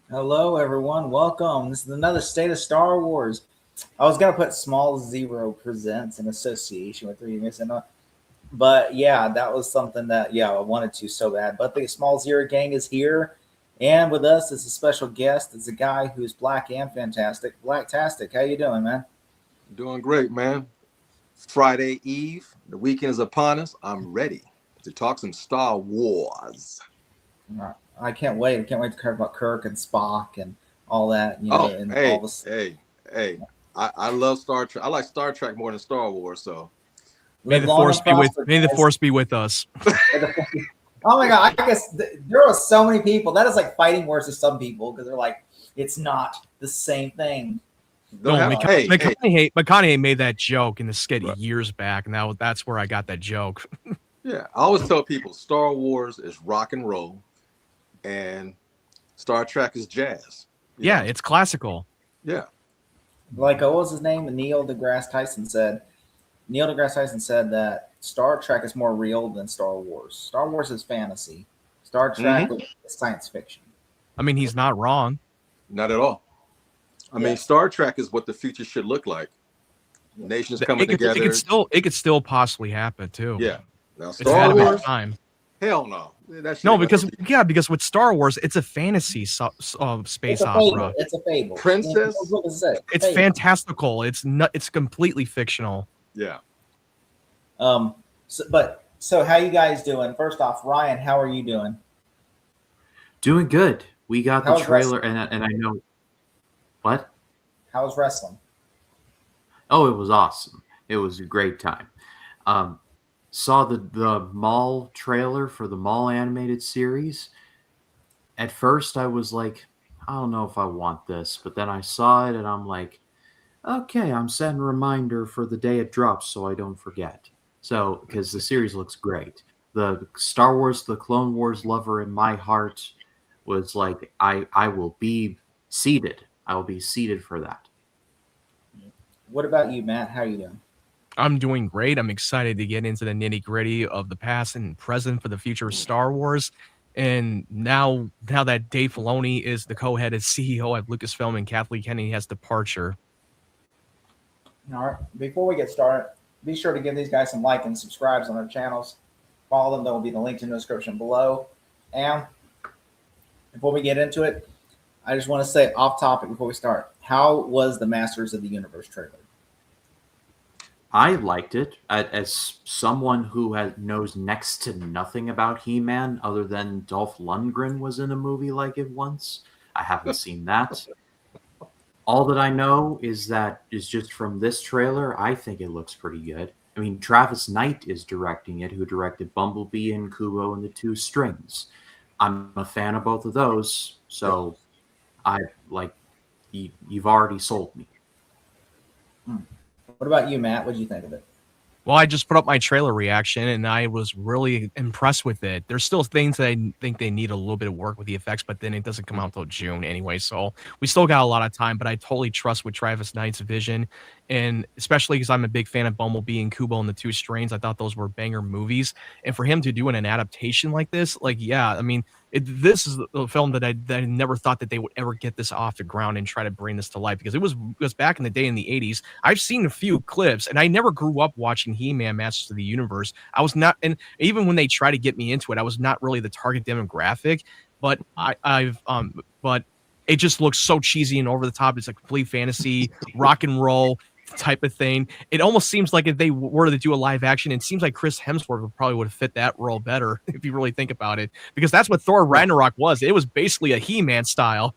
Hello, everyone. Welcome. This is another State of Star Wars. I was gonna put Small Zero Presents in association with Remix, but yeah, that was something that I wanted to so bad. But the Small Zero gang is here, and with us is a special guest. It's a guy who's black and fantastic. Blacktastic, how you doing, man? Doing great, man. Friday Eve, the weekend is upon us. I'm ready to talk some Star Wars. I can't wait. I can't wait to talk about Kirk and Spock and all that. I love Star Trek. I like Star Trek more than Star Wars. So may the force be with us. Oh my God! I guess there are so many people. That is like fighting words to some people because they're like, it's not the same thing. McConaughey made that joke in the skit years back, and that's where I got that joke. Yeah, I always tell people Star Wars is rock and roll, and Star Trek is jazz. Yeah, it's classical. Yeah. Like, what was his name? Neil deGrasse Tyson said that Star Trek is more real than Star Wars. Star Wars is fantasy. Star Trek is science fiction. I mean, he's not wrong. Not at all. I mean, Star Trek is what the future should look like. Nations coming together. It could still possibly happen too. Yeah. Now Star Wars. Time. Hell no. Because with Star Wars, it's a fantasy space opera. It's a fable. Princess. It's fantastical. It's completely fictional. Yeah. So how you guys doing? First off, Ryan, how are you doing? Doing good. We got the trailer, and I know. What? How was wrestling? Oh, it was awesome. It was a great time. Saw the Maul trailer for the Maul animated series. At first, I was like, I don't know if I want this. But then I saw it, and I'm like, okay, I'm setting a reminder for the day it drops so I don't forget. So, because the series looks great. The Star Wars, the Clone Wars lover in my heart was like, I will be seated. I will be seated for that. What about you, Matt? How are you doing? I'm doing great. I'm excited to get into the nitty-gritty of the past and present for the future of Star Wars. And now that Dave Filoni is the co-head as CEO at Lucasfilm and Kathleen Kennedy has departure. All right. Before we get started, be sure to give these guys some like and subscribes on their channels. Follow them. There will be the link in the description below. And before we get into it, I just want to say off topic before we start. How was the Masters of the Universe trailer? I liked it. As someone who knows next to nothing about He-Man other than Dolph Lundgren was in a movie like it once, I haven't seen that. All that I know is just from this trailer, I think it looks pretty good. I mean, Travis Knight is directing it, who directed Bumblebee and Kubo and the Two Strings. I'm a fan of both of those, so you've already sold me. What about you, Matt? What did you think of it? Well, I just put up my trailer reaction, and I was really impressed with it. There's still things that I think they need a little bit of work with the effects, but then it doesn't come out till June anyway, so we still got a lot of time, but I totally trust with Travis Knight's vision, and especially because I'm a big fan of Bumblebee and Kubo and the Two Strings. I thought those were banger movies, and for him to do an adaptation like this, I mean, this is a film that I never thought that they would ever get this off the ground and try to bring this to life, because it was back in the day in the 80s. I've seen a few clips, and I never grew up watching He-Man Masters of the Universe. I was not, and even when they try to get me into it, I was not really the target demographic. But but it just looks so cheesy and over the top. It's a complete fantasy, rock and roll type of thing. It almost seems like if they were to do a live action, it seems like Chris Hemsworth would have fit that role better if you really think about it, because that's what Thor Ragnarok was. It was basically a He-Man style.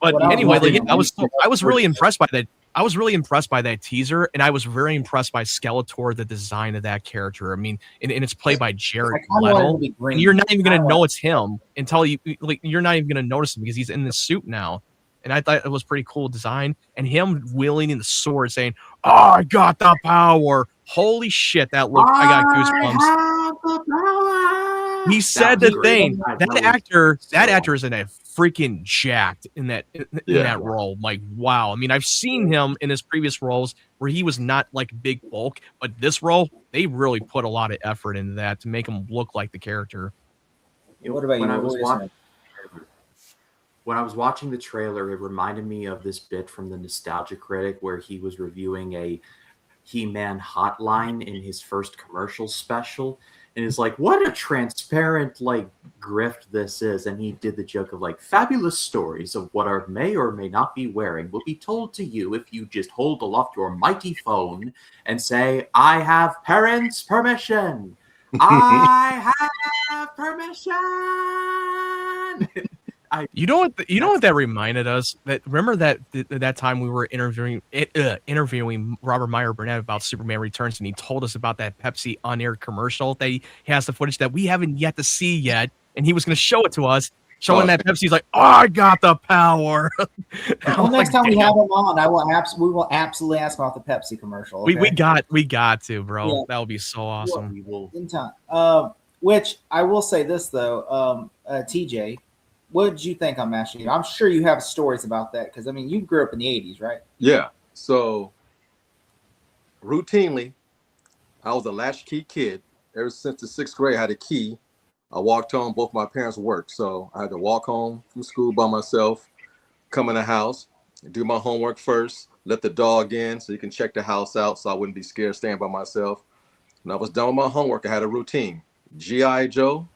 But anyway, I was really impressed by that. I was really impressed by that teaser, and I was very impressed by Skeletor, the design of that character. I mean, and it's played by Jared Leto, and you're not even going to know it's him until you're not even going to notice him because he's in this suit now. and I thought it was pretty cool design. And him wielding the sword, saying, "Oh, I got the power!" Holy shit, that looked. I got goosebumps. He said the thing. That actor is in a freaking jacked in that role. Like, wow. I mean, I've seen him in his previous roles where he was not like big bulk, but this role, they really put a lot of effort into that to make him look like the character. What about you? When I was watching the trailer, it reminded me of this bit from the Nostalgia Critic where he was reviewing a He-Man hotline in his first commercial special. And it's like, what a transparent, like, grift this is. And he did the joke of, like, fabulous stories of what our may or may not be wearing will be told to you if you just hold aloft your mighty phone and say, I have parents' permission. I have permission. You know what that reminded us? That remember that time we were interviewing Robert Meyer Burnett about Superman Returns, and he told us about that Pepsi on-air commercial that he has the footage that we haven't yet to see yet, and he was going to show it to us. Showing that Pepsi's like, oh, I got the power. Well, next time we have him on, we will absolutely ask about the Pepsi commercial. Okay? We got to, bro. Yeah. That would be so awesome. Well, in time. Which I will say this though, TJ. What did you think on Mashing? I'm sure you have stories about that because, I mean, you grew up in the 80s, right? Yeah. So, routinely, I was a latchkey kid. Ever since the 6th grade, I had a key. I walked home. Both my parents worked. So, I had to walk home from school by myself, come in the house, do my homework first, let the dog in so you can check the house out so I wouldn't be scared staying by myself. When I was done with my homework, I had a routine. G.I. Joe,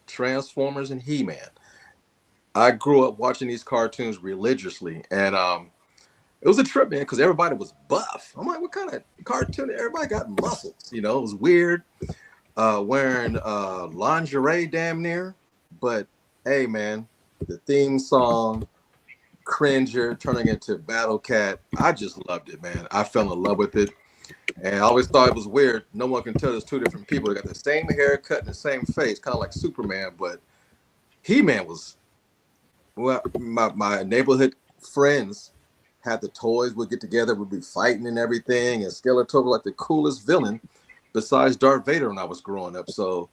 Transformers, and He-Man. I grew up watching these cartoons religiously, and it was a trip, man, because everybody was buff. I'm like, what kind of cartoon? Everybody got muscles, you know. It was weird, wearing lingerie damn near. But hey, man, the theme song, Cringer turning into Battle Cat, I just loved it, man. I fell in love with it, and I always thought it was weird. No one can tell there's two different people. They got the same haircut and the same face, kind of like Superman, but He-Man was. Well, my neighborhood friends had the toys. We'd get together, we'd be fighting and everything. And Skeletor was like the coolest villain besides Darth Vader when I was growing up. So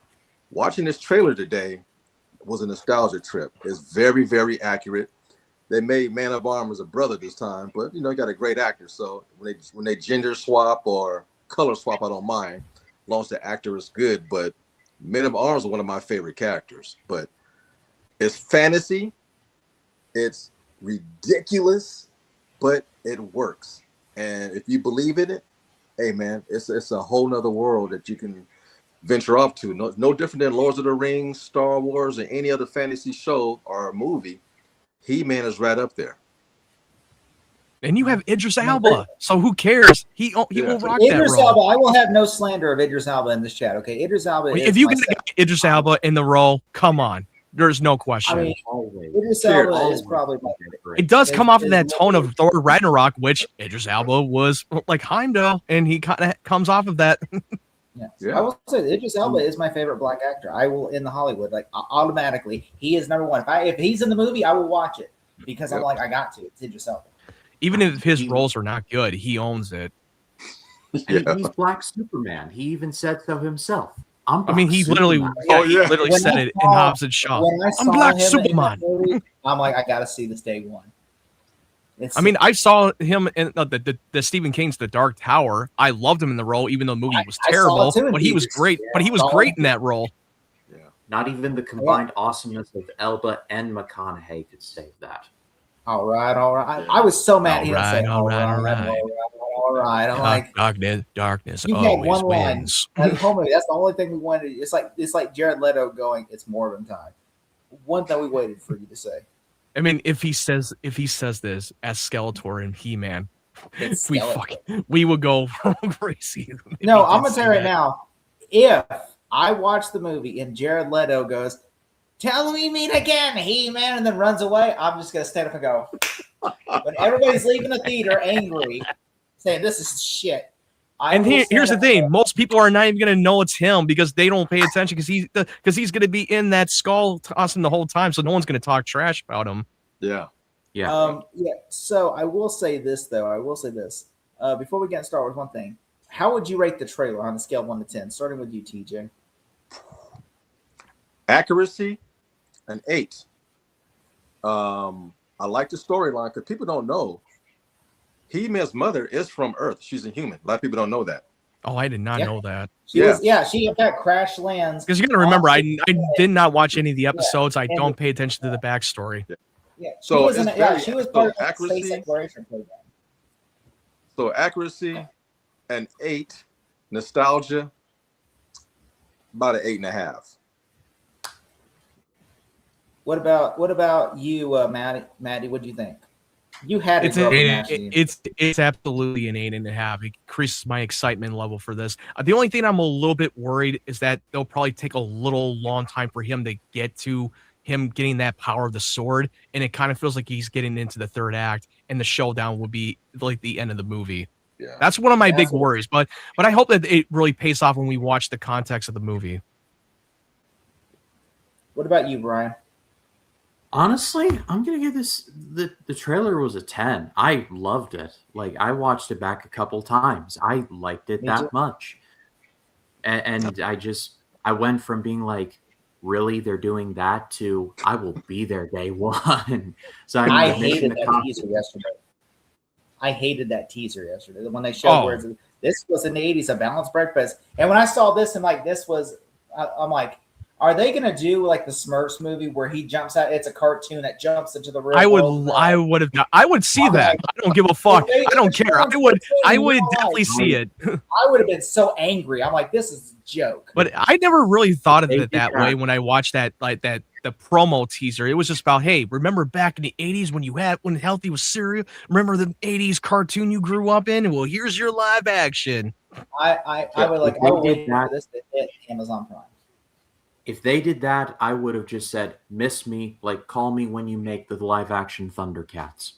watching this trailer today was a nostalgia trip. It's very, very accurate. They made Man of Arms a brother this time, but, you know, you got a great actor. So when they gender swap or color swap, I don't mind, as long as the actor is good. But Men of Arms are one of my favorite characters. But it's fantasy. It's ridiculous, but it works. And if you believe in it, hey man, it's a whole nother world that you can venture off to. No different than Lord of the Rings, Star Wars, or any other fantasy show or movie. He-Man is right up there. And you have Idris Elba, so who cares? He will rock Idris that role. Elba, I will have no slander of Idris Elba in this chat. Okay, Idris Elba. If you get Idris Elba in the role, come on. There's no question. I mean, Idris Elba is probably my favorite. It does come off of that tone of Thor Ragnarok, which Idris Elba was like Heimdall, and he kind of comes off of that. I will say Idris Elba is my favorite black actor. I will in the Hollywood, like automatically. He is number one. If he's in the movie, I will watch it because I'm like, I got to. It's Idris Elba. Even if his roles are not good, he owns it. And he's Black Superman. He even said so himself. He literally said it in Hobbs and Shaw. I'm Black Superman. Movie, I'm like, I gotta see this day one. I saw him in the Stephen King's The Dark Tower. I loved him in the role, even though the movie was terrible. But he was great. But he was great in that role. Yeah. Not even the combined awesomeness of Elba and McConaughey could save that. All right. I was so mad he didn't say all right. I'm like, darkness you had always one line. wins. That's the only thing we wanted. It's like Jared Leto going, "It's Morbin time." One thing we waited for you to say. I mean, if he says this as Skeletor and He-Man, we would go crazy. No, I'm gonna tell you right now. If I watch the movie and Jared Leto goes, "Tell me meet again, He-Man," and then runs away, I'm just gonna stand up and go. When everybody's leaving the theater angry, saying this is shit. Here's the thing: most people are not even going to know it's him because they don't pay attention because he's going to be in that skull tossing the whole time, so no one's going to talk trash about him. Yeah, Yeah. Yeah. So I will say this though. I will say this. Before we get into Star Wars, one thing. How would you rate the trailer on a scale of 1 to 10? Starting with you, TJ. Accuracy, an 8. I like the storyline because people don't know He-Man's mother is from Earth. She's a human. A lot of people don't know that. Oh, I did not know that. She was, she in fact crash lands. Because you got to remember, I did not watch any of the episodes. I And- don't pay attention to the backstory. Yeah. So she was, it's she was so part of the accuracy- space exploration program. So accuracy, an 8. Nostalgia, about an 8.5. What about you, Maddie? What do you think? You had to grow up in National University. It's absolutely an 8.5. It increases my excitement level for this. The only thing I'm a little bit worried is that they'll probably take a little long time for him to get to him getting that power of the sword, and it kind of feels like he's getting into the third act, and the showdown will be like the end of the movie. Yeah. That's one of my big worries, but I hope that it really pays off when we watch the context of the movie. What about you, Brian? Honestly, I'm gonna give this the trailer was a 10. I loved it. Like I watched it back a couple times. I liked it Me that too. much. And I went from being like, really, they're doing that to I will be there day one. So I I'm hated the that teaser yesterday. I hated that teaser yesterday. The one they showed where this was in the 80s, a balanced breakfast. And when I saw this and like this was, I'm like, are they gonna do like the Smurfs movie where he jumps out? It's a cartoon that jumps into the real world. I would see that. I don't give a fuck. I don't care. I would definitely see it. I would have been so angry. I'm like, this is a joke. But I never really thought of They it that did way that. when I watched the promo teaser. It was just about, hey, remember back in the 80s when healthy was cereal? Remember the 80s cartoon you grew up in? Well, here's your live action. I would like, I would wait for this to hit Amazon Prime. If they did that, I would have just said, miss me, like call me when you make the live action Thundercats.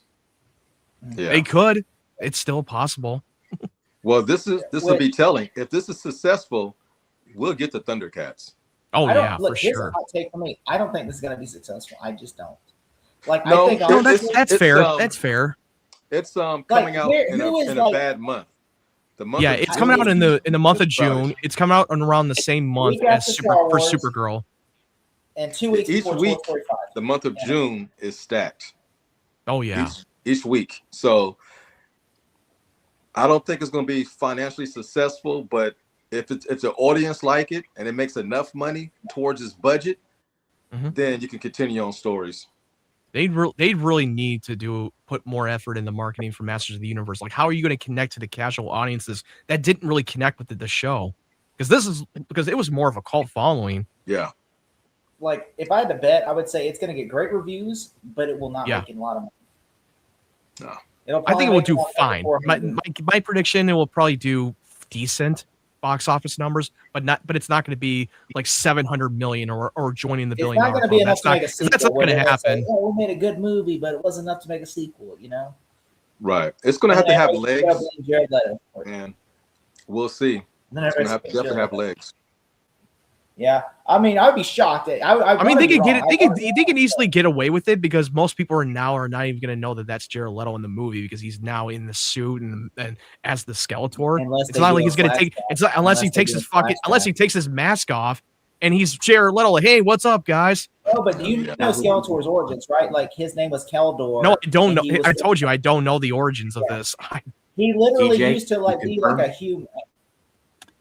Yeah. They could. It's still possible. Well, this will be telling. If this is successful, we'll get the Thundercats. Oh I don't, yeah, look, for here's sure. a hot take for me. I don't think this is going to be successful. I just don't. Like, No, I think No, honestly, that's it's, fair. um, that's fair. It's coming out in a like- bad month. The month Yeah, of it's June coming out in the month of is probably- June. It's coming out around the same month Week as after Star Wars. Supergirl. and 2 weeks Each before week, 12:45. the month of June is stacked. Oh yeah. Each week. So I don't think it's going to be financially successful, but if the audience like it and it makes enough money towards its budget, Mhm. then you can continue on stories. They'd really need to put more effort in the marketing for Masters of the Universe. Like, how are you going to connect to the casual audiences that didn't really connect with the show? Because it was more of a cult following. Yeah. Like, if I had to bet, I would say it's going to get great reviews, but it will not Yeah. make a lot of money. No. It'll I think it probably will make do about fine. My, 400. my prediction, it will probably do decent box office numbers, but it's not going to be like 700 million or joining the It's billion not dollar going to be club. enough to make a sequel. That's not where going to they'll say, happen. "Oh, we made a good movie, but it wasn't enough to make a sequel." You know, Right. It's going to have to have legs, Jared Leto. and we'll see. Then It's going to everybody's have Jared definitely have Leto. legs. Yeah, I mean, I'd be shocked. I mean, they could get it. They could. can easily get away with it because most people are not even going to know that that's Jared Leto in the movie because he's now in the suit and as the Skeletor. Unless It's they not do like a he's going to take. flashback. It's not, unless he Unless they takes do his a unless he flashback. takes his mask off and he's Jared Leto. Like, hey, what's up, guys? Oh, but you know Skeletor's origins, right? Like his name was Keldor. No, I don't know. and he was I told you I don't know the origins of this. He literally DJ, used to like you be like confirm? a human.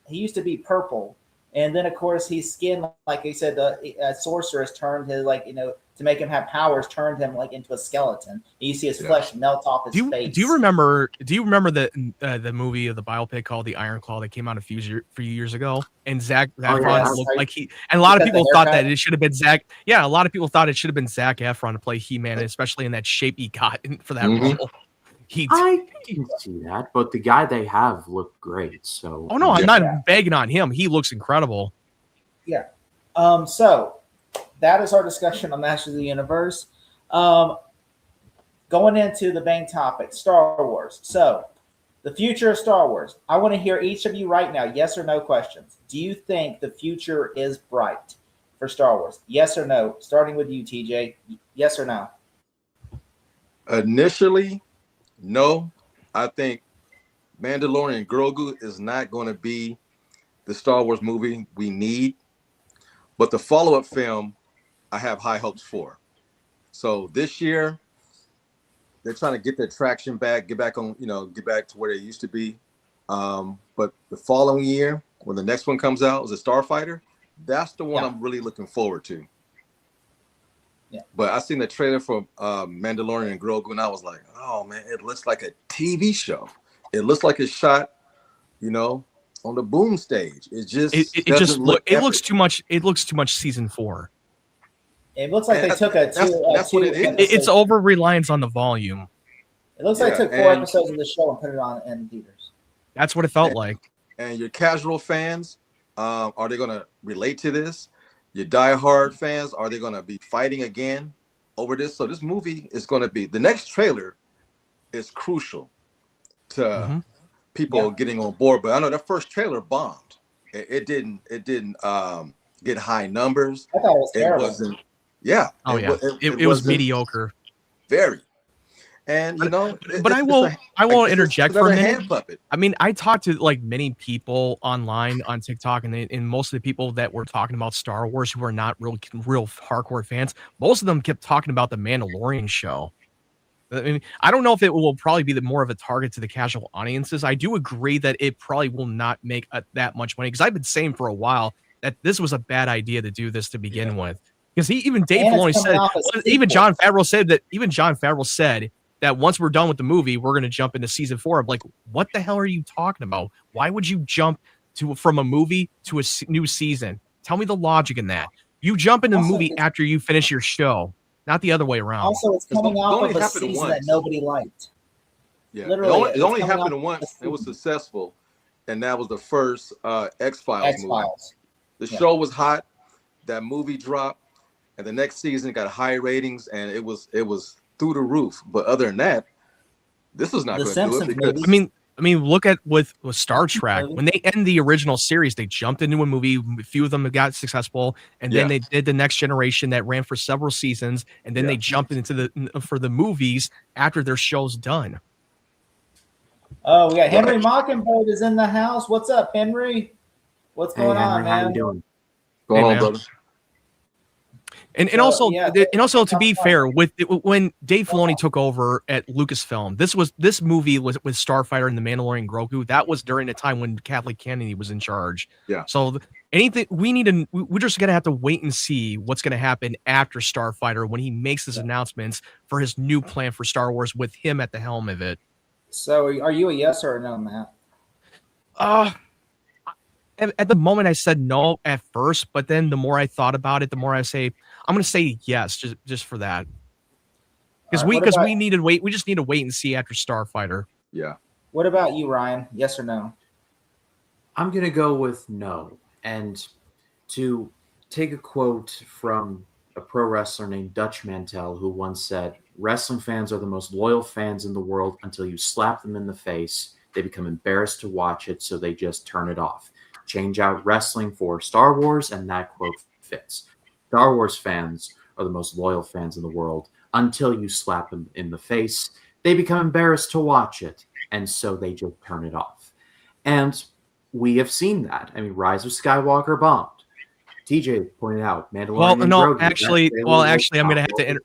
He used to be purple, and then of course his skin, like he said, the sorceress turned his to make him have powers, turned him like into a skeleton. And you see his flesh melt off his face. Do you remember the movie of the biopic called The Iron Claw that came out a few years ago? And Zac Efron yes. looked like he, and a lot of Because the people thought haircut? that it should have been Zac. Yeah, a lot of people thought it should have been Zac Efron to play He-Man, especially in that shape he got for that Mhm. role. I didn't see that, but the guy they have looked great. So Oh no, I'm Yeah. not begging on him. He looks incredible. So that is our discussion on Masters of the Universe. Going into the main topic, Star Wars. So the future of Star Wars. I want to hear each of you right now, yes or no questions. Do you think the future is bright for Star Wars? Yes or no? Starting with you, TJ. Yes or no? Initially, no. I think Mandalorian Grogu is not going to be the Star Wars movie we need, but the follow-up film, I have high hopes for. So this year, they're trying to get their traction back, get back to where they used to be. But the following year, when the next one comes out, is a Starfighter. That's the one I'm really looking forward to. Yeah. But I seen the trailer for Mandalorian and Grogu, and I was like, oh man, it looks like a TV show. It looks like it's shot, on the boom stage. It looks too much. It looks too much season 4. It looks like they took that's what it is. It's over reliance on the volume. It looks like they took 4 episodes of the show and put it on in theaters. That's what it felt like. And your casual fans, are they going to relate to this? Your diehard fans, are they going to be fighting again over this? So this movie is going to be, the next trailer is crucial to people getting on board. But I know that first trailer bombed. It didn't get high numbers. I thought it was terrible. It wasn't. Yeah. It was mediocre. Very. And but I won't interject for a minute. Hand puppet. I mean, I talked to like many people online on TikTok, and most of the people that were talking about Star Wars who are not real hardcore fans, most of them kept talking about the Mandalorian show. I mean, I don't know if it will probably be more of a target to the casual audiences. I do agree that it probably will not make that much money, because I've been saying for a while that this was a bad idea to do this to begin with. Because Dave Filoni said, even Jon Favreau said that once we're done with the movie, we're going to jump into season 4. I'm like, what the hell are you talking about? Why would you jump from a movie to a new season? Tell me the logic in that. You jump into the movie after you finish your show, not the other way around. Also, it's coming out of a season that nobody liked. Yeah, literally, it only happened once. It was successful, and that was the first X-Files movie. The show was hot. That movie dropped, and the next season got high ratings, and it was through the roof. But other than that, this was not going to do it. Because, I mean, look at with Star Trek. When they end the original series, they jumped into a movie. A few of them got successful, and then they did the Next Generation that ran for several seasons, and then they jumped into for the movies after their show's done. Oh, we got Henry Mockingbird is in the house. What's up, Henry? What's going on, man? How you doing? Go on, brother. And also to be fair, when Dave Filoni took over at Lucasfilm, this movie was with Starfighter and the Mandalorian Grogu. That was during a time when Kathleen Kennedy was in charge. Yeah. So we're just gonna have to wait and see what's gonna happen after Starfighter when he makes his announcements for his new plan for Star Wars with him at the helm of it. So, are you a yes or a no, Matt? At the moment, I said no at first, but then the more I thought about it, the more I say I'm going to say yes, just for that. Because we need to wait. We just need to wait and see after Starfighter. Yeah. What about you, Ryan? Yes or no? I'm going to go with no. And to take a quote from a pro wrestler named Dutch Mantel, who once said, "Wrestling fans are the most loyal fans in the world until you slap them in the face. They become embarrassed to watch it, so they just turn it off. Change out wrestling for Star Wars," and that quote fits. Star Wars fans are the most loyal fans in the world until you slap them in the face. They become embarrassed to watch it, and so they just turn it off. And we have seen that. I mean, Rise of Skywalker bombed. TJ pointed out Mandalorian.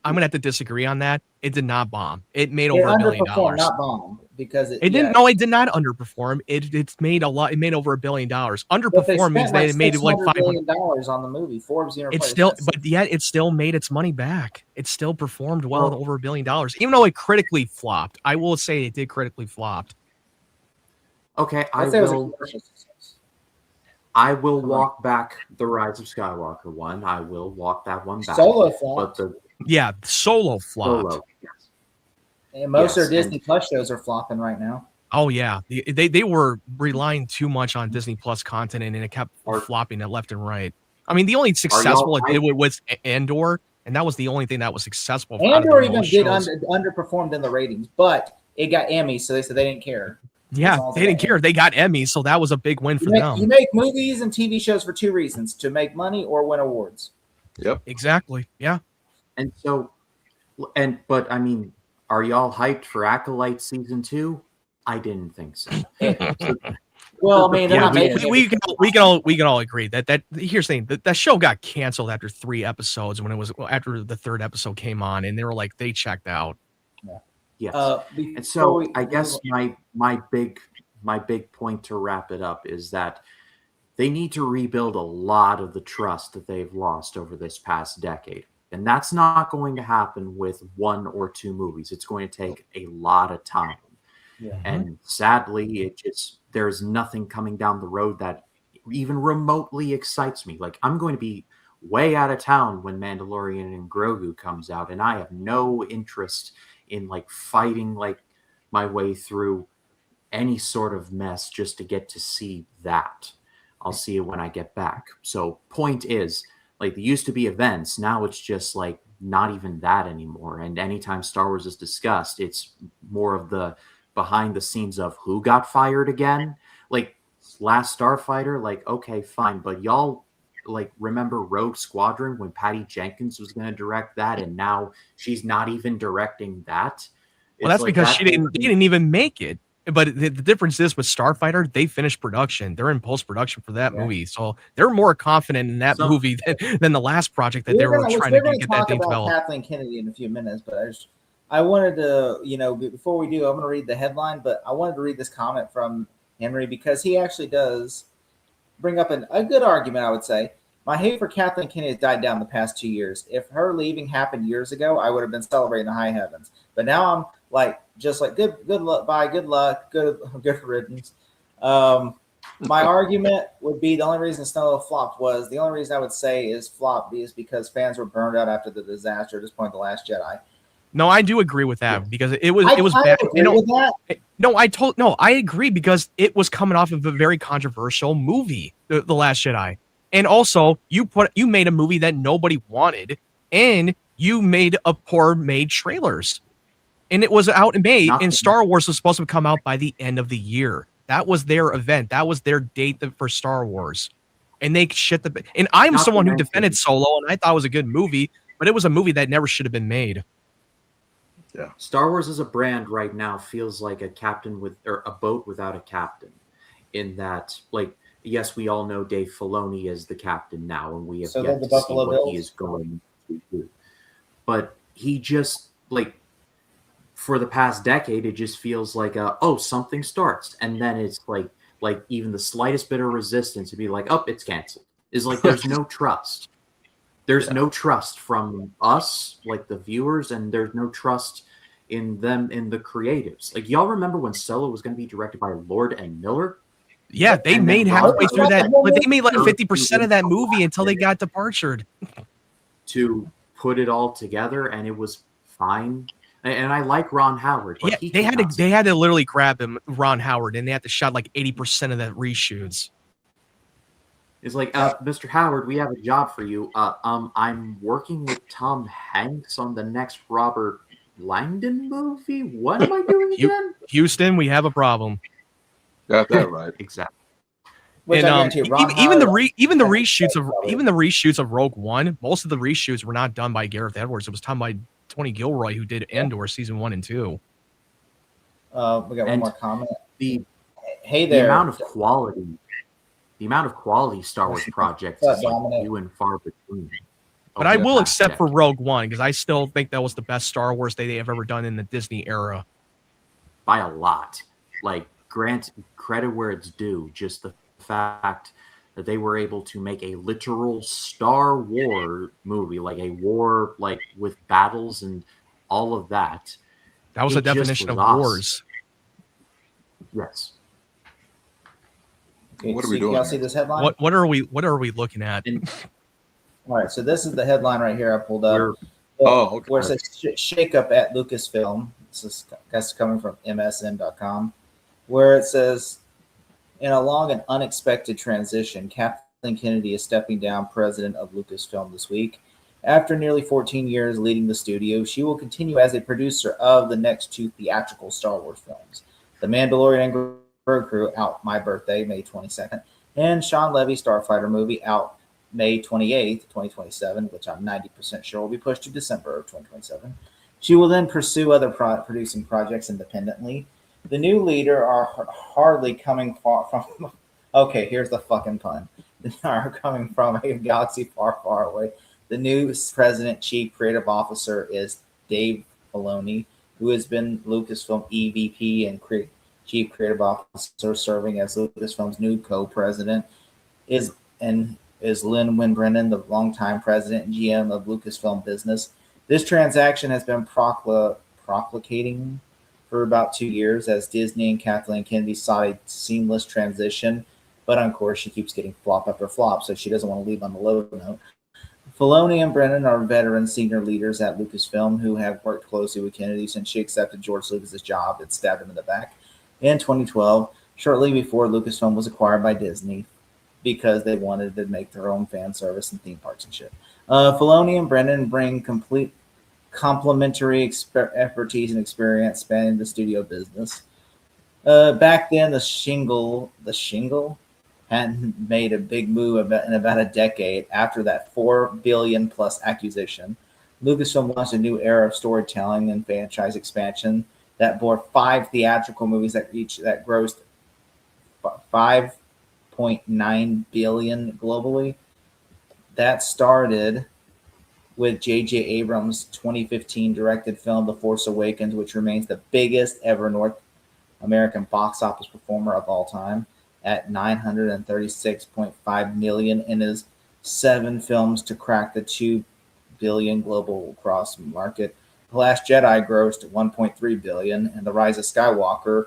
I'm gonna have to disagree on that. It did not bomb. It made over $1 billion. Not bomb because it didn't. No, it did not underperform. It's made a lot. It made over $1 billion. Underperform means that it made like $500 million on the movie. Forbes, it's still, but yet it still made its money back. It still performed well, over $1 billion, even though it critically flopped. I will say it did critically flop. Okay, I will walk back the Rise of Skywalker one. I will walk that one back. Solo flop. Solo flop. Yes. And most of their Disney Plus shows are flopping right now. Oh yeah, they were relying too much on Disney Plus content, and it kept flopping it left and right. I mean, the only successful it did was Andor, and that was the only thing that was successful. Andor even did underperformed in the ratings, but it got Emmys, so they said they didn't care. Yeah, they didn't care. They got Emmys, so that was a big win for them. You make movies and TV shows for two reasons: to make money or win awards. Yep, exactly. Yeah, but I mean, Are y'all hyped for Acolyte season 2? I didn't think so. Well, I mean, they're Yeah, not making we can all agree that here's the thing, that show got canceled after 3 episodes when it was after the 3rd episode came on, and they were like, they checked out. Yes. before And so we- I guess my big point to wrap it up is that they need to rebuild a lot of the trust that they've lost over this past decade. And that's not going to happen with 1 or 2 movies. It's going to take a lot of time. Yeah. And sadly, there's nothing coming down the road that even remotely excites me. Like, I'm going to be way out of town when Mandalorian and Grogu comes out, and I have no interest in like fighting like my way through any sort of mess just to get to see that. I'll see it when I get back. So point is, like, there used to be events, now it's just like not even that anymore. And anytime Star Wars is discussed, it's more of the behind the scenes of who got fired again. Like Last Starfighter, like, okay, fine, but y'all like remember Rogue Squadron when Patty Jenkins was going to direct that, and now she's not even directing that. Well, that's because she didn't even make it. But the difference is with Starfighter, they finished production. They're in post production for that movie, so they're more confident in that movie than the last project that they were trying to get that thing developed. Kathleen Kennedy in a few minutes, but I wanted to, before we do, I'm going to read the headline, but I wanted to read this comment from Henry because he actually does bring up a good argument, I would say. My hate for Kathleen Kennedy has died down the past 2 years. If her leaving happened years ago, I would have been celebrating the high heavens. But now I'm like, just like good luck, bye, good luck, good riddance. My argument would be the only reason Solo flopped was the only reason I would say is flop is because fans were burned out after the disaster at this point, The Last Jedi. No, I do agree with that because it was bad. I agree because it was coming off of a very controversial movie, The Last Jedi. And also, you made a movie that nobody wanted, and you made a poor made trailers. And it was out in May, and Star Wars was supposed to come out by the end of the year. That was their event. That was their date for Star Wars. And they shit the... And I'm someone who defended Solo, and I thought it was a good movie, but it was a movie that never should have been made. Yeah. Star Wars as a brand right now feels like a boat without a captain, in that, like, yes, we all know Dave Filoni is the captain now, and we have yet to see what he is going to do. But he just, like, for the past decade, it just feels like, something starts, and then it's like even the slightest bit of resistance to be like, it's canceled. Is like there's no trust. There's no trust from us, like the viewers, and there's no trust in them, in the creatives. Like, y'all remember when Solo was going to be directed by Lord and Miller? Yeah, they made halfway through that. But they made like 50% of that movie until they got departured. To put it all together, and it was fine. And I like Ron Howard. But yeah, they had to literally grab him, Ron Howard, and they had to shot like 80% of the reshoots. It's like, Mr. Howard, we have a job for you. I'm working with Tom Hanks on the next Robert Langdon movie. What am I doing again? Houston, we have a problem. Got that right. Exactly. Which and even the reshoots of Rogue One, most of the reshoots were not done by Gareth Edwards. It was done by Tony Gilroy, who did Andor season 1 and 2. We got one more comment. The amount of quality Star Wars projects is like few and far between. But I will accept for Rogue One because I still think that was the best Star Wars they have ever done in the Disney era. By a lot. Like, grant credit where it's due. Just the fact that they were able to make a literal Star Wars movie, like a war, like with battles and all of that. That was the definition of wars. Yes. Okay, what are we doing? Y'all see this headline? What are we looking at? All right, so this is the headline right here. I pulled up. Okay. Where it says "Shakeup at Lucasfilm." That's coming from MSN.com, where it says, "In a long and unexpected transition, Kathleen Kennedy is stepping down president of Lucasfilm this week. After nearly 14 years leading the studio, she will continue as a producer of the next 2 theatrical Star Wars films, The Mandalorian and Grogu, out my birthday, May 22nd, and Sean Levy Starfighter movie, out May 28th, 2027, which I'm 90% sure will be pushed to December of 2027. She will then pursue other producing projects independently. The new leader are hardly coming far from. Okay, here's the fucking pun. Are coming from a galaxy far, far away. The new president, chief creative officer is Dave Filoni, who has been Lucasfilm EVP and chief creative officer, serving as Lucasfilm's new co-president. Is Lin Brennan, the longtime president and GM of Lucasfilm Business. This transaction has been proclicating for about 2 years as Disney and Kathleen Kennedy sought a seamless transition, but of course she keeps getting flop after flop, so she doesn't want to leave on the low note. Filoni and Brennan are veteran senior leaders at Lucasfilm who have worked closely with Kennedy since she accepted George Lucas's job and stabbed him in the back in 2012, shortly before Lucasfilm was acquired by Disney, because they wanted to make their own fan service and theme parks and shit. Filoni and Brennan bring complete complementary expertise and experience spanning the studio business. Back then, the shingle hadn't made a big move in about a decade after that $4 billion plus acquisition. Lucasfilm launched a new era of storytelling and franchise expansion that bore 5 theatrical movies that grossed $5.9 billion globally. That started with J.J. Abrams' 2015 directed film The Force Awakens, which remains the biggest ever North American box office performer of all time at $936.5 million, and is 7 films to crack the $2 billion global cross market. The Last Jedi grossed $1.3 billion, and The Rise of Skywalker,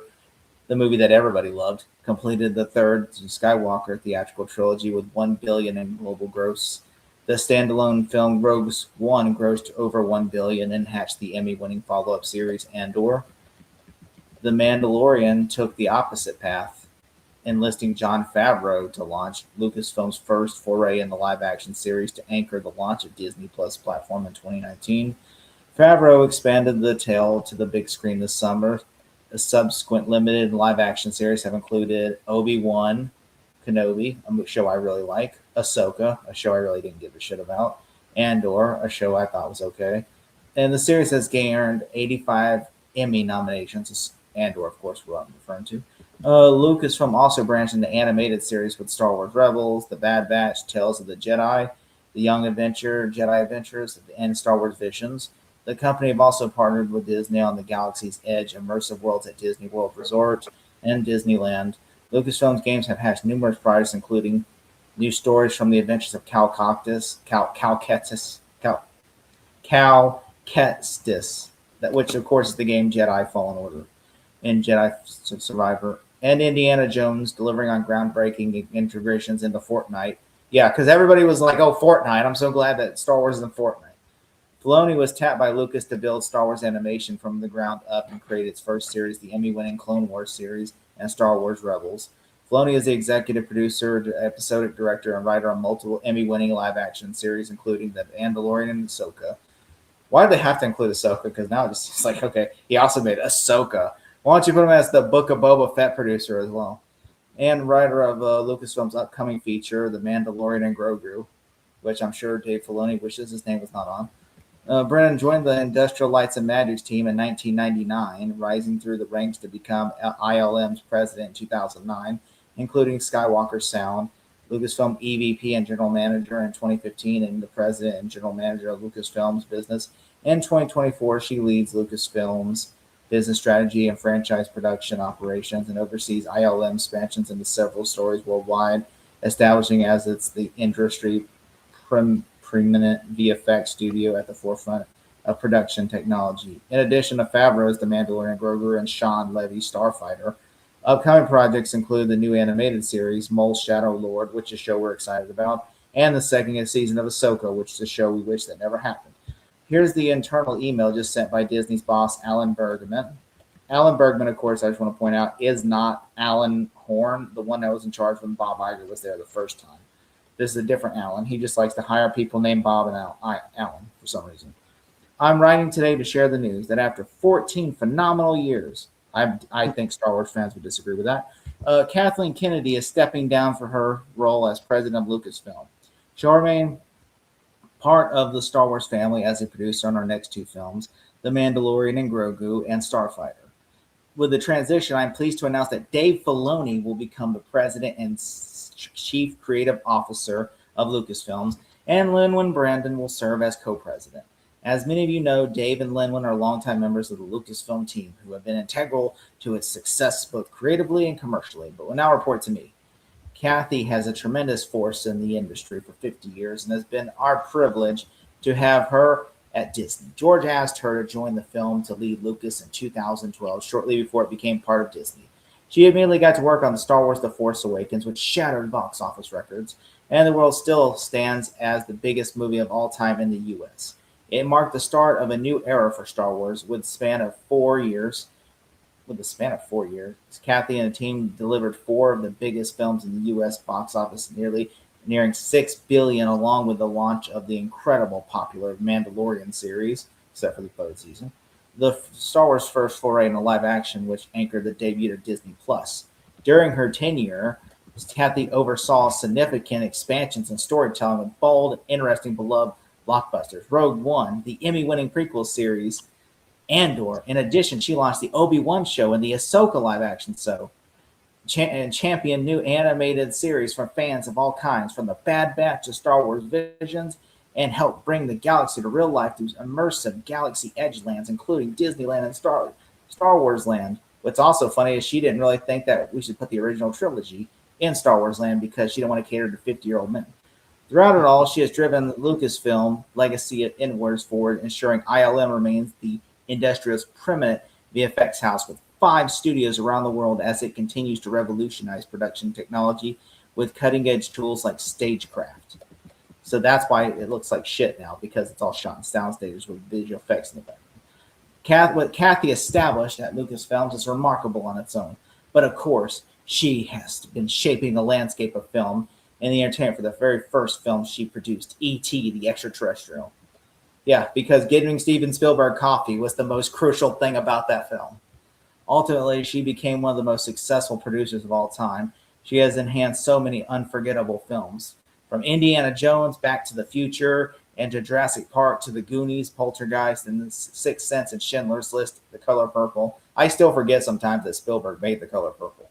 the movie that everybody loved, completed the third Skywalker theatrical trilogy with $1 billion in global gross. The standalone film Rogue One grossed over $1 billion and hatched the Emmy-winning follow-up series Andor. The Mandalorian took the opposite path, enlisting Jon Favreau to launch Lucasfilm's first foray in the live-action series to anchor the launch of Disney Plus platform in 2019. Favreau expanded the tale to the big screen this summer. The subsequent limited live-action series have included Obi-Wan Kenobi, a show I really like, Ahsoka, a show I really didn't give a shit about, Andor, a show I thought was okay. And the series has garnered 85 Emmy nominations. Andor, of course, what I'm referring to. Lucasfilm also branched into animated series with Star Wars Rebels, The Bad Batch, Tales of the Jedi, The Young Adventure, Jedi Adventures, and Star Wars Visions. The company have also partnered with Disney on the Galaxy's Edge immersive worlds at Disney World Resort and Disneyland. Lucasfilm's games have hatched numerous projects, including new stories from the adventures of Cal Kestis, which of course is the game Jedi Fallen Order and Jedi Survivor, and Indiana Jones, delivering on groundbreaking integrations into Fortnite. Yeah, because everybody was like, "Oh, Fortnite!" I'm so glad that Star Wars is in Fortnite. Filoni was tapped by Lucas to build Star Wars animation from the ground up and create its first series, the Emmy-winning Clone Wars series and Star Wars Rebels. Filoni is the executive producer, episodic director, and writer on multiple Emmy-winning live-action series, including The Mandalorian and Ahsoka. Why do they have to include Ahsoka? Because now it's just like, okay, he also made Ahsoka. Why don't you put him as the Book of Boba Fett producer as well? And writer of Lucasfilm's upcoming feature, The Mandalorian and Grogu, which I'm sure Dave Filoni wishes his name was not on. Brennan joined the Industrial Lights and Magic team in 1999, rising through the ranks to become ILM's president in 2009, including Skywalker Sound, Lucasfilm EVP and General Manager in 2015, and the president and General Manager of Lucasfilm's business. In 2024, she leads Lucasfilm's business strategy and franchise production operations and oversees ILM expansions into several stories worldwide, establishing as it's the industry preeminent VFX studio at the forefront of production technology. In addition to Favreau's The Mandalorian, Grogu, and Sean Levy's Starfighter, upcoming projects include the new animated series Mole Shadow Lord, which is a show we're excited about, and the second season of Ahsoka, which is a show we wish that never happened. Here's the internal email just sent by Disney's boss, Alan Bergman. Alan Bergman, of course, I just want to point out, is not Alan Horn, the one that was in charge when Bob Iger was there the first time. This is a different Alan. He just likes to hire people named Bob and Alan for some reason. I'm writing today to share the news that after 14 phenomenal years, I think Star Wars fans would disagree with that, Kathleen Kennedy is stepping down for her role as president of Lucasfilm. She'll remain part of the Star Wars family as a producer on our next 2 films. The Mandalorian and Grogu, and Starfighter. With the transition, I'm pleased to announce that Dave Filoni will become the president and chief creative officer of Lucasfilms, and Lin-Manuel Brandon will serve as co-president. As many of you know, Dave and Lin-Manuel are longtime members of the Lucasfilm team who have been integral to its success both creatively and commercially, but will now report to me. Kathy has a tremendous force in the industry for 50 years and has been our privilege to have her at Disney. George asked her to join the film to lead Lucas in 2012, shortly before it became part of Disney. She immediately got to work on the Star Wars The Force Awakens, which shattered box office records, and the world still stands as the biggest movie of all time in the U.S. It marked the start of a new era for Star Wars with the span of 4 years. Kathy and the team delivered 4 of the biggest films in the U.S. box office, nearing $6 billion, along with the launch of the incredible popular Mandalorian series, except for the third season. The Star Wars first foray into live action, which anchored the debut of Disney Plus. During her tenure, Kathy oversaw significant expansions in storytelling with bold, interesting, beloved blockbusters. Rogue One, the Emmy-winning prequel series, Andor. In addition, she launched the Obi-Wan show and the Ahsoka live-action show, and championed new animated series for fans of all kinds, from the Bad Batch to Star Wars Visions, and helped bring the galaxy to real life through immersive Galaxy Edge lands, including Disneyland and Star Wars Land. What's also funny is she didn't really think that we should put the original trilogy in Star Wars Land because she didn't want to cater to 50-year-old men. Throughout it all, she has driven Lucasfilm legacy inwards forward, ensuring ILM remains the industry's preeminent VFX house with 5 studios around the world as it continues to revolutionize production technology with cutting-edge tools like Stagecraft. So that's why it looks like shit now, because it's all shot in sound stages with visual effects in the background. What Kathy established at Lucasfilms is remarkable on its own, but of course, she has been shaping the landscape of film and the entertainment for the very first film she produced, E.T. the Extraterrestrial. Yeah, because getting Steven Spielberg coffee was the most crucial thing about that film. Ultimately, she became one of the most successful producers of all time. She has enhanced so many unforgettable films, from Indiana Jones, Back to the Future, and to Jurassic Park, to The Goonies, Poltergeist, and The Sixth Sense, and Schindler's List, The Color Purple. I still forget sometimes that Spielberg made The Color Purple.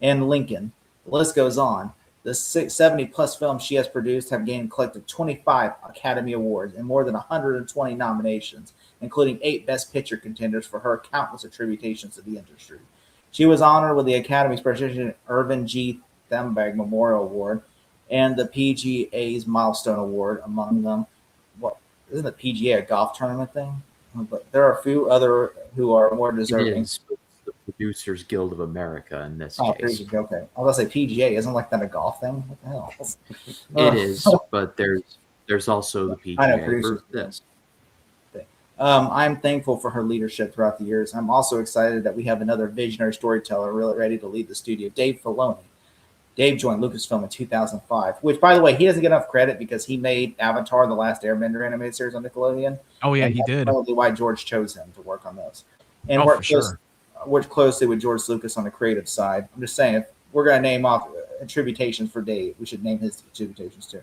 And Lincoln. The list goes on. The 70-plus films she has produced have gained a collective 25 Academy Awards and more than 120 nominations, including 8 Best Picture contenders for her countless attributions to the industry. She was honored with the Academy's prestigious Irvin G. Thunberg Memorial Award and the PGA's Milestone Award, among them. What isn't the PGA a golf tournament thing? But there are a few other who are more deserving. It is the Producers Guild of America in this case. Okay. I was going to say PGA. Isn't like that a golf thing? What the hell? It is, but there's also the PGA for this. I'm thankful for her leadership throughout the years. I'm also excited that we have another visionary storyteller really ready to lead the studio, Dave Filoni. Dave joined Lucasfilm in 2005, which, by the way, he doesn't get enough credit because he made Avatar: The Last Airbender animated series on Nickelodeon. Oh, yeah, and he that's did. probably why George chose him to work on those. And worked closely with George Lucas on the creative side. I'm just saying, if we're going to name off attributions for Dave, we should name his attributions too.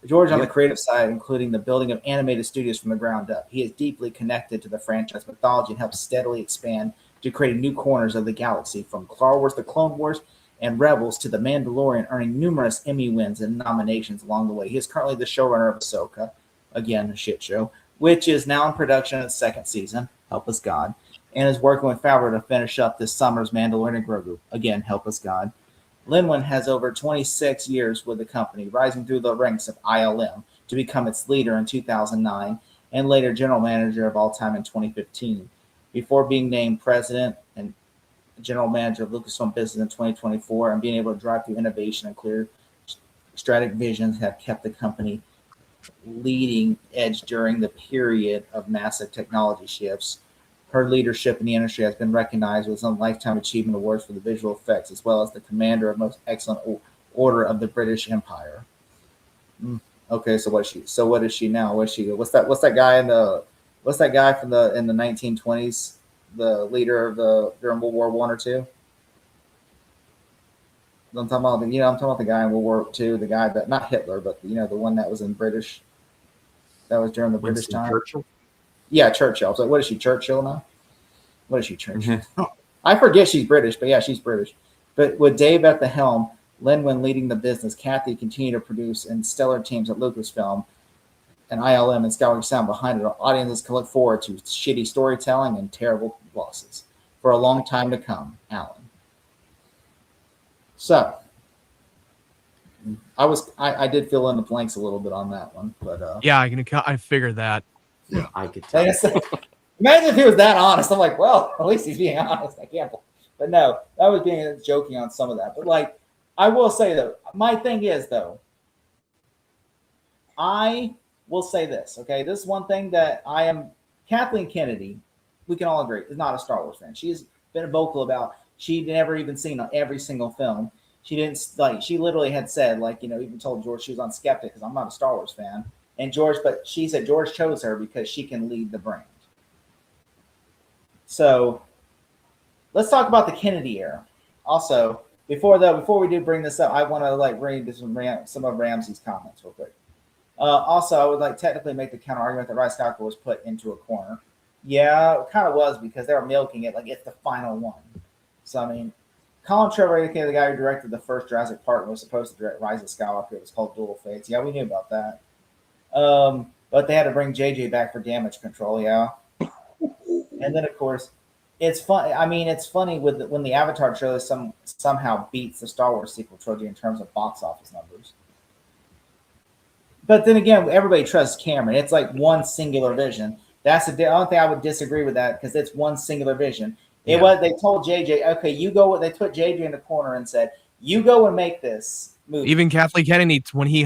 George on the creative side, including the building of animated studios from the ground up. He is deeply connected to the franchise mythology and helps steadily expand to create new corners of the galaxy, from Star Wars, The Clone Wars, and Rebels to The Mandalorian, earning numerous Emmy wins and nominations along the way. He is currently the showrunner of Ahsoka, again, a shit show, which is now in production in its 2nd season, help us God, and is working with Favreau to finish up this summer's Mandalorian and Grogu, again, help us God. Lin-Manuel has over 26 years with the company, rising through the ranks of ILM to become its leader in 2009 and later general manager of all time in 2015, before being named president and general manager of Lucasfilm Business in 2024, and being able to drive through innovation and clear strategic visions have kept the company leading edge during the period of massive technology shifts. Her leadership in the industry has been recognized with some Lifetime Achievement Awards for the visual effects, as well as the Commander of Most Excellent Order of the British Empire. Okay, so what is she now? What's that guy in the in the 1920s? The leader of during World War I or II. I'm talking about the guy in World War II, the guy that, not Hitler, but the one that was in British, that was during the British time. Churchill? Yeah, Churchill. So what is she, Churchill now? What is she, Churchill? Mm-hmm. I forget she's British, but yeah, she's British. But with Dave at the helm, Linwin leading the business, Kathy continued to produce, and stellar teams at Lucasfilm and ILM and Skywalker Sound behind it, audiences can look forward to shitty storytelling and terrible losses for a long time to come. Alan. So I did fill in the blanks a little bit on that one, but Yeah, I figured that. I could tell. Imagine if he was that honest. I'm like, well, at least he's being honest. I can't. But no, that was being joking on some of that. But like, I will say though, my thing is though, I will say this. Okay, this is one thing that I am. Kathleen Kennedy, we can all agree, is not a Star Wars fan. She's been vocal about. She'd never even seen every single film. She didn't like. She literally had said, like, even told George she was on Skeptic because I'm not a Star Wars fan. And George, but she said George chose her because she can lead the brand. So let's talk about the Kennedy era. Also, before we do bring this up, I want to like read some of Ramsey's comments real quick. Also, I would like technically make the counter argument that Rise Skywalker was put into a corner. Yeah, it kind of was because they were milking it like it's the final one. So I mean, Colin Trevorrow, the guy who directed the first Jurassic Park, was supposed to direct Rise of Skywalker. It was called Duel of Fates. Yeah, we knew about that. But they had to bring JJ back for damage control. Yeah. And then, of course, it's fun. I mean, it's funny when the Avatar trailer somehow beats the Star Wars sequel trilogy in terms of box office numbers. But then again, everybody trusts Cameron. It's like one singular vision. That's the only thing I would disagree with that because it's one singular vision. It was they told JJ, okay, you go. They put JJ in the corner and said, you go and make this movie. Even Kathleen Kennedy, when she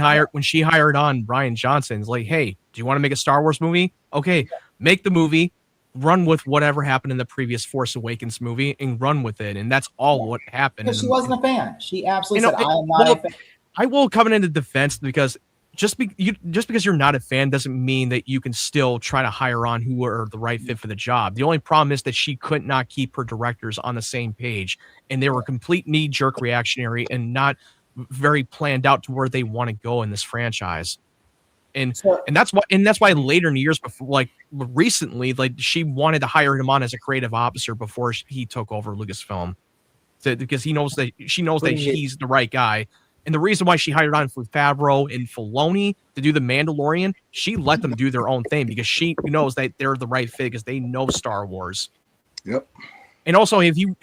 hired on Rian Johnson's like, hey, do you want to make a Star Wars movie? Okay, make the movie. Run with whatever happened in the previous Force Awakens movie and run with it. And that's all what happened. Because she wasn't a fan. She absolutely said, I am not a fan. I will come into defense because just because you're not a fan doesn't mean that you can still try to hire on who are the right fit for the job. The only problem is that she could not keep her directors on the same page. And they were complete knee-jerk reactionary and not very planned out to where they want to go in this franchise. And that's why later in the years before, like recently, like she wanted to hire him on as a creative officer before he took over Lucasfilm, because she knows that he's the right guy. And the reason why she hired on for Favreau and Filoni to do the Mandalorian, she let them do their own thing because she knows that they're the right fit because they know Star Wars. Yep. And also, if you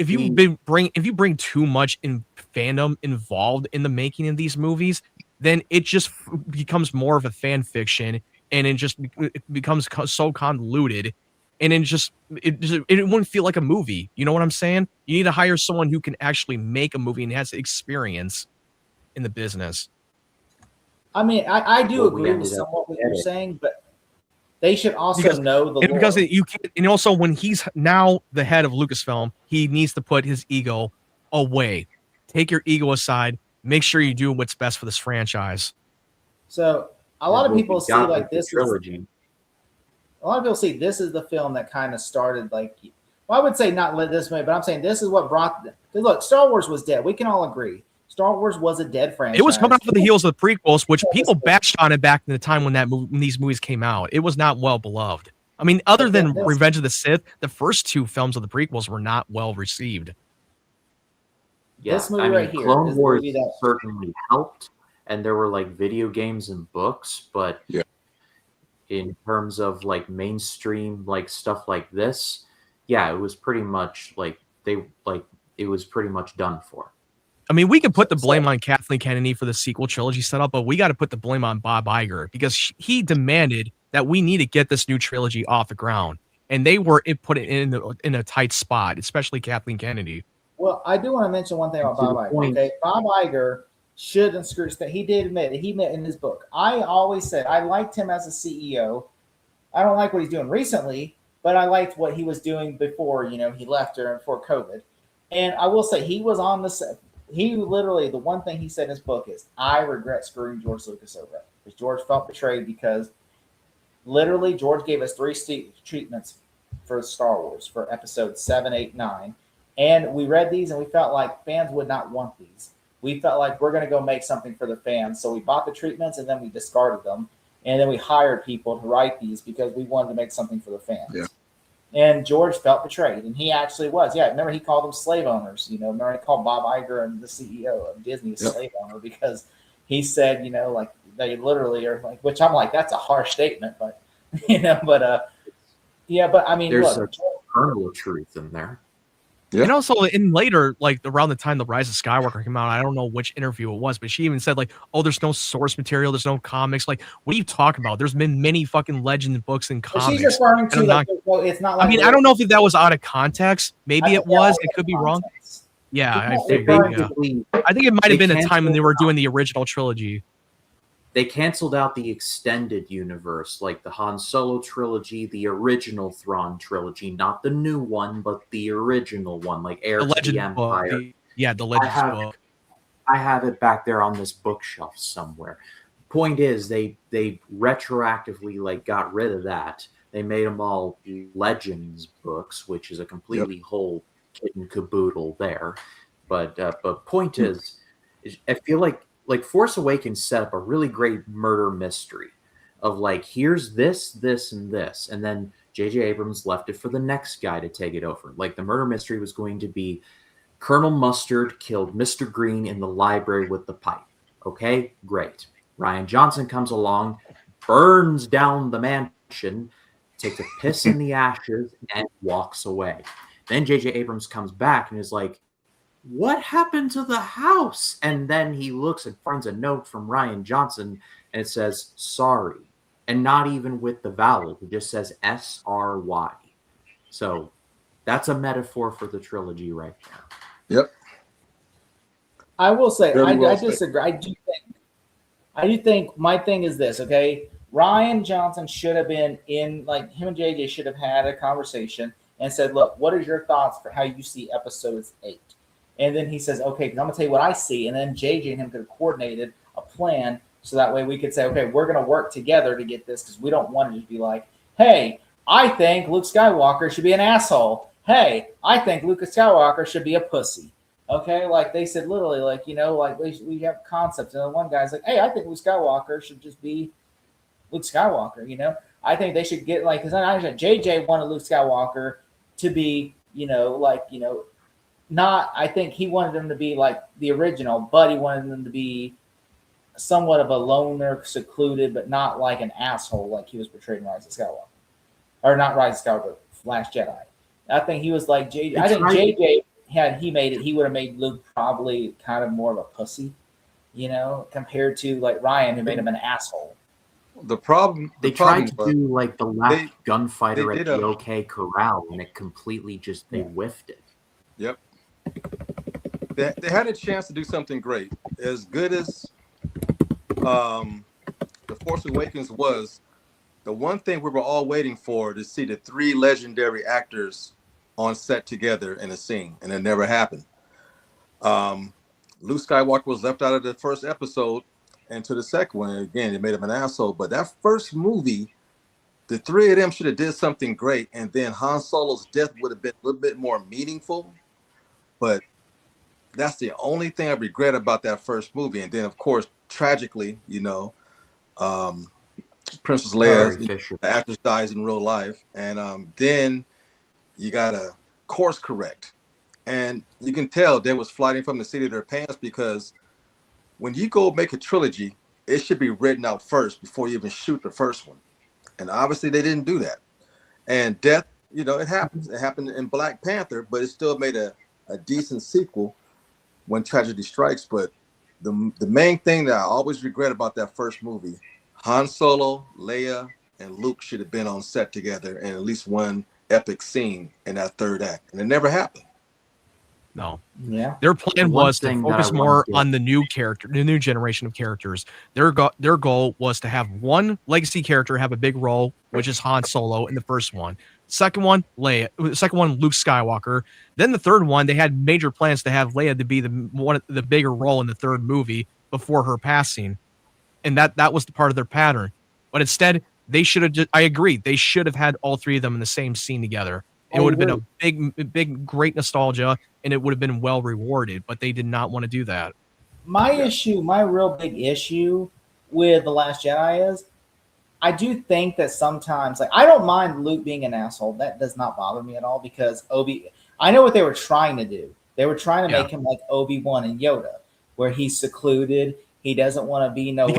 bring too much fandom involved in the making of these movies, then it just becomes more of a fan fiction, and it becomes so convoluted, and it wouldn't feel like a movie. You know what I'm saying? You need to hire someone who can actually make a movie and has experience in the business. I mean, I do agree with somewhat what you're saying, but they should also know the lore. Because you can't, and also when he's now the head of Lucasfilm, he needs to put his ego away. Take your ego aside. Make sure you do what's best for this franchise. So a lot of people see like this trilogy. A lot of people see this is the film that kind of started like. Well, I would say not this way, but I'm saying this is what brought. Because look, Star Wars was dead. We can all agree. Star Wars was a dead franchise. It was coming off of the heels of the prequels, which people bashed on it back in the time when these movies came out. It was not well beloved. I mean, other than Revenge of the Sith, the first two films of the prequels were not well received. Yeah, this movie right here, Clone Wars certainly helped, and there were like video games and books, but in terms of like mainstream like stuff like this, yeah, it was pretty much it was pretty much done for. I mean, we can put the blame on Kathleen Kennedy for the sequel trilogy setup, but we got to put the blame on Bob Iger because he demanded that we need to get this new trilogy off the ground, and they put it in a tight spot, especially Kathleen Kennedy. Well, I do want to mention one thing about Bob Iger. Okay, Bob Iger shouldn't screw that. He did admit it. He admitted in his book. I always said I liked him as a CEO. I don't like what he's doing recently, but I liked what he was doing before, he left or before COVID. And I will say he was on the set. He literally, the one thing he said in his book is, I regret screwing George Lucas over. Because George felt betrayed because literally George gave us 3 treatments for Star Wars for episodes 7, 8, 9. And we read these and we felt like fans would not want these. We felt like we're going to go make something for the fans. So we bought the treatments and then we discarded them. and then we hired people to write these because we wanted to make something for the fans. Yeah. And George felt betrayed, and he actually was. Yeah, remember he called them slave owners. Remember he called Bob Iger and the CEO of Disney a slave owner because he said, like they literally are like, which I'm like, that's a harsh statement, but yeah, but I mean, There's look, a kernel of truth in there. Yeah. And also in later, like around the time the Rise of Skywalker came out, I don't know which interview it was, but she even said like, "Oh, there's no source material, there's no comics." Like, what are you talking about? There's been many fucking legend books and but comics. she's referring to I'm like, well, it's not like. I mean, I don't know if that was out of context. Maybe it was. It could be wrong. Context. Yeah, I It's figured. not Yeah. Basically, I think it might have They been a time when they were canceled doing the original trilogy. they canceled out the extended universe, like the Han Solo trilogy, the original Thrawn trilogy, not the new one, but the original one, like Heir The to the Legend book. Empire. Yeah, the Legends have- book. I have it back there on this bookshelf somewhere. Point is, they retroactively like got rid of that. They made them all Legends books, which is a completely whole kit and caboodle there. But point is I feel like Force Awakens set up a really great murder mystery of like, here's this, this, and this, and then J.J. Abrams left it for the next guy to take it over. Like the murder mystery was going to be Colonel Mustard killed Mr. Green in the library with the pipe. Okay, great. Rian Johnson comes along, burns down the mansion, takes a piss in the ashes, and walks away. Then J.J. Abrams comes back and is like, what happened to the house? And then he looks and finds a note from Rian Johnson, and it says, sorry. And not even with the vowel. It just says S-R-Y. So that's a metaphor for the trilogy right there. Yep. I will say, Very well I said. disagree. I do think my thing is this, okay? Rian Johnson should have been in, like, him and JJ should have had a conversation and said, look, what is your thoughts for how you see episodes 8? And then he says, okay, because I'm going to tell you what I see. And then JJ and him could have coordinated a plan so that way we could say, okay, we're going to work together to get this because we don't want to just be like, hey, I think Luke Skywalker should be an asshole. Hey, I think Luke Skywalker should be a pussy. Okay, like they said literally, like, like we have concepts. And then one guy's like, hey, I think Luke Skywalker should just be Luke Skywalker, I think they should get like, because I understand JJ wanted Luke Skywalker to be, not, I think he wanted them to be like the original, but he wanted them to be somewhat of a loner, secluded, but not like an asshole like he was portrayed in Rise of Skywalker. Or not Rise of Skywalker, Last Jedi. I think he was like JJ. I think JJ, had he made it, he would have made Luke probably kind of more of a pussy, compared to like Rian, who made him an asshole. The problem They the problem tried to was- do like the last gunfighter they at did the a- OK Corral, and it completely just they whiffed it. Yep. They had a chance to do something great. As good as The Force Awakens was, the one thing we were all waiting for to see the 3 legendary actors on set together in a scene, and it never happened. Luke Skywalker was left out of the first episode and to the second one. Again, it made him an asshole. But that first movie, the 3 of them should have did something great, and then Han Solo's death would have been a little bit more meaningful. But that's the only thing I regret about that first movie. And then, of course, tragically, Princess Carrie Leia, Fisher. the actress, dies in real life, and then you gotta course correct, and you can tell they was flying from the seat of their pants, because when you go make a trilogy, it should be written out first before you even shoot the first one, and obviously they didn't do that. And death, it happens. It happened in Black Panther, but it still made a decent sequel when tragedy strikes. But the main thing that I always regret about that first movie, Han Solo, Leia, and Luke should have been on set together in at least one epic scene in that third act, and it never happened. No. Yeah. Their plan The one was to thing that focus I more wanted to- on the new character, the new generation of characters. Their goal was to have one legacy character have a big role, which is Han Solo in the first one. Second one, Leia. Second one, Luke Skywalker. Then the third one, they had major plans to have Leia to be the bigger role in the third movie before her passing, and that was the part of their pattern. But instead, they should have. I agree. They should have had all 3 of them in the same scene together. It would have been a big, great nostalgia, and it would have been well rewarded. But they did not want to do that. My real big issue with The Last Jedi is I do think that sometimes, like, I don't mind Luke being an asshole. That does not bother me at all because I know what they were trying to do. They were trying to make him like Obi-Wan and Yoda, where he's secluded. He doesn't want to be nowhere.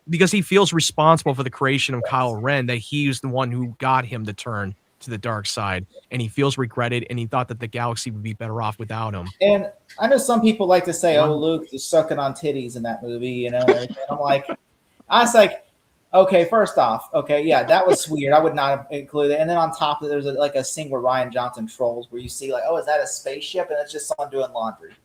Because he feels responsible for the creation of Kylo Ren, that he's the one who got him to turn to the dark side, and he feels regretted, and he thought that the galaxy would be better off without him. And I know some people like to say, "Oh, Luke is sucking on titties in that movie," you know. And I'm like, I was like, okay, first off, okay, yeah, that was weird. I would not have included it. And then on top of it, there's like a scene where Ryan Johnson trolls, where you see like, oh, is that a spaceship? And it's just someone doing laundry,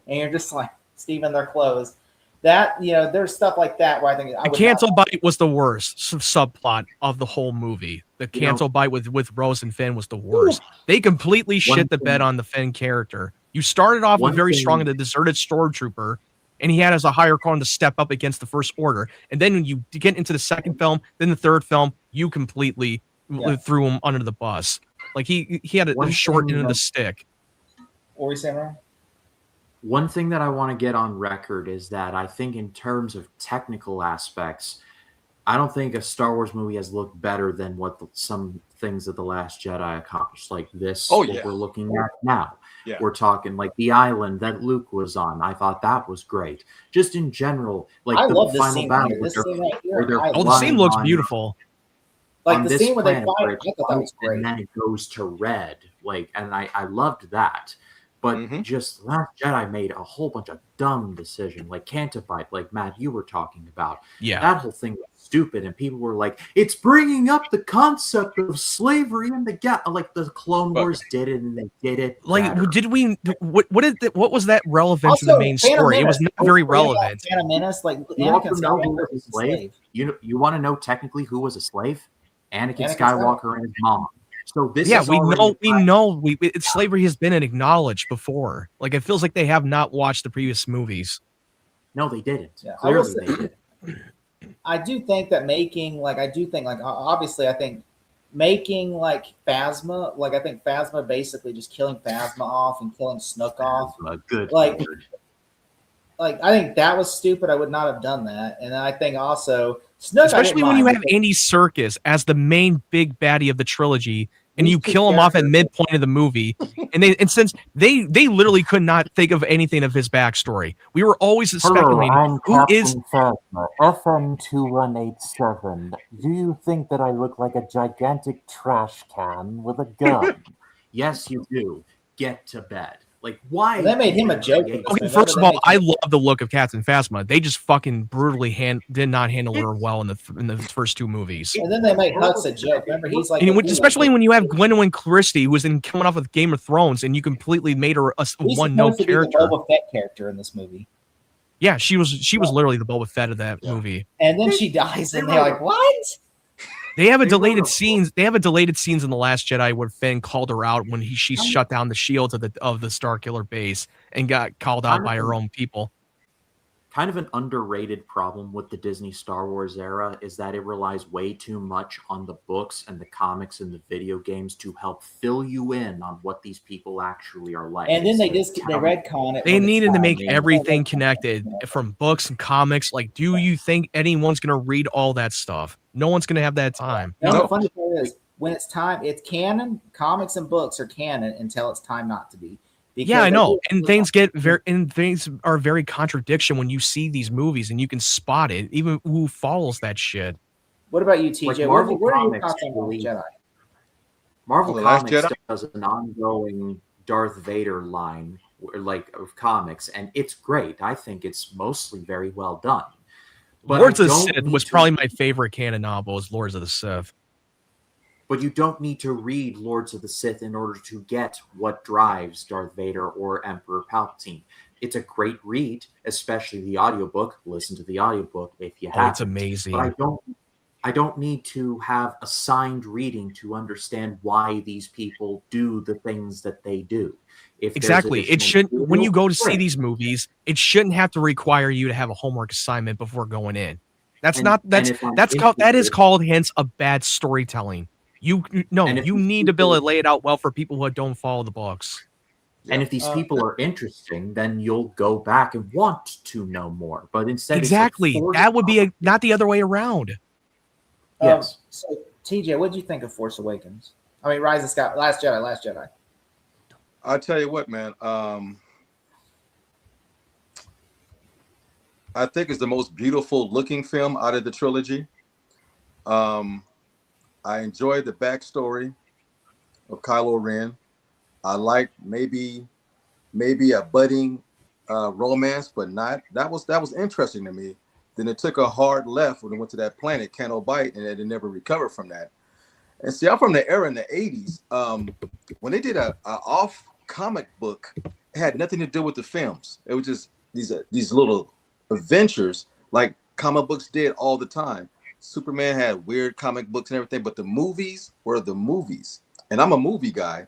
and you're just like, steaming their clothes. That, you know, there's stuff like that where I think the cancel bite was the worst subplot of the whole movie. The cancel bite with Rose and Finn was the worst. They completely shit the bed on the Finn character. You started off with very strong in the deserted stormtrooper, and he had as a higher calling to step up against the First Order. And then when you get into the second film, then the third film, you completely threw him under the bus. Like he had a short end of the stick. What were you saying, Ryan? One thing that I want to get on record is that I think in terms of technical aspects, I don't think a Star Wars movie has looked better than what some things of The Last Jedi accomplished. Like this, what we're looking at now. Yeah. We're talking like the island that Luke was on. I thought that was great. Just in general, like I love the final battle. The scene looks beautiful. Like the scene where they fight, I thought that was great. And then it goes to red. Like, and I loved that. But just Last Jedi made a whole bunch of dumb decisions, like Cantobite, like Matt, you were talking about. Yeah. That whole thing was stupid, and people were like, it's bringing up the concept of slavery in the like the Clone Wars did it, and they did it. Like, better. did we? What was that relevant to the main story? It was not very relevant. Phantom Menace, like you want to know who was a slave? You want to know technically who was a slave? Anakin Skywalker and his mom. So this slavery has been acknowledged before. Like it feels like they have not watched the previous movies. No, they didn't. Yeah, clearly they did. I do think that obviously I think making like Phasma, like I think Phasma basically just killing Phasma off and killing Snoke off. Good. Like I think that was stupid. I would not have done that. And I think also Snoke, especially when you have Andy Serkis as the main big baddie of the trilogy, and you kill him off at midpoint of the movie, and since they literally could not think of anything of his backstory, we were always speculating who is FM2187. Do you think that I look like a gigantic trash can with a gun? Yes, you do. Get to bed. Like, why? Well, they made him a joke. Okay, first of all, I love the look of Captain Phasma. They just fucking brutally did not handle her well in the first two movies. And then they made Hux a joke. Remember, he's like, especially when you have Gwendolyn Christie, who was coming off with Game of Thrones, and you completely made her a one-note character. The Boba Fett character in this movie. Yeah, she was literally the Boba Fett of that movie. And then she dies, and they're like, "What?" They have a deleted scenes. They have a deleted scenes in The Last Jedi where Finn called her out when she shut down the shields of the Starkiller base and got called out by her own people. Kind of an underrated problem with the Disney Star Wars era is that it relies way too much on the books and the comics and the video games to help fill you in on what these people actually are like. And then they retcon it. They needed to make everything connected from books and comics. Like, do you think anyone's going to read all that stuff? No one's going to have that time. No, the funny part is, when it's time, it's canon. Comics and books are canon until it's time not to be. Yeah, I know. And things are very contradiction when you see these movies and you can spot it, even who follows that shit. What about you, TJ? Like Marvel what are your Comics thoughts on Jedi? Marvel Comics does an ongoing Darth Vader line like of comics, and it's great. I think it's mostly very well done. But Lords of the Sith was probably my favorite canon novel, is Lords of the Sith. But you don't need to read Lords of the Sith in order to get what drives Darth Vader or Emperor Palpatine. It's a great read, especially the audiobook. Listen to the audiobook if you have. It's amazing. But I don't need to have assigned reading to understand why these people do the things that they do. Exactly. It shouldn't. When you go to see these movies, it shouldn't have to require you to have a homework assignment before going in. That is called hence a bad storytelling. You need to be able to lay it out well for people who don't follow the books. And if these people are interesting, then you'll go back and want to know more. But instead, exactly, that would be not the other way around. Yes. So TJ, what did you think of Force Awakens? I mean, Rise of Sky, Last Jedi. I'll tell you what, man. I think it's the most beautiful looking film out of the trilogy. I enjoyed the backstory of Kylo Ren. I liked maybe a budding romance, but not that was interesting to me. Then it took a hard left when it went to that planet, Canto Bight, and it never recovered from that. And see, I'm from the era in the 80s. When they did a off comic book, it had nothing to do with the films. It was just these little adventures like comic books did all the time. Superman had weird comic books and everything, but the movies were the movies. And I'm a movie guy.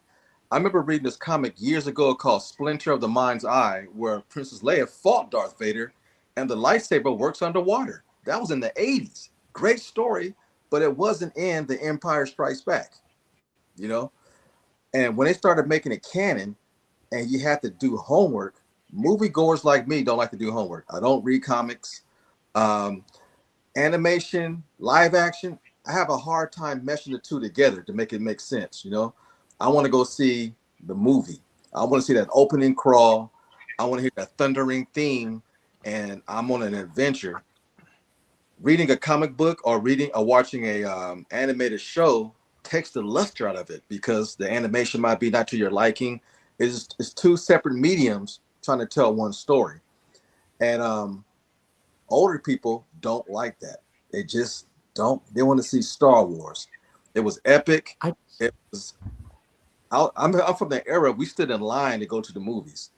I remember reading this comic years ago called Splinter of the Mind's Eye, where Princess Leia fought Darth Vader and the lightsaber works underwater. That was in the 80s. Great story, but it wasn't in The Empire Strikes Back, you know? And when they started making it canon and you had to do homework, moviegoers like me don't like to do homework. I don't read comics. Animation, live action, I have a hard time meshing the two together to make it make sense, you know? I want to go see the movie. I want to see that opening crawl. I want to hear that thundering theme, and I'm on an adventure. Reading a comic book or watching a animated show takes the luster out of it because the animation might be not to your liking. It's two separate mediums trying to tell one story. And older people don't like that. They just don't. They want to see Star Wars. It was epic. I'm from the era we stood in line to go to the movies.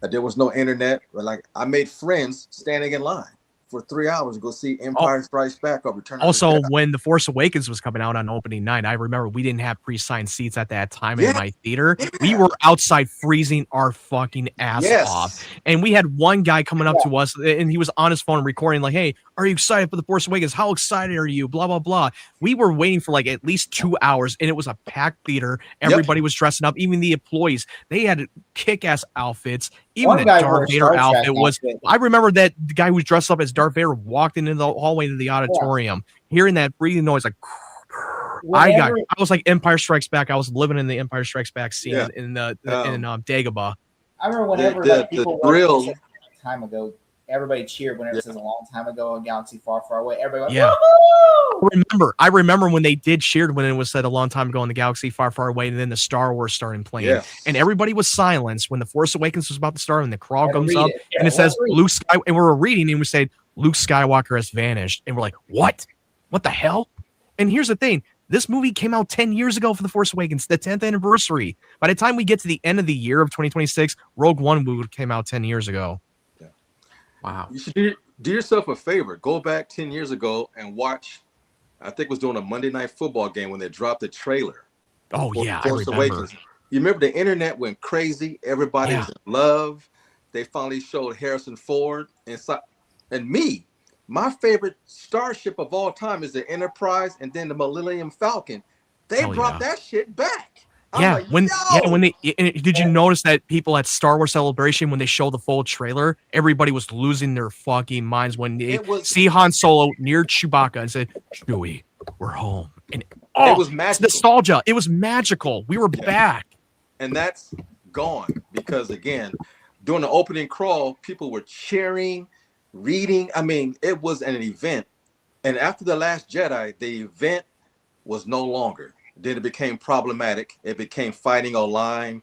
There was no internet. But like I made friends standing in line for 3 hours to go see Empire Strikes Back or Return of the Also, Jedi. when The Force Awakens was coming out on opening night, I remember we didn't have pre-signed seats at that time in my theater. We were outside freezing our fucking ass off. And we had one guy coming up to us, and he was on his phone recording, like, hey, are you excited for The Force Awakens? How excited are you? Blah, blah, blah. We were waiting for like at least 2 hours, and it was a packed theater. Everybody was dressing up, even the employees. They had kick-ass outfits. Even the Darth Vader outfit was. I remember that the guy who was dressed up as Darth Vader walked into the hallway to the auditorium, hearing that breathing noise, like. I was like Empire Strikes Back. I was living in the Empire Strikes Back scene in Dagobah. I remember whenever people the thrill. A time ago, everybody cheered whenever it says a long time ago, a galaxy far, far away. Everybody went, woohoo! I remember when they did cheered when it was said a long time ago in the galaxy far, far away, and then the Star Wars started playing, and everybody was silenced when the Force Awakens was about to start, and the crawl comes up, and it says Luke Sky, and we were reading, and we said Luke Skywalker has vanished, and we're like, what the hell? And here's the thing. This movie came out 10 years ago for The Force Awakens, the 10th anniversary. By the time we get to the end of the year of 2026, Rogue One came out 10 years ago. Yeah. Wow. You should do yourself a favor. Go back 10 years ago and watch, I think it was during a Monday Night Football game when they dropped the trailer. Oh, yeah, Force Awakens. You remember the internet went crazy. Everybody was in love. They finally showed Harrison Ford and me. My favorite starship of all time is the Enterprise and then the Millennium Falcon. They brought that shit back. Did you notice that people at Star Wars Celebration, when they show the full trailer, everybody was losing their fucking minds when they see Han Solo near Chewbacca and said, Chewie, we're home. And it was magical. Nostalgia. It was magical. We were back. And that's gone because, again, during the opening crawl, people were cheering, reading. I mean, it was an event. And after The Last Jedi, the event was no longer. Then it became problematic. It became fighting online.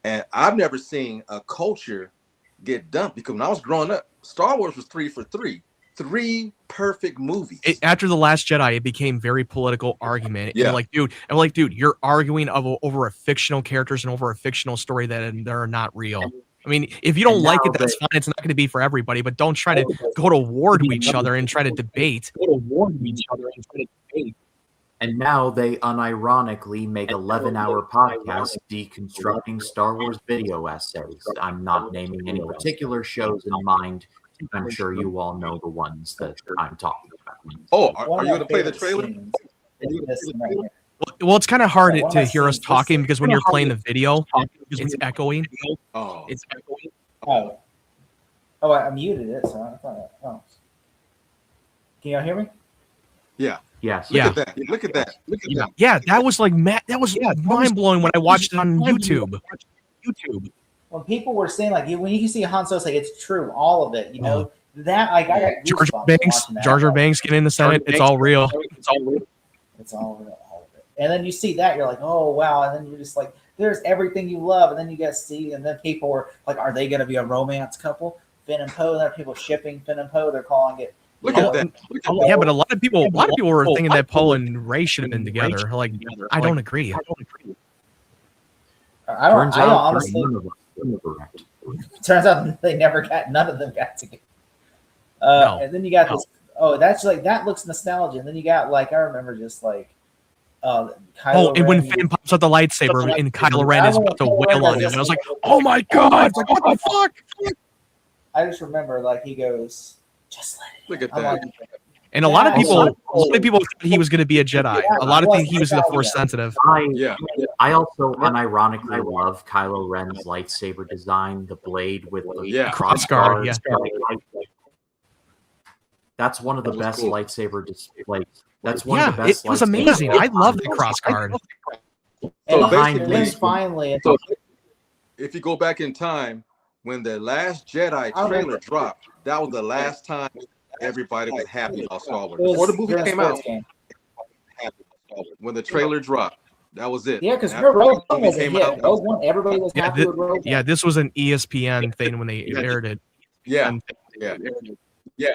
And I've never seen a culture get dumped because when I was growing up, Star Wars was 3 for 3. 3 perfect movies. After The Last Jedi, it became very political argument. Yeah. I'm like, dude, you're arguing over a fictional characters and over a fictional story that are not real. I mean, if you don't like it, that's fine. It's not going to be for everybody, but don't try to go to war to each other and try to debate. And now they unironically make 11-hour podcasts deconstructing Star Wars video essays. I'm not naming any particular shows in mind. I'm sure you all know the ones that I'm talking about. Oh, are you going to play the trailer? Well, it's kind of hard to hear us talking because when you're playing the video, it's echoing. Oh. It's echoing. I muted it, so I thought. Oh. Can y'all hear me? Yeah. Yes. Yeah. Look at that. Look at that. Look at that. Yeah, that was like that was mind blowing when I watched it on YouTube. When people were saying like when you can see Han Solo say it's true, all of it, you know, that like I got Jar Jar goosebumps Banks, watching that. Jar Jar Banks getting in the Senate. It's all real. It's all real, all of it. And then you see that, you're like, oh wow, and then you're just like, there's everything you love, and then you get see, and then people were like, are they going to be a romance couple? Finn and Poe. There are people shipping Finn and Poe. They're calling it. Look at that. Look at Yeah, but a lot of people were thinking that Poe and Rey should have been together. Like, I don't agree. I don't Turns out honestly. none of us were correct. Turns out they never got. None of them got together. No. And then you got this. Oh, that's like that looks nostalgia. And then you got like I remember just like. Kylo And when Ren, Finn pops out the lightsaber and Kylo Ren is about to wail on him, and I was like, "Oh my god! It's like, what the fuck?" I just remember like he goes, just let it. Look at I'm that. like, And a lot of Yeah, people thought he was going to be a Jedi. A lot of think he was the Force sensitive. Yeah. I also unironically love Kylo Ren's lightsaber design, the blade with the Yeah. Crossguard, That's one of the That was best cool. lightsaber displays. That's one Yeah, of the best. it was lightsaber amazing. I designs. love the crossguard. So and basically- then finally, So if you go back in time, when the last Jedi trailer dropped, that was the last time everybody was happy about Star Wars. it was Before the movie during a came out, sports game. when the trailer dropped, that was it. Yeah, because After Rogue the One movie was a came hit. out, that was- Rogue One, everybody was Yeah, happy with Rogue One. Yeah, this was an ESPN thing when they aired it. yeah, yeah.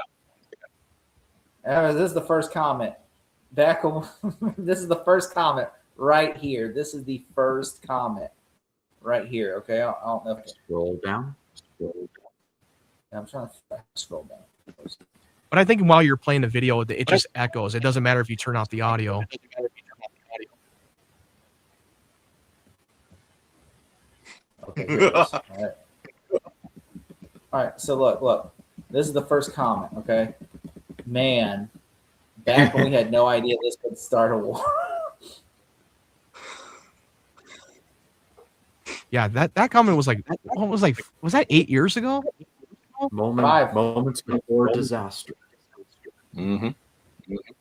This is the first comment. Back on, this is the first comment right here. This is the first comment right here. Okay, I don't know. Scroll down. I'm trying to scroll down. But I think while you're playing the video, it just echoes. It doesn't matter if you turn off the audio. Okay. Here it is. All right. All right. So look. This is the first comment. Okay, man. Back when we had no idea this could start a war. Yeah, that comment was like, was that 8 years ago? Moments before disaster. Mm-hmm.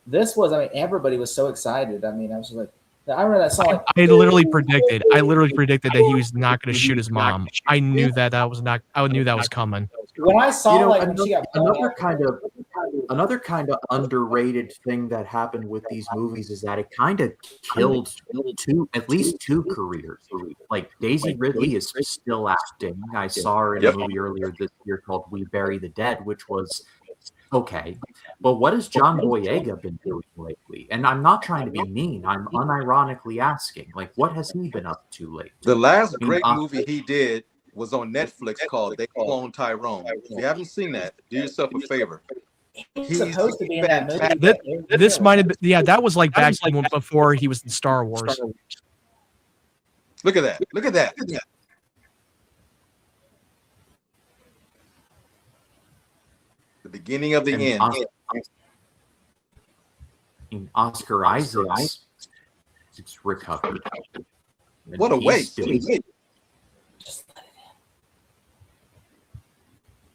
This was. I mean, everybody was so excited. I mean, I was just like, I remember that song. Like, I literally predicted that he was not going to shoot his mom. I knew that was not. I knew that was coming. when I saw You know, like when she got another kind of underrated thing that happened with these movies is that it kind of killed at least two careers. Like Daisy Ridley is still acting. I saw her in a movie earlier this year called We Bury the Dead, which was okay. But what has John Boyega been doing lately? And I'm not trying to be mean. I'm unironically asking, like, what has he been up to lately? The last great movie he did was on Netflix called They Clone Tyrone. If you haven't seen that, do yourself a favor. he's supposed to be in that movie. fantastic. This might have been, yeah, that was like back before he was in Star Wars. Look at that. Look at that. The beginning of the And end. Oscar Isaacs it's recovered. And What a he's waste. still- Just let it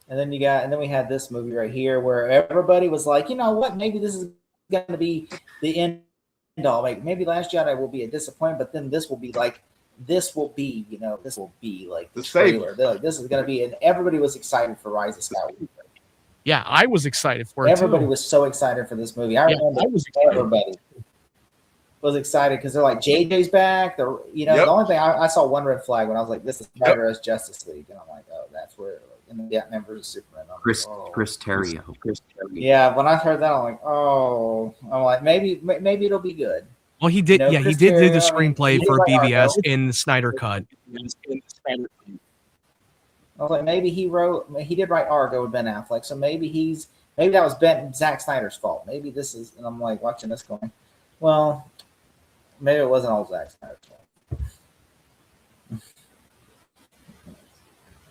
in. And then we had this movie right here where everybody was like, you know what, maybe this is going to be the end all. Like maybe Last Jedi will be a disappointment, but then this will be like the savior. trailer. They're like, this is going to be, and everybody was excited for Rise of Skywalker. Yeah, I was excited for it Everybody too. was so excited for this movie. I Yeah, remember I was excited. everybody was excited because they're like, JJ's back. The only thing I saw one red flag when I was like, this is Spider as Justice League, and I'm like, oh, that's where. And then yeah, members of Superman. I'm like, Chris oh. Chris Terrio. Yeah, when I heard that, I'm like, maybe it'll be good. Well, he did. You know, Yeah, he Chris did do the Terrio, screenplay he for did like BVS Argo. in the Snyder Cut. I was like, maybe he did write Argo with Ben Affleck, so maybe that was Zack Snyder's fault. Maybe this is, and I'm like watching this going, well, maybe it wasn't all Zack Snyder's fault.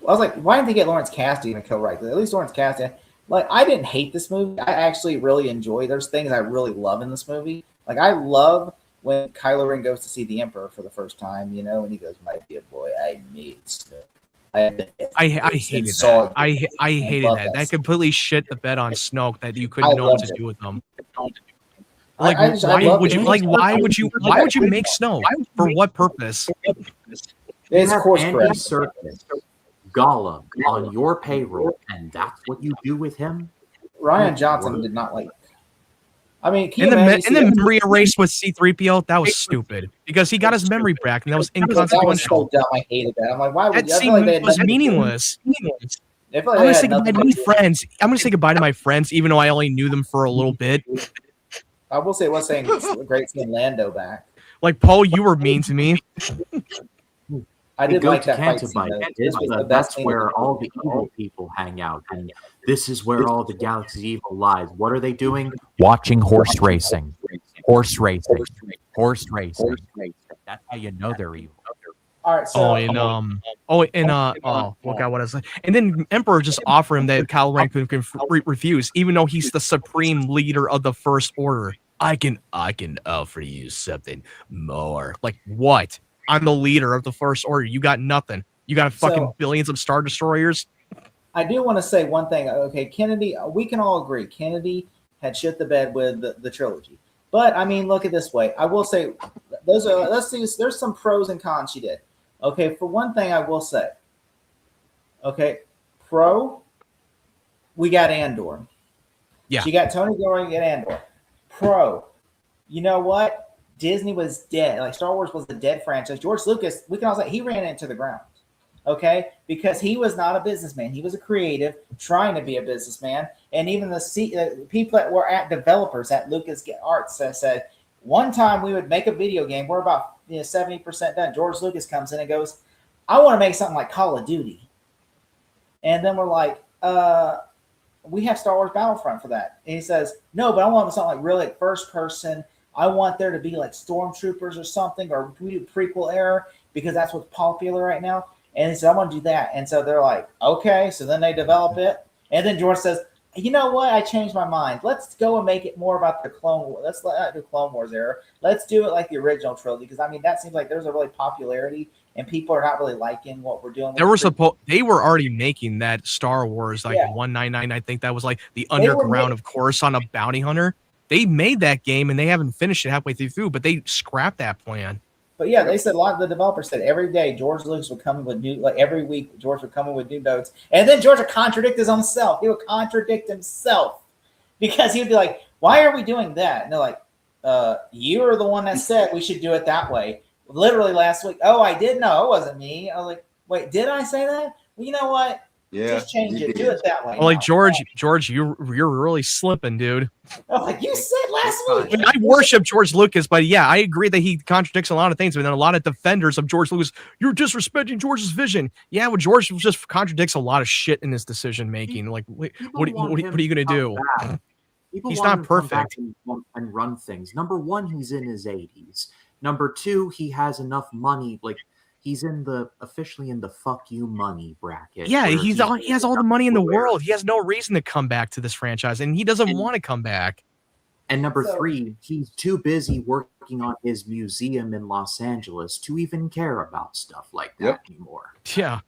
I was like, why didn't they get Lawrence Kasdan to co-write this? At least Lawrence Kasdan. Like, I didn't hate this movie. I actually really enjoy. There's things I really love in this movie. Like, I love when Kylo Ren goes to see the Emperor for the first time, and he goes, "My dear boy, I need Snoke." I hated that. I hated love that. that. That completely shit the bed on Snoke that you couldn't know what to do with them. Like, I love why would you make snow? For what purpose? It's course Andy correct. Serkis, Gollum on your payroll, and that's what you do with him? Ryan Johnson did not like. I mean, can And you the imagine? and the memory erase with C-3PO, that was stupid because he got his memory back, and that was that was inconsequential. so dumb. I hated that. I'm like, why would That you? I feel scene like they had was nothing to do. meaningless. I feel like I'm they gonna had say goodbye nothing to to my do. friends. I'm gonna say goodbye to my friends, even though I only knew them for a little bit. I will say, what's saying it's great seeing Lando back. Like, Poe, you were mean to me. I did Go like to that fight scene. Cantabite. Though. This was the best That's scene where of the all movie. the evil people hang out. And this is where all the galaxy's evil lies. What are they doing? Watching horse racing. Horse racing. Horse racing. That's how you know they're evil. All right, so What God, what is it? And then Emperor just offered him that Kylo Ren can refuse, even though he's the supreme leader of the First Order. I can offer you something more. Like what? I'm the leader of the First Order. You got nothing. You got fucking billions of Star Destroyers. I do want to say one thing. Okay, Kennedy, we can all agree Kennedy had shit the bed with the trilogy. But I mean, look at it this way. I will say there's some pros and cons she did. Okay, for one thing, I will say. Okay, pro, we got Andor. Yeah. She got Tony Gilroy and Andor. Pro, you know what? Disney was dead. Like Star Wars was a dead franchise. George Lucas, we can all say he ran into the ground. Okay, because he was not a businessman. He was a creative trying to be a businessman. And even the people that were at developers at Lucas Arts said, one time we would make a video game. We're about 70% done. George Lucas comes in and goes, I want to make something like Call of Duty. And then we're like, we have Star Wars Battlefront for that. And he says, no, but I want something like really like first person. I want there to be like stormtroopers or something, or we do prequel era because that's what's popular right now. And he said, I want to do that. And so they're like, okay. So then they develop it. And then George says, you know what? I changed my mind. Let's go and make it more about the Clone Wars. Let's not do Clone Wars era. Let's do it like the original trilogy. Because, I mean, that seems like there's a really popularity and people are not really liking what we're doing. They were already making that Star Wars, like 199. I think that was like the underground of Coruscant, a bounty hunter. They made that game and they haven't finished it halfway through, but they scrapped that plan. But yeah, they said a lot of the developers said every day George Lucas would come in with new, like every week George would come in with new notes, and then George would contradict his own self. He would contradict himself because he would be like, "Why are we doing that?" And they're like, "You are the one that said we should do it that way." Literally last week, oh, I did know it wasn't me. I was like, "Wait, did I say that?" Well, you know what? Yeah, just change it. Do it that way. Well, like George, you're really slipping, dude. Oh, like you said last week. I mean, I worship George Lucas, but yeah, I agree that he contradicts a lot of things. But then a lot of defenders of George Lucas, you're disrespecting George's vision. Yeah, well, George just contradicts a lot of shit in his decision making. Like, what are you gonna do? He's not perfect. And run things. Number one, he's in his 80s. Number two, he has enough money. Like he's officially in the fuck you money bracket. Yeah, he has all the money in the world. He has no reason to come back to this franchise, and he doesn't want to come back. And number three, he's too busy working on his museum in Los Angeles to even care about stuff like that anymore. Yeah.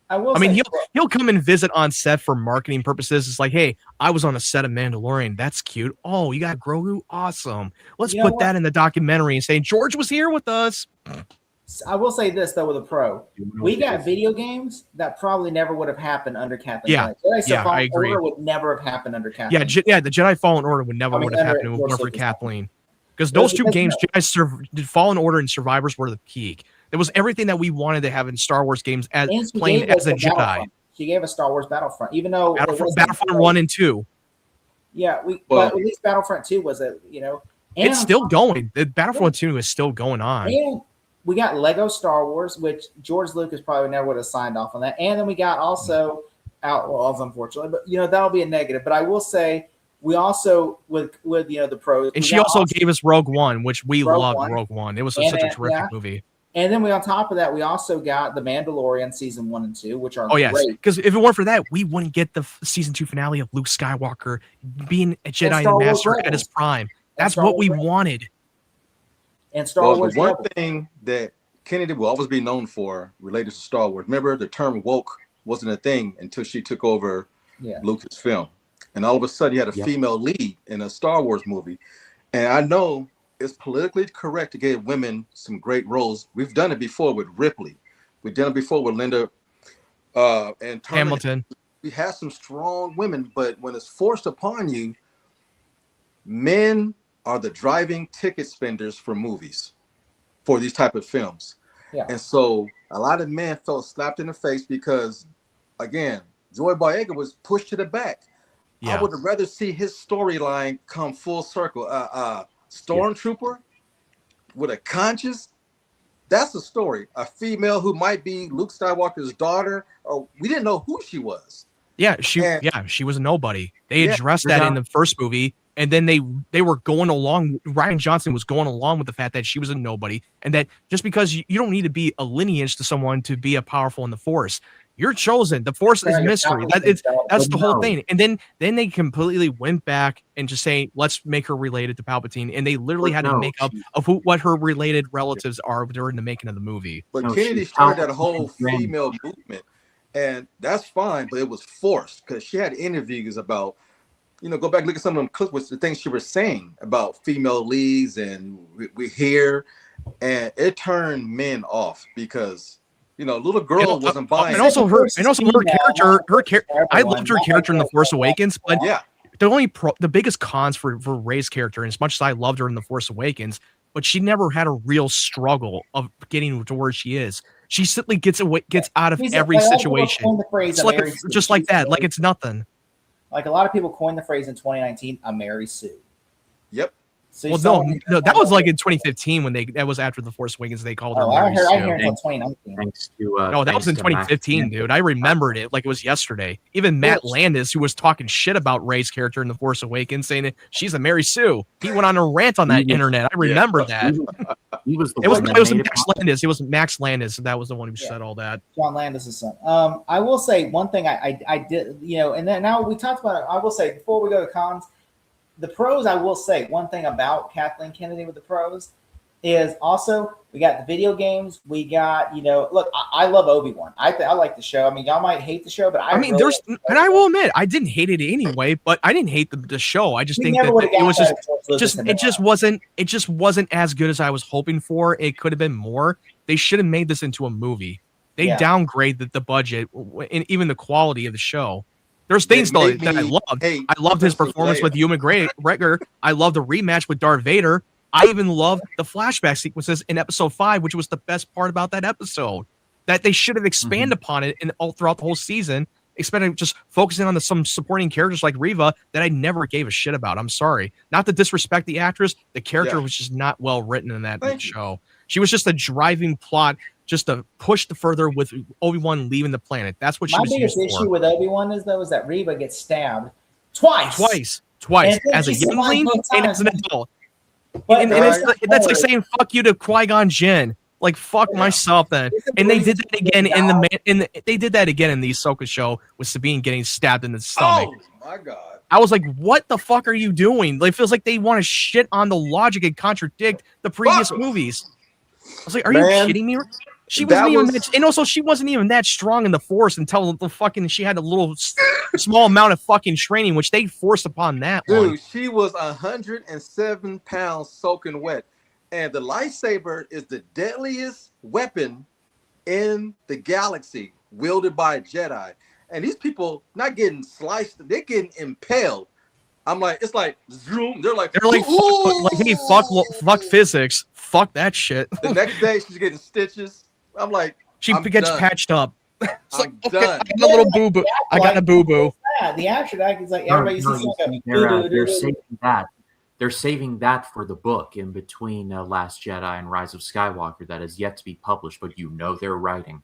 I mean, he'll come and visit on set for marketing purposes. It's like, hey, I was on a set of Mandalorian. That's cute. Oh, you got Grogu? Awesome. Let's put that in the documentary and say George was here with us. I will say this though, with a pro, we got video games that probably never would have happened under Kathleen. I agree. Order would never have happened under Kathleen. The Jedi Fallen Order would never would have happened if it weren't for Kathleen. Because those two games, Fallen Order and Survivors, were the peak. There was everything that we wanted to have in Star Wars games as playing as a Jedi. She gave us Star Wars Battlefront, even though Battlefront 1 and 2. Yeah, but at least Battlefront 2 was it's still going. The Battlefront 2 is still going on. And we got Lego Star Wars, which George Lucas probably never would have signed off on that. And then we got also Outlaws, unfortunately, but that'll be a negative. But I will say we also with the pros. And she also gave us Rogue One, which we loved. Rogue One. It was such a terrific movie. And then on top of that, we also got The Mandalorian season 1 and 2, which are great. Because if it weren't for that, we wouldn't get the season 2 finale of Luke Skywalker being a Jedi Master at his prime. That's what we wanted. And Star Wars. The one thing that Kennedy will always be known for related to Star Wars. Remember, the term woke wasn't a thing until she took over Lucasfilm. And all of a sudden, you had a female lead in a Star Wars movie. And I know it's politically correct to give women some great roles. We've done it before with Ripley. We've done it before with Linda and Turner. Hamilton. We have some strong women, but when it's forced upon you, men are the driving ticket spenders for movies, for these type of films. Yeah. And so a lot of men felt slapped in the face because, again, Joy Boyega was pushed to the back. Yeah. I would rather see his storyline come full circle. Stormtrooper with a conscience, that's a story. A female who might be Luke Skywalker's daughter, or we didn't know who she was. Yeah, she was a nobody. They addressed that in the first movie, and then they were going along. Ryan Johnson was going along with the fact that she was a nobody, and that just because you don't need to be a lineage to someone to be a powerful in the Force. You're chosen. The Force is mystery. That's the whole thing. And then they completely went back and just say, let's make her related to Palpatine. And they literally had to make up of what her related relatives are during the making of the movie. But Kennedy started that whole female movement, and that's fine. But it was forced because she had interviews about, go back and look at some of them clips with the things she was saying about female leads, and we hear, and it turned men off because. Little girl wasn't buying. And also her character, I loved her character in The Force Awakens, but the biggest cons for Rey's character, and as much as I loved her in The Force Awakens, but she never had a real struggle of getting to where she is. She simply gets out of every situation. It's just like that, like it's nothing. Like a lot of people coined the phrase in 2019, "a Mary Sue." Yep. So no, that was like in 2015 when that was after The Force Awakens. They called her. I heard until 2019. No, that was in 2015, dude. I remembered it like it was yesterday. Even Matt Landis, who was talking shit about Rey's character in The Force Awakens, saying that she's a Mary Sue. He went on a rant on that internet. I remember that. He was the it was Max Landis. It was Max Landis. That was the one who said all that. John Landis' son. I will say one thing I did, and then now we talked about it. I will say before we go to cons. The pros, I will say, one thing about Kathleen Kennedy with the pros is also we got the video games. We got, look, I love Obi-Wan. I like the show. I mean, y'all might hate the show, but I I will admit, I didn't hate it anyway, but I didn't hate the show. I just think that it was it just wasn't as good as I was hoping for. It could have been more. They should have made this into a movie. They downgraded the budget and even the quality of the show. There's things that I loved. I loved his performance with Ewan McGregor. I loved the rematch with Darth Vader. I even loved the flashback sequences in episode 5, which was the best part about that episode. That they should have expanded upon it throughout the whole season, expanding just focusing on some supporting characters like Reva that I never gave a shit about. I'm sorry. Not to disrespect the actress. The character was just not well written in that show. She was just a driving plot just to push the further with Obi-Wan leaving the planet. That's what she was used for. My biggest issue with Obi-Wan is that Reva gets stabbed twice. As a youngling and as an adult. And that's like saying fuck you to Qui-Gon Jinn. Like fuck myself then. And they did that again they did that again in the Ahsoka show with Sabine getting stabbed in the stomach. Oh my God. I was like, what the fuck are you doing? Like, it feels like they want to shit on the logic and contradict the previous movies. I was like, are you kidding me? She wasn't even and also she wasn't even that strong in the Force until she had a little small amount of fucking training, which they forced upon that one. She was 107 pounds soaking wet. And the lightsaber is the deadliest weapon in the galaxy, wielded by a Jedi. And these people not getting sliced, they're getting impaled. I'm like, it's like zoom. They're like, hey, fuck physics. Fuck that shit. The next day she's getting stitches. I'm like, she gets patched up. It's like, I'm done. I got a little boo boo. I got a boo boo. The action is like everybody they're saving that. They're saving that for the book in between Last Jedi and Rise of Skywalker that is yet to be published, but they're writing.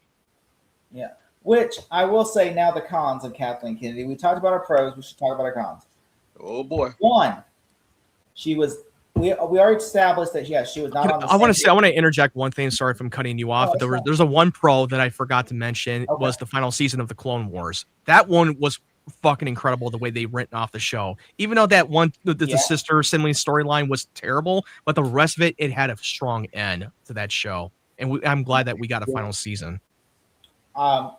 Yeah. Which I will say now the cons of Kathleen Kennedy. We talked about our pros. We should talk about our cons. Oh boy. One, she was. We already established that she was not on the I want to interject one thing. Sorry if I'm cutting you off. But there's a one pro that I forgot to mention was the final season of the Clone Wars. That one was fucking incredible the way they written off the show. Even though that one the sister sibling storyline was terrible, but the rest of it had a strong end to that show. And I'm glad that we got a final season. I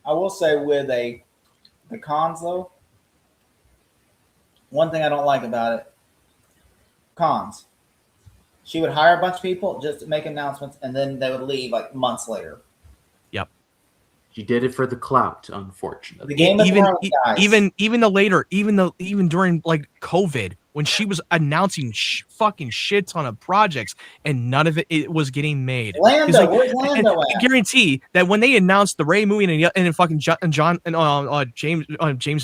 will say with the cons though, one thing I don't like about it cons. She would hire a bunch of people just to make announcements, and then they would leave like months later. She did it for the clout, unfortunately. The Game of even Thrones guys. even during like COVID, when she was announcing fucking shit ton of projects and none of it was getting made. Lando, Like, where's Lando I at? guarantee that when they announced the Rey movie and fucking James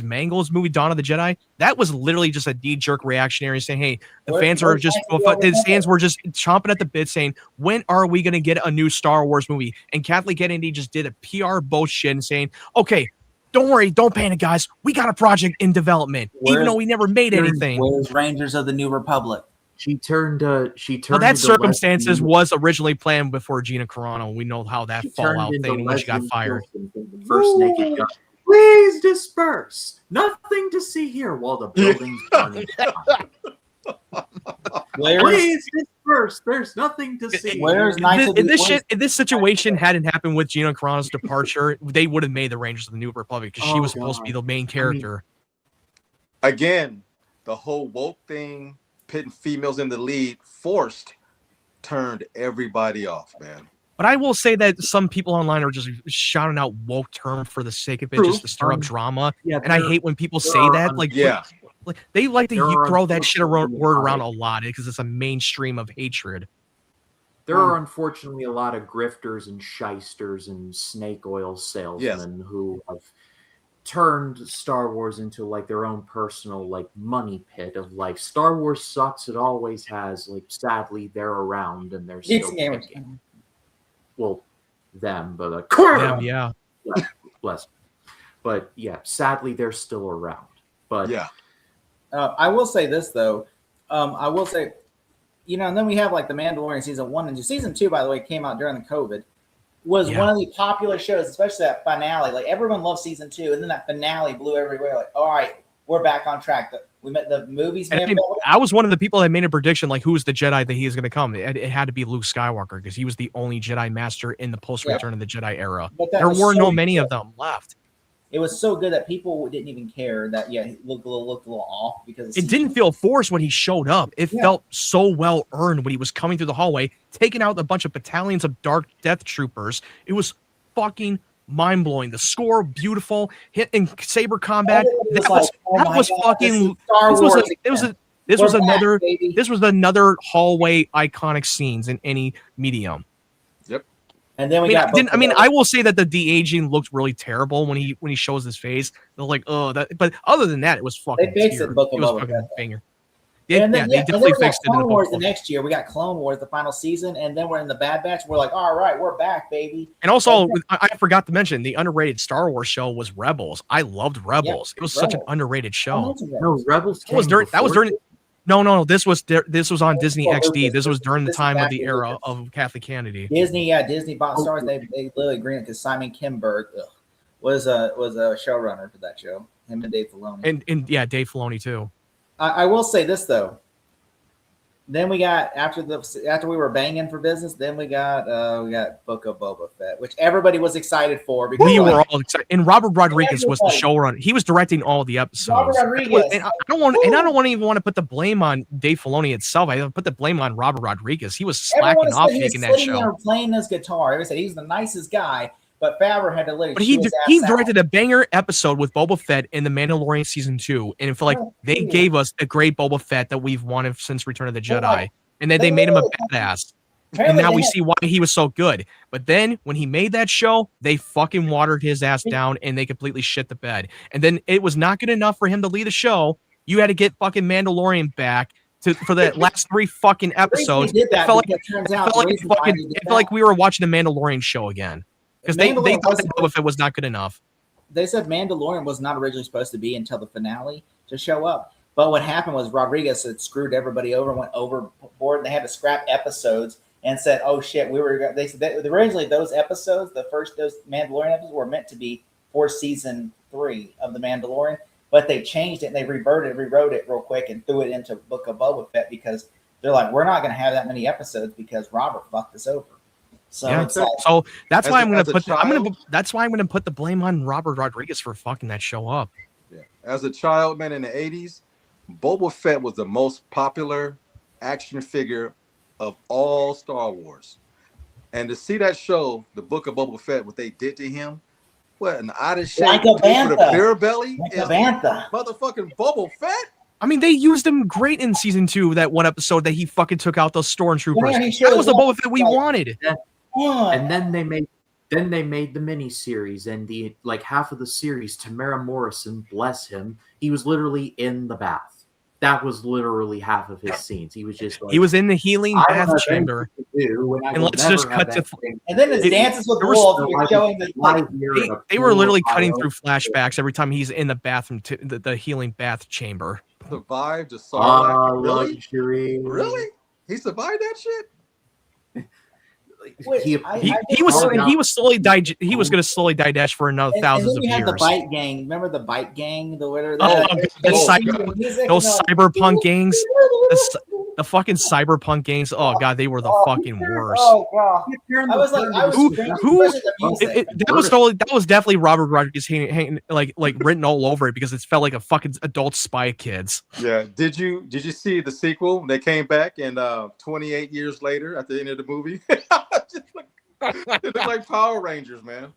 Mangold's movie Dawn of the Jedi, that was literally just a knee-jerk reactionary saying, "Hey, the fans were just chomping at the bit, saying, when are we gonna get a new Star Wars movie?" And Kathleen Kennedy just did a PR bullshit and saying, "Okay, don't worry, don't panic, guys. We got a project in development, even though we never made anything." Where's Rangers of the New Republic? She turned. Well, into that circumstances Leslie- was originally planned before Gina Carano. We know how that she turned fallout into thing when she got Leslie fired. Nielsen from the first Naked Gun. Please disperse. Nothing to see here while the building's burning down. Please disperse. There's nothing to see. Where's here. Knights of the If this situation hadn't happened with Gina Carano's departure, they would have made the Rangers of the New Republic because she Oh, was supposed to be God. the main character. Again, the whole woke thing, pitting females in the lead, forced, turned everybody off, man. But I will say that some people online are just shouting out woke term for the sake of it, True. just to stir up drama. Yeah, And I there- hate when people there say are that. Like, Yeah. like they like to There are throw that shit unfortunately word around a lot because it's a mainstream of hatred. There are unfortunately a lot of grifters and shysters and snake oil salesmen who have turned Star Wars into like their own personal like money pit of like Star Wars sucks, it always has. Like sadly they're around and they're still kicking. Well, them, but like Damn, yeah. bless. But yeah, sadly they're still around. But Yeah. I will say this though. I will say, and then we have like the Mandalorian season 1 and 2. Season 2, by the way, came out during the COVID. Was one of the popular shows, especially that finale. Like everyone loved season 2, and then that finale blew everywhere. Like, all right, we're back on track. We met the movies. And I was one of the people that made a prediction, like, who's the Jedi that he is going to come? It had to be Luke Skywalker because he was the only Jedi master in the post-Return of the Jedi era. But that There was were so no many good. of them left. It was so good that people didn't even care that he looked a little off because It didn't feel forced when he showed up. It felt so well earned when he was coming through the hallway, taking out a bunch of battalions of dark death troopers. It was fucking mind blowing. The score, beautiful. Hit in saber combat. This was another hallway iconic scenes in any medium. And then I will say that the de-aging looked really terrible when he shows his face. They're like, oh, that. But other than that, it was fucking. They fixed it. Book of was Boba fucking Fett. banger. And then, they definitely fixed it in the Clone Wars book. the next year. We got Clone Wars, the final season, and then we're in the Bad Batch. We're like, all right, we're back, baby. And also, I forgot to mention the underrated Star Wars show was Rebels. I loved Rebels. It was such an underrated show. No, Rebels. That was during. No. This was on Disney XD. This was during the time of the era of Kathleen Kennedy. Disney bought Stars. They literally agreed because Simon Kinberg was a showrunner for that show. Him and Dave Filoni. And yeah, Dave Filoni too. I will say this though. Then we got after we were banging for business. Then we got Book of Boba Fett, which everybody was excited for because We were all excited. And Robert Rodriguez was the showrunner. He was directing all the episodes. Robert Rodriguez. And I don't even want to put the blame on Dave Filoni itself. I put the blame on Robert Rodriguez. He was slacking off making that show. There playing this guitar. Everybody said he's the nicest guy, but Favreau had to literally. But he directed a banger episode with Boba Fett in The Mandalorian season 2, and it felt like they gave us a great Boba Fett that we've wanted since Return of the Jedi, and then they made him a badass. And now we see why he was so good. But then when he made that show, they fucking watered his ass down, and they completely shit the bed. And then it was not good enough for him to lead the show. You had to get fucking Mandalorian back for the last 3 fucking episodes. It felt like we were watching the Mandalorian show again. Because they thought that Boba Fett was not good enough. They said Mandalorian was not originally supposed to be until the finale to show up. But what happened was Rodriguez had screwed everybody over, went overboard, and they had to scrap episodes and said, "Oh shit, They said that originally those episodes, those Mandalorian episodes, were meant to be for season 3 of the Mandalorian, but they changed it and they rewrote it real quick and threw it into Book of Boba Fett because they're like, we're not going to have that many episodes because Robert fucked us over." So, yeah, it's like, so that's why I'm going to put that's why I'm going to put the blame on Robert Rodriguez for fucking that show up. Yeah. As a child, man, in the 80s, Boba Fett was the most popular action figure of all Star Wars. And to see that show, the Book of Boba Fett, what they did to him, what an out of shape Like a dude with a bantha. beer belly Like is a bantha. motherfucking Boba Fett. I mean, they used him great in season 2. That one episode that he fucking took out those stormtroopers. Yeah, he showed That was the up, Boba Fett we like- wanted. And then they made the mini series and the like half of the series. Tamara Morrison, bless him, he was literally in the bath. That was literally half of his scenes. He was just like, He was in the healing I don't bath have chamber. anything to do, and I And will let's never just have cut to- anything And then his It- dances with there was wolves, no- you're showing the like, live here in a They were pool literally of cutting fire. through flashbacks every time he's in the bathroom, the healing bath chamber. Survived the Sarlacc. Really? Luxury. Really? He survived that shit? Wait, He I was didn't know. he was slowly he was going to slowly digest for another And thousands then of you had years. the bite gang. Remember the bite gang? The winner. Oh, those Those cyberpunk gangs, the fucking cyberpunk gangs. Oh god, they were the fucking worst. Oh god! I was like, I was Who- especially the music. That was definitely Robert Rodriguez hanging like written all over it because it felt like a fucking adult Spy Kids. Yeah. Did you see the sequel? They came back and 28 years later at the end of the movie. It looked like Power Rangers, man.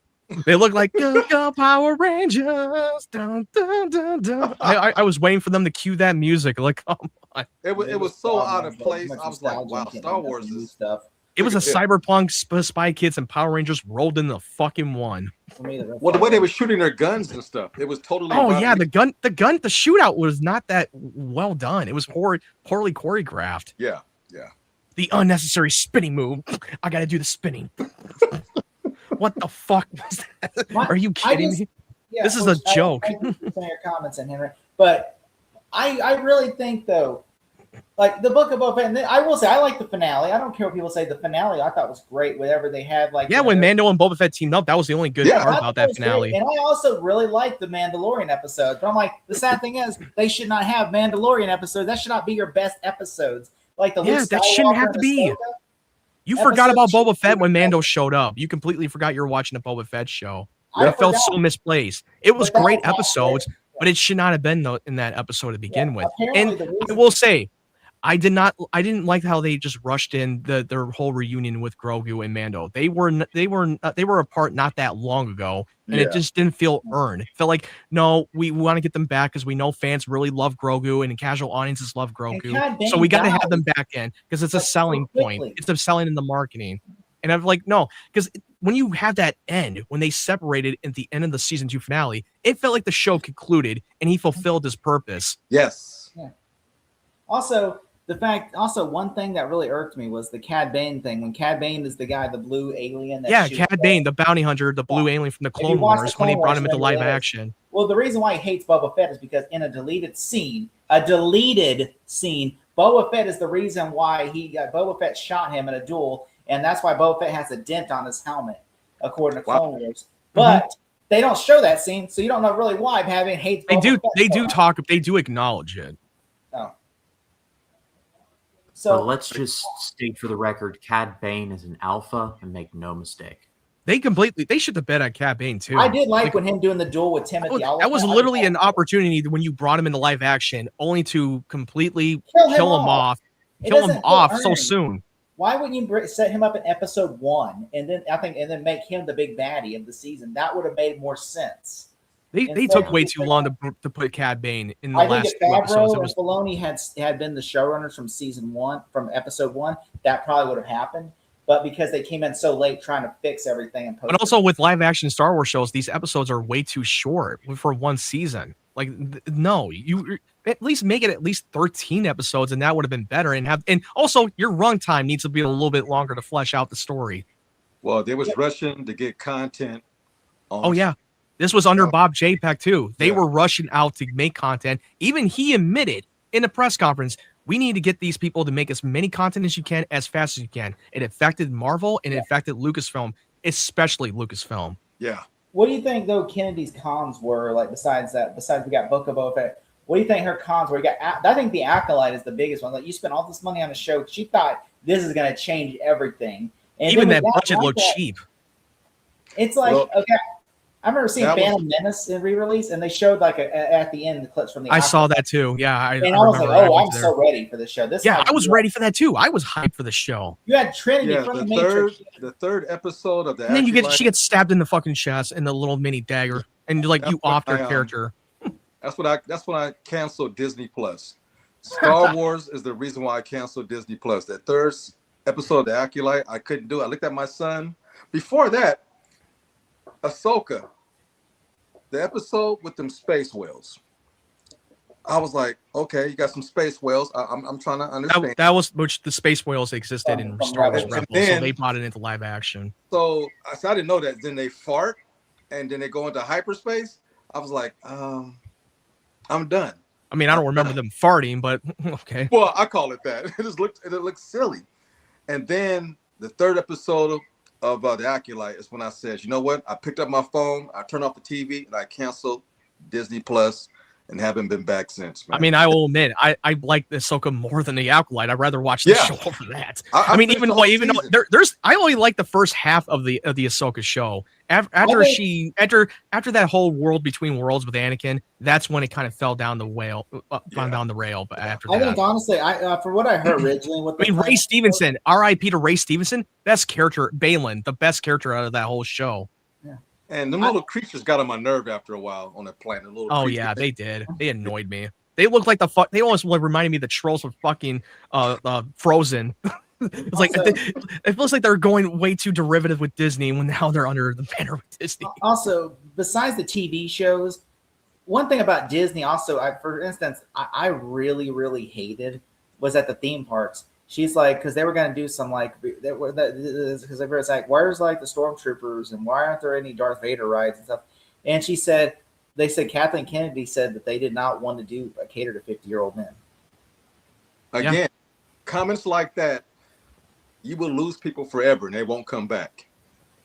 They look like go Power Rangers. Dun, dun, dun, dun. I was waiting for them to cue that music. Like, come on. It was so out of place. I was like, wow, Star Wars is stuff. It was a Look at cyberpunk Spy Kids and Power Rangers rolled in the fucking one. For me, well, the way they were shooting their guns and stuff. It was totally Oh wild. yeah, the shootout was not that well done. It was poorly choreographed. Yeah. The unnecessary spinning move. I gotta do the spinning. What the fuck was that? What? Are you kidding me? Yeah, This is a joke. Thank you for your comments in Henry, but I really think though, like the Book of Boba Fett, and I will say I like the finale. I don't care what people say. The finale I thought was great. Whatever they had, like Yeah, when Mando and Boba Fett teamed up, that was the only good Yeah. part I about thought that it was great. finale. And I also really liked the Mandalorian episodes. But I'm like, the sad thing is, they should not have Mandalorian episodes. That should not be your best episodes. Like the Yeah, Luke that shouldn't Skywalker have and to be. Ahsoka. You forgot about episode Boba should Fett be when Mando better. showed up. You completely forgot you were watching a Boba Fett show. I It felt forgot. so misplaced. It was But that great was not episodes, great. but it should not have been in that episode to begin with. Apparently And the I reason- will say, I didn't like how they just rushed in their whole reunion with Grogu and Mando. They were apart not that long ago, and Yeah. it just didn't feel earned. It felt like, no, we want to get them back because we know fans really love Grogu and casual audiences love Grogu. Cad Bane So we got to have died. them back in because it's a Like, so selling point. quickly. It's a selling in the marketing. And I'm like, no, because when you have that end, when they separated at the end of the season 2 finale, it felt like the show concluded and he fulfilled his purpose. Yes. Also, one thing that really irked me was the Cad Bane thing. When Cad Bane is the guy, the blue alien. That Yeah, shoots Cad up. Bane, the bounty hunter, the blue alien from the you Clone watch the Wars, when they Clone brought Wars, him into then live realize- action. Well, the reason why he hates Boba Fett is because in a deleted scene, Boba Fett is the reason why Boba Fett shot him in a duel, and that's why Boba Fett has a dent on his helmet, according to Clone Wars. But they don't show that scene, so you don't know really why having hates. They Boba do Fett they so do much. talk, they do acknowledge it. Oh. So So let's just state for the record, Cad Bane is an alpha, and make no mistake. They should have bet on Cad Bane too. I did like when him doing the duel with Timothy. That was literally an opportunity when you brought him into live action, only to completely kill him off, It kill him doesn't feel off so earned. soon. Why wouldn't you set him up in episode 1 and then make him the big baddie of the season? That would have made more sense. They Instead took of way just too long to put Cad Bane in the I think last if 2 episodes. Favreau It and was, Filoni had been the showrunners from season 1, from episode 1, that probably would have happened. But because they came in so late trying to fix everything and post but also with live action Star Wars shows, these episodes are way too short for one season. Like, no, you at least make it at least 13 episodes, and that would have been better. And also your runtime needs to be a little bit longer to flesh out the story. Well, they was rushing to get content. Oh yeah, this was under Bob Chapek too. They Yeah. were rushing out to make content. Even he admitted in a press conference, we need to get these people to make as many content as you can, as fast as you can. It affected Marvel and it affected Lucasfilm, especially Lucasfilm. Yeah. What do you think though Kennedy's cons were like? Besides we got Book of Boba Fett. What do you think her cons were? I think the Acolyte is the biggest one. Like you spent all this money on a show. She thought this is going to change everything. And Even then that we got budget like looked that. cheap. It's like Well- okay, I remember seeing That was- Phantom Menace in re-release, and they showed like at the end the clips from the. I saw that too. Yeah, and I was like, remember that. "Oh, I I'm was there. so ready for this show." This, Yeah, might I was be- ready for that too. I was hyped for the show. You had Trinity Yeah, from the the Matrix. third episode of the. And then Acolyte, she gets stabbed in the fucking chest in the little mini dagger, and like That's you what off your I, character. That's when I canceled Disney Plus. Star Wars is the reason why I canceled Disney Plus. That third episode of the Acolyte, I couldn't do it. I looked at my son. Before that, Ahsoka, the episode with them space whales. I was like, okay, you got some space whales. I'm trying to understand. That was which the space whales existed in From Star Wars Rebels. Rebels, And so then- they brought it into live action. So I didn't know that. Then they fart, and then they go into hyperspace. I was like, I'm done. I mean, I don't remember them farting, but okay. Well, I call it that. It looked silly. And then the third episode of the Acolyte is when I said, you know what? I picked up my phone, I turned off the TV, and I canceled Disney Plus, and haven't been back since. Man. I mean, I will admit, I like the Ahsoka more than the Acolyte. I'd rather watch the Yeah. show over that. I I mean, finished even the though whole season. there's, I only like the first half of the Ahsoka show. After that whole world between worlds with Anakin, that's when it kind of fell down the down the rail. But after I that, think honestly, for what I heard originally, what I mean, Ray Stevenson, R.I.P. to Ray Stevenson, best character, Balin, the best character out of that whole show. And them little creatures got on my nerve after a while on that planet. Little Oh creatures. yeah, they did. They annoyed me. They looked like they almost reminded me of the trolls of fucking Frozen. It's like Also- it feels like they're going way too derivative with Disney when now they're under the banner with Disney. Also, besides the TV shows, one thing about Disney, also, for instance, I really, really hated was at the theme parks. She's like, because they were going to do some like, because they were like, where's like the stormtroopers and why aren't there any Darth Vader rides and stuff? And she said, they said Kathleen Kennedy said that they did not want to do a cater to 50-year-old men. Again, comments like that, you will lose people forever, and they won't come back.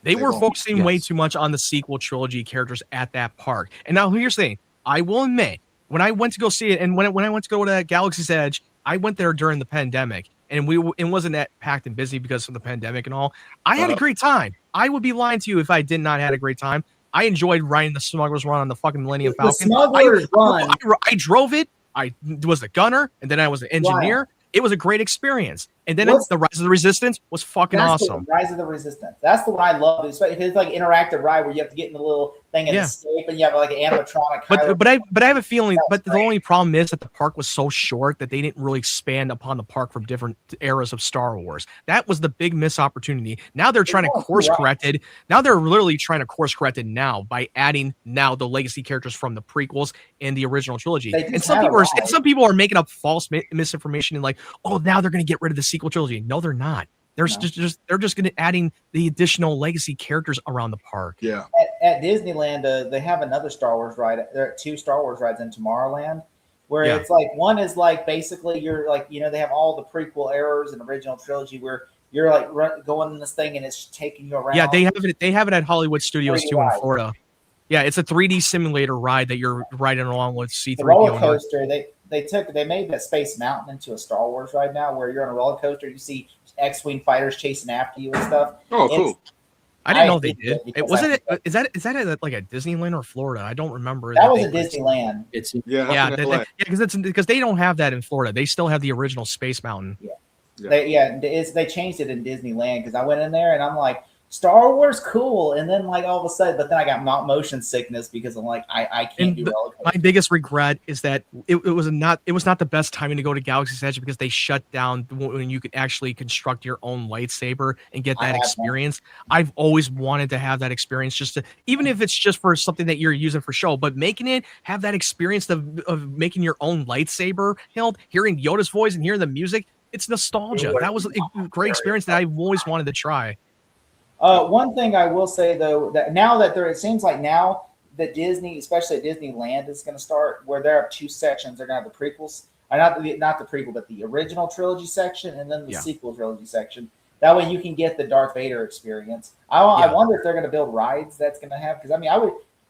They were won't. focusing way Yes. too much on the sequel trilogy characters at that park. And now here's the thing. I will admit, when I went to go see it, and when I went to go to Galaxy's Edge, I went there during the pandemic, and it wasn't that packed and busy because of the pandemic and all. I had a great time. I would be lying to you if I did not had a great time. I enjoyed riding the Smuggler's Run on the fucking Millennium The Falcon. Smuggler's Run. I drove it. I was a gunner, and then I was an engineer. It was a great experience. And then What's- the Rise of the Resistance was fucking That's awesome. the Rise of the Resistance. That's the one I love. It's like interactive ride where you have to get in the little thing and Yeah. escape, and you have like an animatronic. Kylo- But I have a feeling. That's But the great. only problem is that the park was so short that they didn't really expand upon the park from different eras of Star Wars. That was the big missed opportunity. Now they're trying to Yeah, course right. correct it. Now they're literally trying to course correct it now by adding now the legacy characters from the prequels and the original trilogy. They just And some had a people are ride. and some people are making up false misinformation and like, oh, now they're going to get rid of the sequel trilogy. No, they're not. They're No. they're just going to adding the additional legacy characters around the park. Yeah. at Disneyland, they have another Star Wars ride. There are 2 Star Wars rides in Tomorrowland, where Yeah. it's like one is like basically you're like they have all the prequel eras and original trilogy where you're like going in this thing and it's taking you around. Yeah, they have it. They have it at Hollywood Studios 3D too in ride. Florida. Yeah, it's a 3D simulator ride that you're riding along with the C-3PO. roller coaster. They made that Space Mountain into a Star Wars ride now, where you're on a roller coaster. You see X-wing fighters chasing after you and stuff. Oh, cool. I didn't I know they hated did. it because Wasn't I- it? Is that at like a Disneyland or Florida? I don't remember. That was they at put it- Disneyland. It's Yeah. Yeah, that's in LA. because they don't have that in Florida. They still have the original Space Mountain. Yeah. They changed it in Disneyland because I went in there and I'm like, Star Wars, cool. And then like all of a sudden, but then I got motion sickness because I'm like, I can't And do the- roller My coasters. biggest regret is that it was not the best timing to go to Galaxy's Edge because they shut down when you could actually construct your own lightsaber and get I that have one. experience. I've always wanted to have that experience, just to, even if it's just for something that you're using for show, but making it have that experience of making your own lightsaber hilt, hearing Yoda's voice and hearing the music. It's nostalgia. That was a great experience that I've always wanted to try. One thing I will say though, that now that it seems like now that Disney, especially at Disneyland, is going to start where there are 2 sections. They're going to have the prequels, not the prequel, but the original trilogy section, and then the Yeah. sequel trilogy section. That way you can get the Darth Vader experience. I wonder if they're going to build rides that's going to have, because I mean,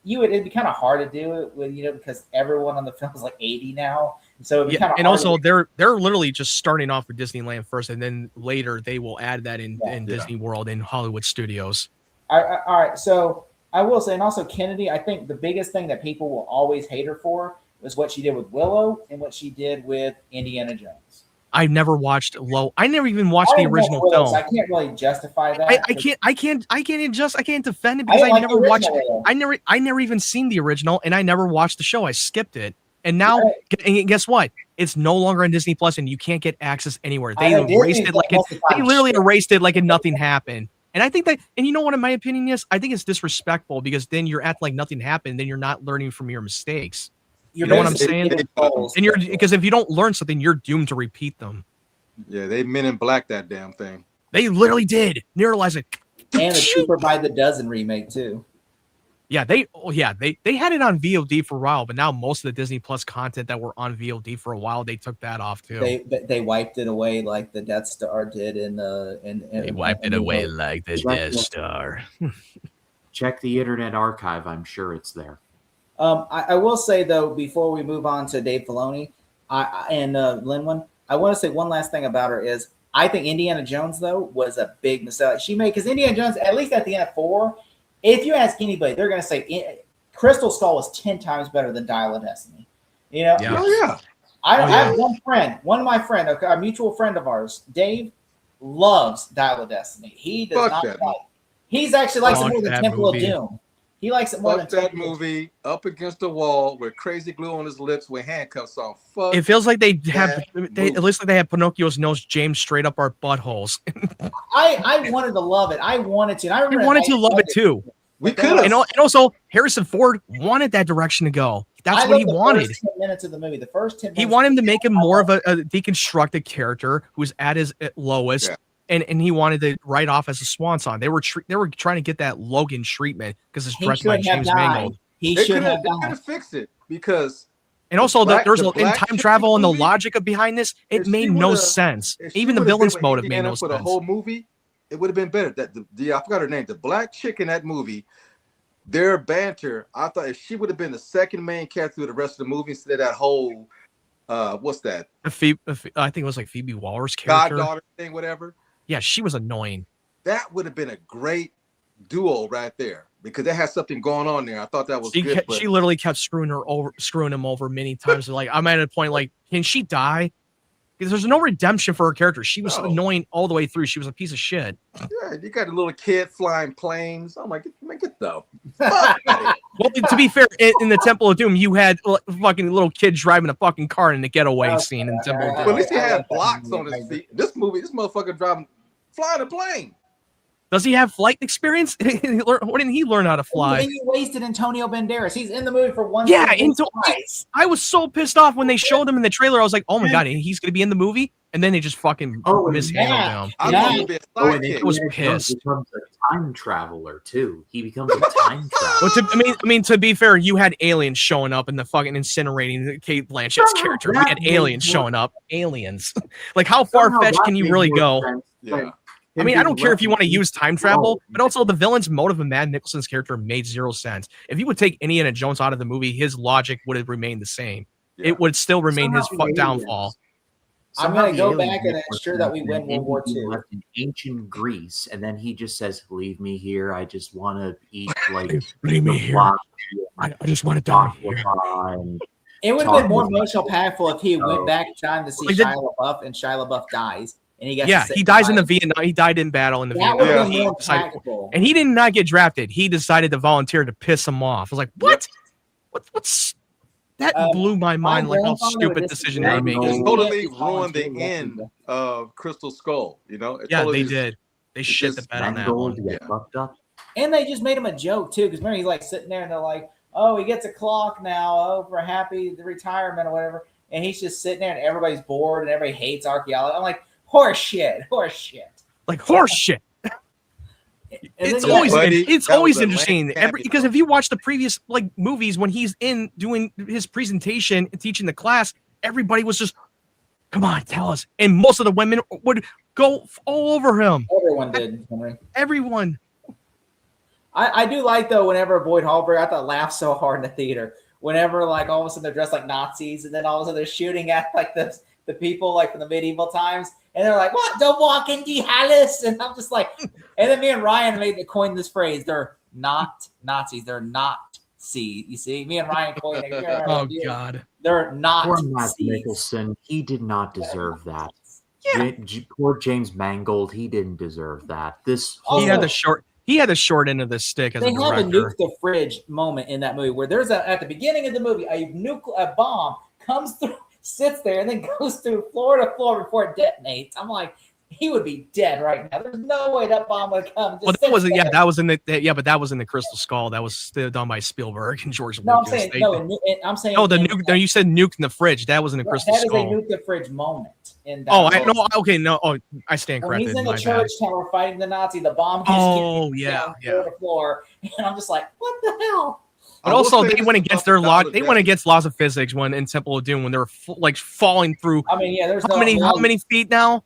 it'd be kind of hard to do it with, because everyone on the film is like 80 now. So it'd be kind of And hard also to, they're literally just starting off with Disneyland first, and then later they will add that in Yeah. Disney World and Hollywood Studios. all right. So I will say, and also Kennedy, I think the biggest thing that people will always hate her for was what she did with Willow and what she did with Indiana Jones. I've never watched Low. I never even watched I the don't know original Willow, so film. I can't really justify that. I can't defend it I because didn't I like never the original watched. Willow. I never even seen the original, and I never watched the show. I skipped it, and now and guess what? It's no longer on Disney Plus, and you can't get access anywhere. I They know erased Disney it like must have they found literally shit. erased it like nothing happened. And I think that, and you know what, in my opinion is, I think it's disrespectful because then you're acting like nothing happened, then you're not learning from your mistakes. You're You know what I'm basically saying? getting trolls. And you're because if you don't learn something, you're doomed to repeat them. Yeah, they Men in Black that damn thing. They literally did. Neuralize it. And the Cheaper by the Dozen remake too. Yeah, they had it on VOD for a while, but now most of the Disney Plus content that were on VOD for a while, they took that off too. They wiped it away like the Death Star did in They wiped it away like the Death Star. Check the Internet Archive. I'm sure it's there. I will say though, before we move on to Dave Filoni and Linwin, I want to say one last thing about her is I think Indiana Jones though was a big mistake she made because Indiana Jones, at least at the end of 4, if you ask anybody, they're going to say Crystal Skull was 10 times better than Dial of Destiny. You know, Yeah. Oh yeah. I have one of my friends, a mutual friend of ours, Dave, loves Dial of Destiny. He does Fuck not that like. He's actually likes it Fuck more than that Temple movie. of Doom. He likes it more Fuck than that Temple of Doom. movie up against the wall with crazy glue on his lips with handcuffs on. Fuck. It feels like they have movie. it looks like they have Pinocchio's nose jammed straight up our buttholes. I wanted to love it. I wanted to. And I I remember wanted to love it too. we But could then have. And also Harrison Ford wanted that direction to go. That's I what he loved the wanted. First 10 minutes of the movie. The first 10 minutes. He wanted him to make him more of a deconstructed character who's at his lowest, Yeah. and he wanted to write off as a swan song. They were trying to get that Logan treatment because it's He directed by should have James died. Mangold. He They should could have died. have fixed it because And also, black- there's the in black time chick travel and the movie, logic of behind this. It if made she no would've- sense. if she Even the would've been villain's with motive made Indiana no for the sense. whole movie, it would have been better. That I forgot her name. The black chick in that movie, their banter. I thought if she would have been the second main character through the rest of the movie instead of that whole, what's that, I think it was like Phoebe Waller's character. goddaughter thing, whatever. Yeah, she was annoying. That would have been a great duo right there because they had something going on there. I thought that was good. But She literally kept screwing him over many times. Like I'm at a point like, can she die? Because there's no redemption for her character. She was No. annoying all the way through. She was a piece of shit. yeah, you got a little kid flying planes. I'm like, get the fuck out of here. Well, to be fair, in the Temple of Doom, you had fucking little kid driving a fucking car in the getaway Okay, scene in Temple of Well, Doom. at least he I had like that blocks movie. on his feet. This motherfucker flying a plane. Does he have flight experience? When didn't he learn how to fly? And you wasted Antonio Banderas. He's in the movie for one. Yeah, scene twice. I was so pissed off when they showed him in the trailer. I was like, oh my god, he's gonna be in the movie, and then they just fucking Oh, and mishandled yeah. him. I Yeah. thought he'd be a Oh, and sidekick. I was Indiana Jones pissed. becomes a time traveler too. He becomes a time traveler. Well, I mean, to be fair, you had aliens showing up and the fucking incinerating Kate Blanchett's Somehow character. We that had made aliens more- showing up. Aliens. Like, how far Somehow fetched that can you made really more go? sense Yeah. than I him mean, I don't being care if you want to left use time in travel, control. but also the villain's motive of Matt Nicholson's character made zero sense. If you would take Indiana Jones out of the movie, his logic would have remained the same. Yeah. It would still remain his Somehow the downfall. I'm Somehow gonna the go aliens back and make more ensure that we sense win than World War him being II. left in ancient Greece, and then he just says, "Leave me here. I just want to eat like Leave me here. guac I just want to and die here. baklava and It would have been more emotional impactful if he Oh. went back in time to see Like the- Shia LaBeouf and Shia LaBeouf dies, and he gets Yeah, to say he dies in the goodbye. Vietnam. He died in battle in the That would Vietnam. have Yeah. been more He decided- impactful. and he did not get drafted. He decided to volunteer to piss him off. I was like, what? What's that? Blew my mind. Like, how grandfather stupid would decision disagree. they Mangold. made. It Yeah, totally it's ruined the volunteer end work. of Crystal Skull. You know, it Yeah, totally they did. They shit the just bed on that Mangold one. get Yeah. fucked up. And they just made him a joke too, because remember he's like sitting there and they're like, "Oh, he gets a clock now. Oh, for happy the retirement or whatever." And he's just sitting there, and everybody's bored, and everybody hates archaeology. I'm like, horse shit. Like horse shit. And It's then you always got- Buddy, it's that was always a interesting. land Because cameo. if you watch the previous like movies when he's in doing his presentation and teaching the class, everybody was just, "Come on, tell us." And most of the women would go all over him. everyone did. Henry. Everyone. I do like though whenever Boyd Hallberg, I thought laughed so hard in the theater. Whenever like all of a sudden they're dressed like Nazis, and then all of a sudden they're shooting at like the people like from the medieval times, and they're like, "What? Don't walk in the Hallis," and I'm just like, and then me and Ryan coined this phrase. They're not Nazis. They're not C. You see, me and Ryan Koenig. Oh God. They're not Poor Matt Cs. Nicholson, he did not deserve that. Yeah. Poor James Mangold, he didn't deserve that. This Also, He had the short end of the stick as They a have a director. nuke the fridge moment in that movie where there's at the beginning of the movie a bomb comes through, sits there, and then goes through floor to floor before it detonates. I'm like, he would be dead right now. There's no way that bomb would come. Well, that was that was in the but that was in the Crystal Skull. That was still done by Spielberg and George No, I'm Lucas. saying I'm saying Oh, the nuke. No, you said nuke in the fridge. That was in the Crystal that is a Skull. nuke the fridge moment. In that Oh, movie. okay, no. Oh, I stand When corrected. he's in the My bad. church tower fighting the Nazi, the bomb keeps Oh, getting yeah, down floor to floor, and I'm just like, what the hell? But I will also, say they this went about against their the law. Dollar They Death. went against laws of physics when in Temple of Doom when they were like falling through. I mean, yeah, there's How many feet now?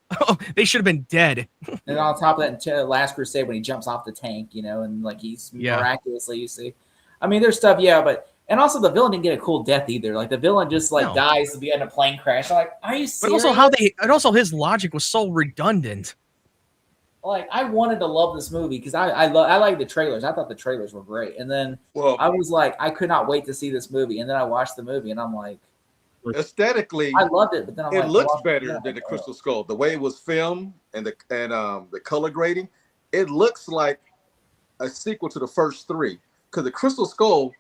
They should have been dead. And on top of that, until Last Crusade when he jumps off the tank, and like he's Yeah. miraculously, you see. I mean, there's stuff, and also the villain didn't get a cool death either. Like the villain just No. dies to be in a plane crash. I'm like, are you serious? But also his logic was so redundant. Like I wanted to love this movie because I like the trailers. I thought the trailers were great, and then Well, I was like, I could not wait to see this movie. And then I watched the movie, and I'm like, aesthetically, I loved it. But then I'm it like, looks well, better yeah, than the Crystal Skull. The way it was filmed and the color grading, it looks like a sequel to the first three. Because the Crystal Skull,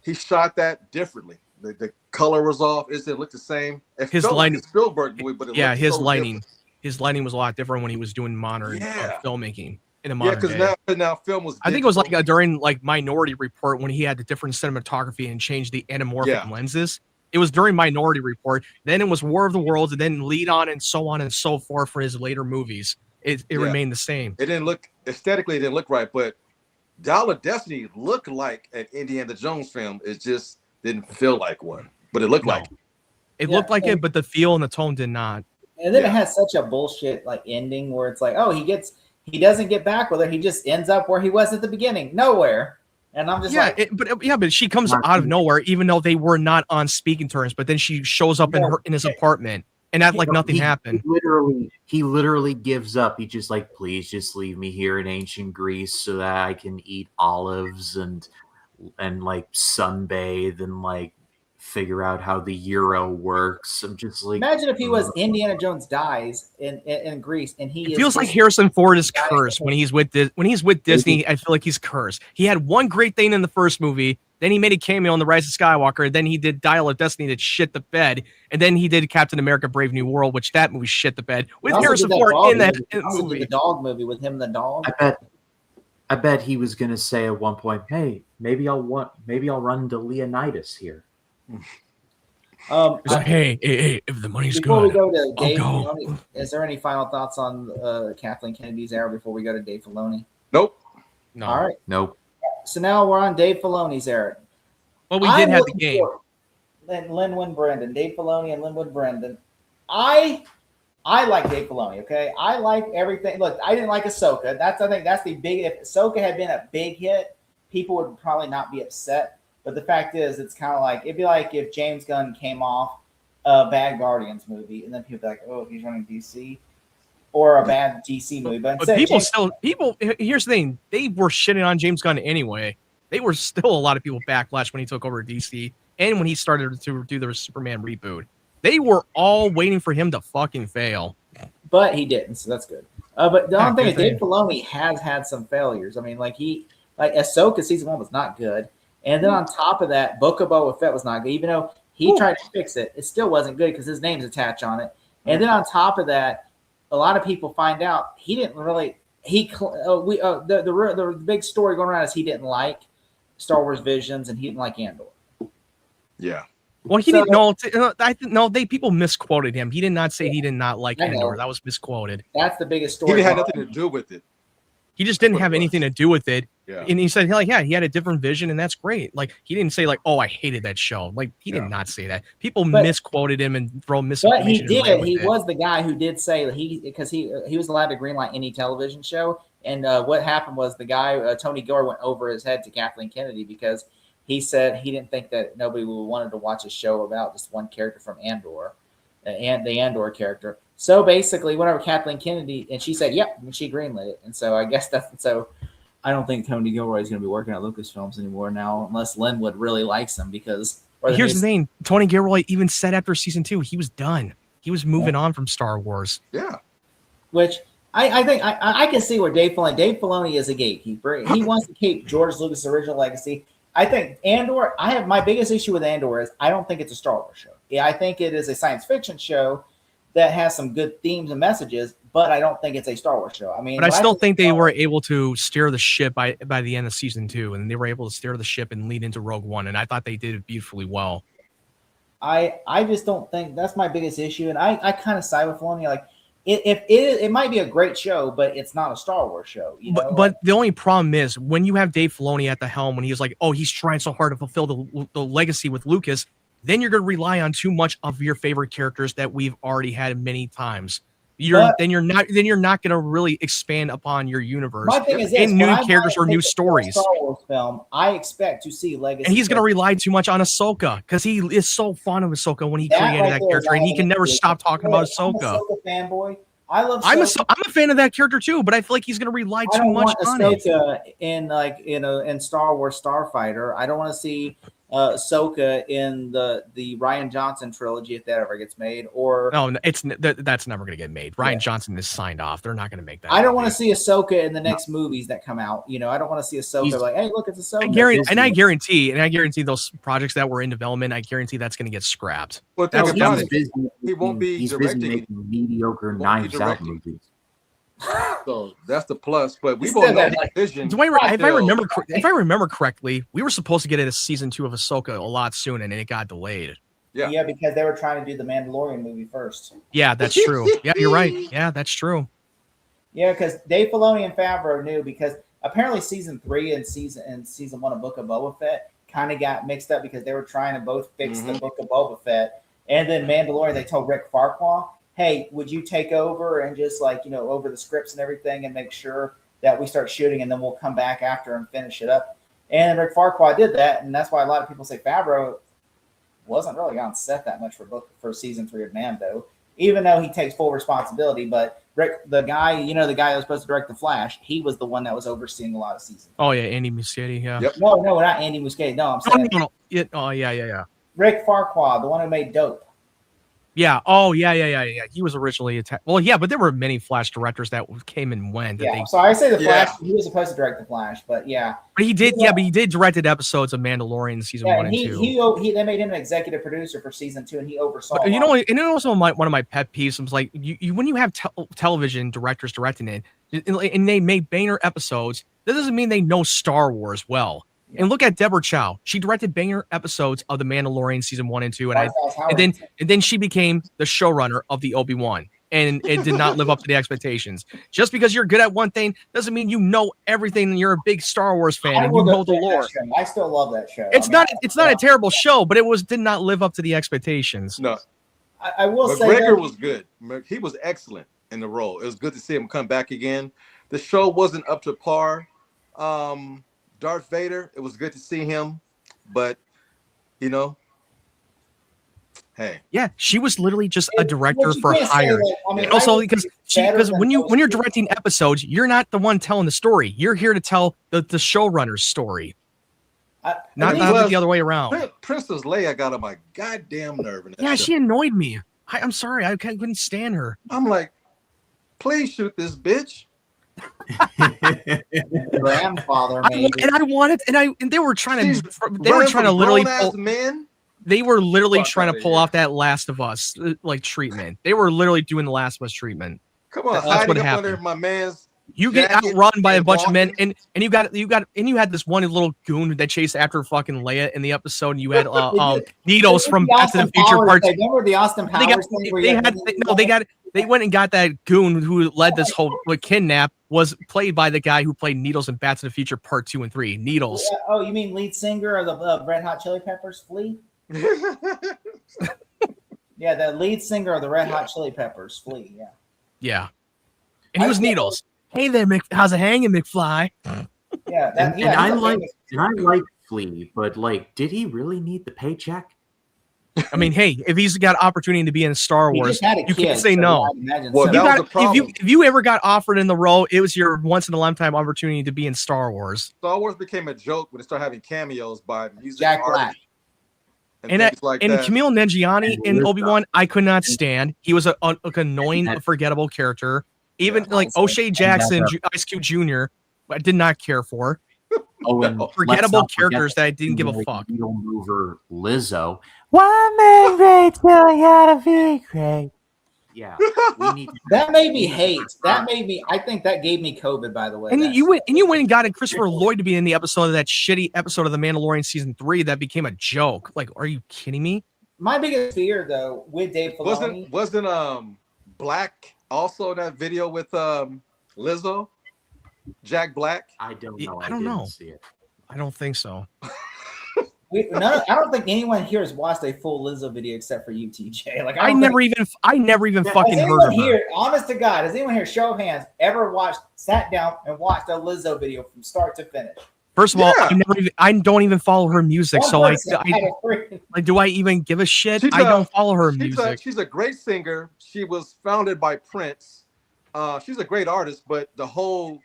he shot that differently. The color was off. It didn't look the same. It His felt lighting- like a Spielberg movie, but Yeah, looked his so lighting. different. His lighting was a lot different when he was doing modern Yeah. filmmaking in a Yeah, modern because day. now film was. I think it was digital. like during Minority Report when he had the different cinematography and changed the anamorphic lenses. It was during Minority Report. Then it was War of the Worlds, and then Lead On and so on and so forth for his later movies. It remained the same. It didn't look aesthetically. It didn't look right, but Dollar Destiny looked like an Indiana Jones film. It just didn't feel like one, but it looked No. like. It Yeah, looked like and- it, but the feel and the tone did not. And then Yeah. it has such a bullshit ending where it's like, oh, he doesn't get back with her. He just ends up where he was at the beginning, nowhere. And I'm just But she comes out of nowhere, even though they were not on speaking terms. But then she shows up in his apartment, and act like nothing happened. He literally gives up. He just like, please just leave me here in ancient Greece so that I can eat olives and like sunbathe and like figure out how the euro works. I'm just like, imagine if he was Indiana Jones dies in Greece and he It feels like Harrison Ford is cursed when he's with Disney. I feel like he's cursed. He had one great thing in the first movie, then he made a cameo in The Rise of Skywalker, then he did Dial of Destiny that shit the bed, and then he did Captain America: Brave New World, which that movie shit the bed with Harrison Ford in that movie. The dog movie with him and the dog. I bet he was gonna say at one point, hey, maybe I'll run into Leonidas here. He's like, hey, if the money's Before we good, go to Dave go. Filoni, is there any final thoughts on Kathleen Kennedy's era before we go to Dave Filoni? Nope. no. All right. Nope. So now we're on Dave Filoni's era. Well, we did have the game. Linwood Brendan, Dave Filoni and Linwood Brendan. I like Dave Filoni, okay? I like everything. Look, I didn't like Ahsoka. I think that's the big. If Ahsoka had been a big hit, people would probably not be upset. But the fact is, it's kind of like it'd be like if James Gunn came off a bad Guardians movie, and then people be like, "Oh, he's running DC," or a bad DC movie. But, But instead, here's the thing: they were shitting on James Gunn anyway. They were still a lot of people backlash when he took over DC and when he started to do the Superman reboot. They were all waiting for him to fucking fail. but he didn't, so that's good. But the Yeah, only thing is, good Dave Filoni has had some failures. I mean, like Ahsoka season 1 was not good, and then on top of that, Book of Boba Fett was not good. Even though he tried to fix it, it still wasn't good because his name's attached on it. And then on top of that, a lot of people find out he didn't really. The big story going around is he didn't like Star Wars Visions and he didn't like Andor. Yeah. Well, he didn't know. People misquoted him. He did not say he did not like I know. Andor. That was misquoted. That's the biggest He story. didn't have nothing to do with it. He just didn't have anything to do with it. Yeah. And he said, he had a different vision, and that's great. Like, he didn't say, like, oh, I hated that show. Like, he did Yeah. not say that. People But- misquoted him and throw But he misinformation. his way did. with He it. was the guy who did say that because he was allowed to greenlight any television show. And what happened was the guy Tony Gore went over his head to Kathleen Kennedy because he said he didn't think that nobody wanted to watch a show about just one character from Andor, and the Andor character. So basically, whenever Kathleen Kennedy and she said, "Yep," and she greenlit it. And so I guess that's so. I don't think Tony Gilroy is going to be working at Lucasfilms anymore now, unless Linwood really likes him because. Here's the thing: Tony Gilroy even said after season 2 he was done. He was moving on from Star Wars. Yeah. Which I think I can see where Dave Filoni is a gatekeeper. He wants to keep George Lucas' original legacy. I think Andor. I have my biggest issue with Andor is I don't think it's a Star Wars show. Yeah, I think it is a science fiction show that has some good themes and messages, but I don't think it's a Star Wars show. I mean, but I still think they were able to steer the ship by the end of season 2, and they were able to steer the ship and lead into Rogue One, and I thought they did it beautifully well. I just don't think that's my biggest issue, and I kind of side with Filoni. Like, it might be a great show, but it's not a Star Wars show. You know? But the only problem is when you have Dave Filoni at the helm, when he's like, oh, he's trying so hard to fulfill the legacy with Lucas, then you're going to rely on too much of your favorite characters that we've already had many times. Then you're not going to really expand upon your universe my thing is and new characters or new stories. Star Wars film, I expect to see legacy. And he's going to rely too much on Ahsoka because he is so fond of Ahsoka when he created that character, and he can never stop talking about Ahsoka. I'm a Ahsoka fanboy. I love. I'm a fan of that character too, but I feel like he's going to rely too much on it. In Star Wars Starfighter, I don't want to see Ahsoka in the Rian Johnson trilogy if that ever gets made. Or no, that's never going to get made. Rian Johnson is signed off. They're not going to make that. I don't want to see Ahsoka in the next movies that come out. You know, I don't want to see Ahsoka like, hey, look, it's Ahsoka. I guarantee those projects that were in development, I guarantee that's going to get scrapped. Well, he won't be he's directing busy making mediocre Knives Out movies. So that's the plus. But we both know his vision. If I remember correctly, we were supposed to get a season 2 of Ahsoka a lot sooner, and it got delayed. Yeah, because they were trying to do the Mandalorian movie first. Yeah, that's true. Yeah, you're right. Yeah, that's true. Yeah, because Dave Filoni and Favreau knew, because apparently season 3 and season 1 of Book of Boba Fett kind of got mixed up because they were trying to both fix the Book of Boba Fett, and then Mandalorian. They told Rick Farquaad, hey, would you take over and just over the scripts and everything and make sure that we start shooting, and then we'll come back after and finish it up. And Rick Farquaad did that, and that's why a lot of people say Favreau wasn't really on set that much for season 3 of Mando, even though he takes full responsibility. But Rick, the guy that was supposed to direct The Flash, he was the one that was overseeing a lot of season. Oh yeah, Andy Muschietti. Yeah. Yep. No, not Andy Muschietti. No, I'm saying. No. Oh yeah. Rick Farquaad, the one who made Dope. Yeah. Oh yeah. He was originally well, yeah, but there were many Flash directors that came and went. Yeah. So I say The Flash. He was supposed to direct The Flash, but yeah. But he did. Yeah, but he did directed episodes of Mandalorian season 1 and 2. They made him an executive producer for season 2, and he oversaw. But, and also one of my pet peeves was like you when you have television directors directing it, and they made banger episodes. That doesn't mean they know Star Wars well. And look at Deborah Chow. She directed banger episodes of The Mandalorian season 1 and 2, and then she became the showrunner of the Obi-Wan, and it did not live up to the expectations. Just because you're good at one thing doesn't mean you know everything, and you're a big Star Wars fan and you know the lore. I still love that show. It's not a terrible show, but it did not live up to the expectations. No, I will say McGregor was good. He was excellent in the role. It was good to see him come back again. The show wasn't up to par. Darth Vader, it was good to see him, but hey. Yeah, she was literally just a director for hire. Also, because when you're directing episodes, you're not the one telling the story. You're here to tell the showrunner's story. Not the other way around. Princess Leia got on my goddamn nerve. She annoyed me. I'm sorry, I couldn't stand her. I'm like, please shoot this bitch. Grandfather, and they were trying to literally pull off that Last of Us treatment. They were literally doing the Last of Us treatment. Come on, that's what happened. Under my man's you get outrun by a bunch of men, and you had this one little goon that chased after fucking Leia in the episode. And you had Needles from Back to the Future Part 2. Remember the Austin Powers thing? They went and got that goon who led this whole kidnap. Was played by the guy who played Needles in Back to the Future Part 2 and 3. Needles. Oh, you mean lead singer of the Red Hot Chili Peppers, Flea? Yeah, the lead singer of the Red Hot Chili Peppers, Flea. Yeah. Yeah, and he was Needles. Hey there, how's it hanging, McFly? Yeah, I like Flea, but did he really need the paycheck? I mean, hey, if he's got opportunity to be in Star He Wars, just had a you kid, can't say so no. I'd imagine Well, so. that was the If problem. you ever got offered in the role, it was your once in a lifetime opportunity to be in Star Wars. Star Wars became a joke when it started having cameos by music Jack artists Black. and things like And that. Camille Nanjiani And in Lizzo. Obi-Wan, I could not stand. He was like annoying, forgettable character. Even Yeah, like honestly. O'Shea Jackson, And Ice Cube Jr., I did not care for. Oh, and let's Forgettable not forget characters that I didn't give a the fuck. needle mover Lizzo. One man great till he had to be great. Yeah, we need to That made me hate. That made me. I think that gave me COVID. By the way, And That's- you went and got a Christopher Lloyd to be in the episode of that shitty episode of The Mandalorian season 3 that became a joke. Like, are you kidding me? My biggest fear, though, with Dave Filoni, Wasn't Black also in that video with Lizzo? Jack Black? I don't Yeah, know. I don't didn't know. See it. I don't think so. I don't think anyone here has watched a full Lizzo video except for you, TJ. Like I don't never think- even Has fucking heard anyone of her. here, honest to God, has anyone here, show of hands, ever sat down and watched a Lizzo video from start to finish? First of all, Yeah. I don't even follow her music, so One I person had a freaking- like, do I even give a shit? She's I don't follow her She's music. she's a great singer. She was founded by Prince. She's a great artist, but the whole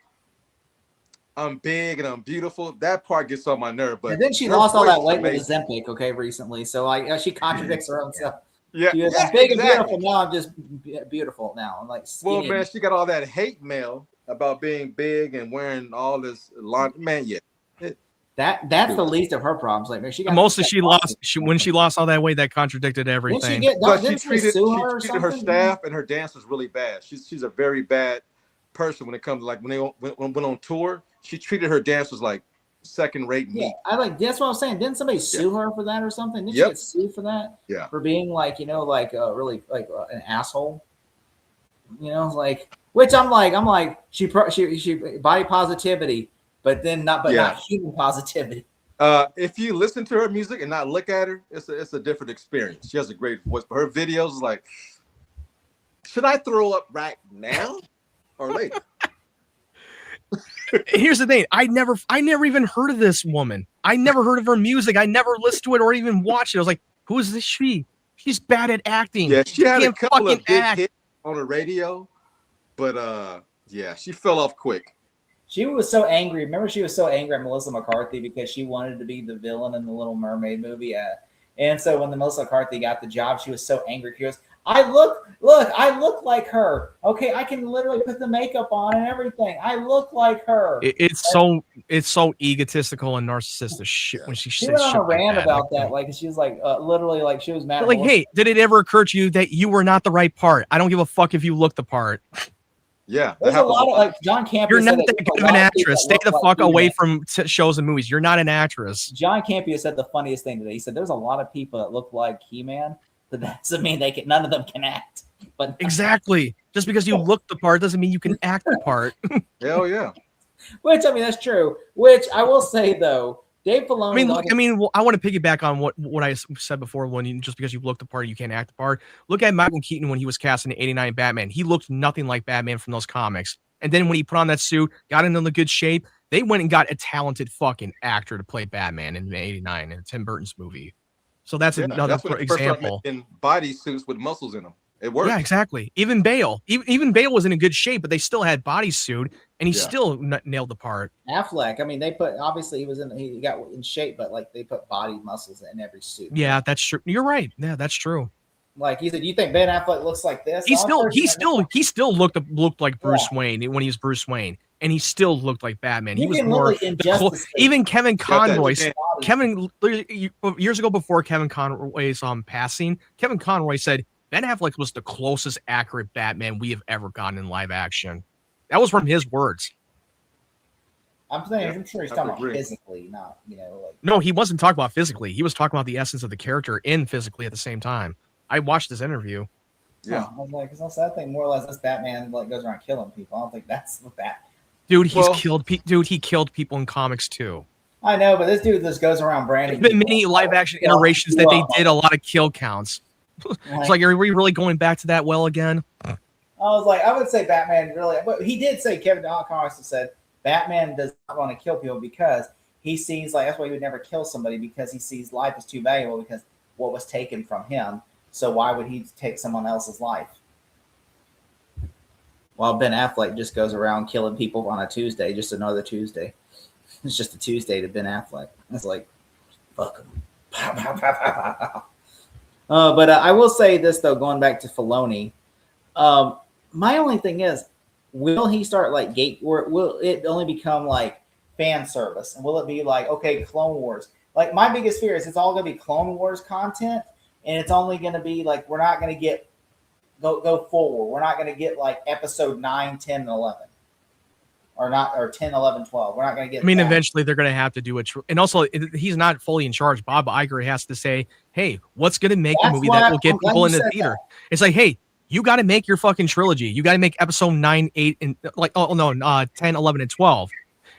I'm big and I'm beautiful, that part gets on my nerve. But and then she her lost all voice that is weight with amazing. Ozempic, okay, recently. So like she contradicts her own self. Yeah, She was yeah, I'm big exactly. and beautiful. Now I'm just beautiful now. I'm like Well, skinny. man, she got all that hate mail about being big and wearing all this line. Man, yeah. That's the least of her problems. Like man, she got Mostly when she lost all that weight, that contradicted Didn't everything. she get? But she Didn't she treated, sue her or she treated her something? staff and her dancers really bad. She's a very bad person when it comes to like when they went on tour. She treated her dancers like second-rate Yeah, meat. I like that's what I'm saying. Didn't somebody sue her for that or something? Didn't Yep. she get sued for that? Yeah. For being like, really like an asshole. Which I'm like she body positivity, but not human positivity. If you listen to her music and not look at her, it's a different experience. She has a great voice, but her videos is like, should I throw up right now or later? Here's the thing: I never even heard of this woman. I never heard of her music. I never listened to it or even watched it. I was like, who is this she? She's bad at acting. Yeah, she had a can't couple of fucking big act. hits on the radio, but yeah, she fell off quick. She was so angry. Remember, she was so angry at Melissa McCarthy because she wanted to be the villain in the Little Mermaid movie. And so when the Melissa McCarthy got the job, she was so angry. She goes, I look like her. Okay, I can literally put the makeup on and everything. I look like her. It's so egotistical and narcissistic shit when she She says went on shit a rant like about that. Like she was like literally like she was mad. But at like, Melissa. hey, did it ever occur to you that you were not the right part? I don't give a fuck if you look the part. Yeah, that There's a happens lot of like John Campia. You're said not that there's good a of an lot people actress. that Stay the look fuck like away He-Man. from shows and movies. You're not an actress. John Campia said the funniest thing today. He said there's a lot of people that look like He-Man, but that doesn't mean none of them can act. But Exactly. Just because you look the part doesn't mean you can act the part. Hell yeah. which I mean that's true. Which I will say though, Dave Filoni. Well, I want to piggyback on what I said before. Just because you look the part, you can't act the part. Look at Michael Keaton when he was cast in the '89 Batman. He looked nothing like Batman from those comics. And then when he put on that suit, got into the good shape, they went and got a talented fucking actor to play Batman in '89 in Tim Burton's movie. So that's Yeah, another that's when it first started example. making body suits with muscles in them. It worked. Yeah, exactly. Even Bale, even Bale was in a good shape, but they still had bodysuit, and he Yeah. still nailed the part. Affleck. I mean, they put obviously he got in shape, but like they put body muscles in every suit. Yeah, that's true. You're right. Yeah, that's true. Like you said, you think Ben Affleck looks like this? He I'm still looked like Bruce Wayne when he was Bruce Wayne, and he still looked like Batman. He You was can more literally ingest the even Kevin Got that Conroy. again. Kevin years ago before Kevin Conroy's passing, Kevin Conroy said Ben Affleck was the closest accurate Batman we have ever gotten in live action. That was from his words. I'm saying, Yeah, I'm sure he's I talking about agree. physically, not like. No, he wasn't talking about physically. He was talking about the essence of the character in physically at the same time. I watched this interview. Yeah. I was like, because I think more or less this Batman like goes around killing people. I don't think that's what that. Dude, he's Well- killed Dude, he killed people in comics too. I know, but this dude just goes around branding. There's been people. many live action Yeah. iterations that they did a lot of kill counts. Like, It's like, are we really going back to that well again? I was like, I would say Batman really, but he did say Kevin Conroy said Batman does not want to kill people because he sees like that's why he would never kill somebody because he sees life is too valuable because what was taken from him. So why would he take someone else's life? While Ben Affleck just goes around killing people on a Tuesday, just another Tuesday. It's just a Tuesday to Ben Affleck. It's like, fuck him. But I will say this, though, going back to Filoni. My only thing is, will he start like or will it only become like fan service? And will it be like, okay, Clone Wars? Like, my biggest fear is it's all going to be Clone Wars content, and it's only going to be like, we're not going to get go forward. We're not going to get like episode 9, 10, and 11. Or 10, 11, 12. We're not going to get I mean, that. eventually they're going to have to do it. And also, he's not fully in charge. Bob Iger has to say, hey, what's going to make a movie that will get people in the theater? That. It's like, hey, you got to make your fucking trilogy. You got to make episode 9, 8, and 10, 11, and 12.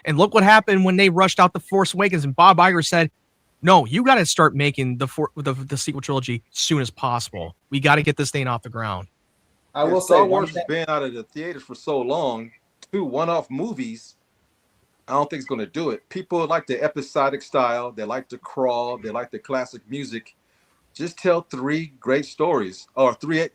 And look what happened when they rushed out The Force Awakens. And Bob Iger said, no, you got to start making the sequel trilogy as soon as possible. We got to get this thing off the ground. I will say, Star Wars has been out of the theaters for so long. 2 one-off movies, I don't think it's going to do it. People like the episodic style. They like the crawl. They like the classic music. Just tell 3 great stories, or three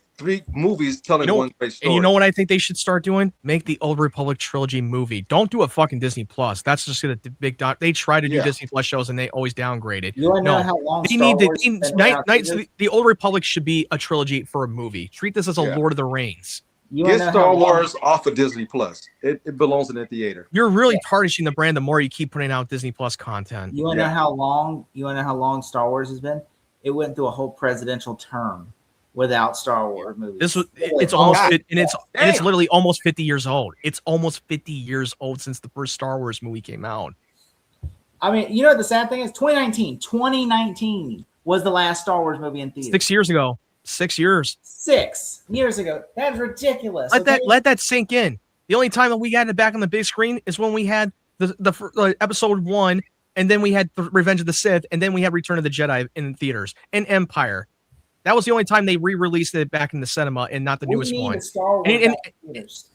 movies telling one great story. And you know what I think they should start doing? Make the Old Republic trilogy movie. Don't do a fucking Disney Plus. That's just gonna big dot. They try to do Disney Plus shows and they always downgrade it. You want to know how long they need the Old Republic should be a trilogy for a movie. Treat this as a Lord of the Rings. Get Star Wars off of Disney Plus. It belongs in the theater. You're really tarnishing the brand the more you keep putting out Disney Plus content. You want to know how long? You want to know how long Star Wars has been? It went through a whole presidential term without Star Wars movies. It's literally almost 50 years old. It's almost 50 years old since the first Star Wars movie came out. I mean, you know what the sad thing is? 2019 was the last Star Wars movie in theaters. 6 years ago. 6 years. 6 years ago. That's ridiculous. Let that sink in. The only time that we got it back on the big screen is when we had the episode 1, and then we had Revenge of the Sith, and then we had Return of the Jedi in theaters, and Empire. That was the only time they re-released it back in the cinema, and not the newest one. Star Wars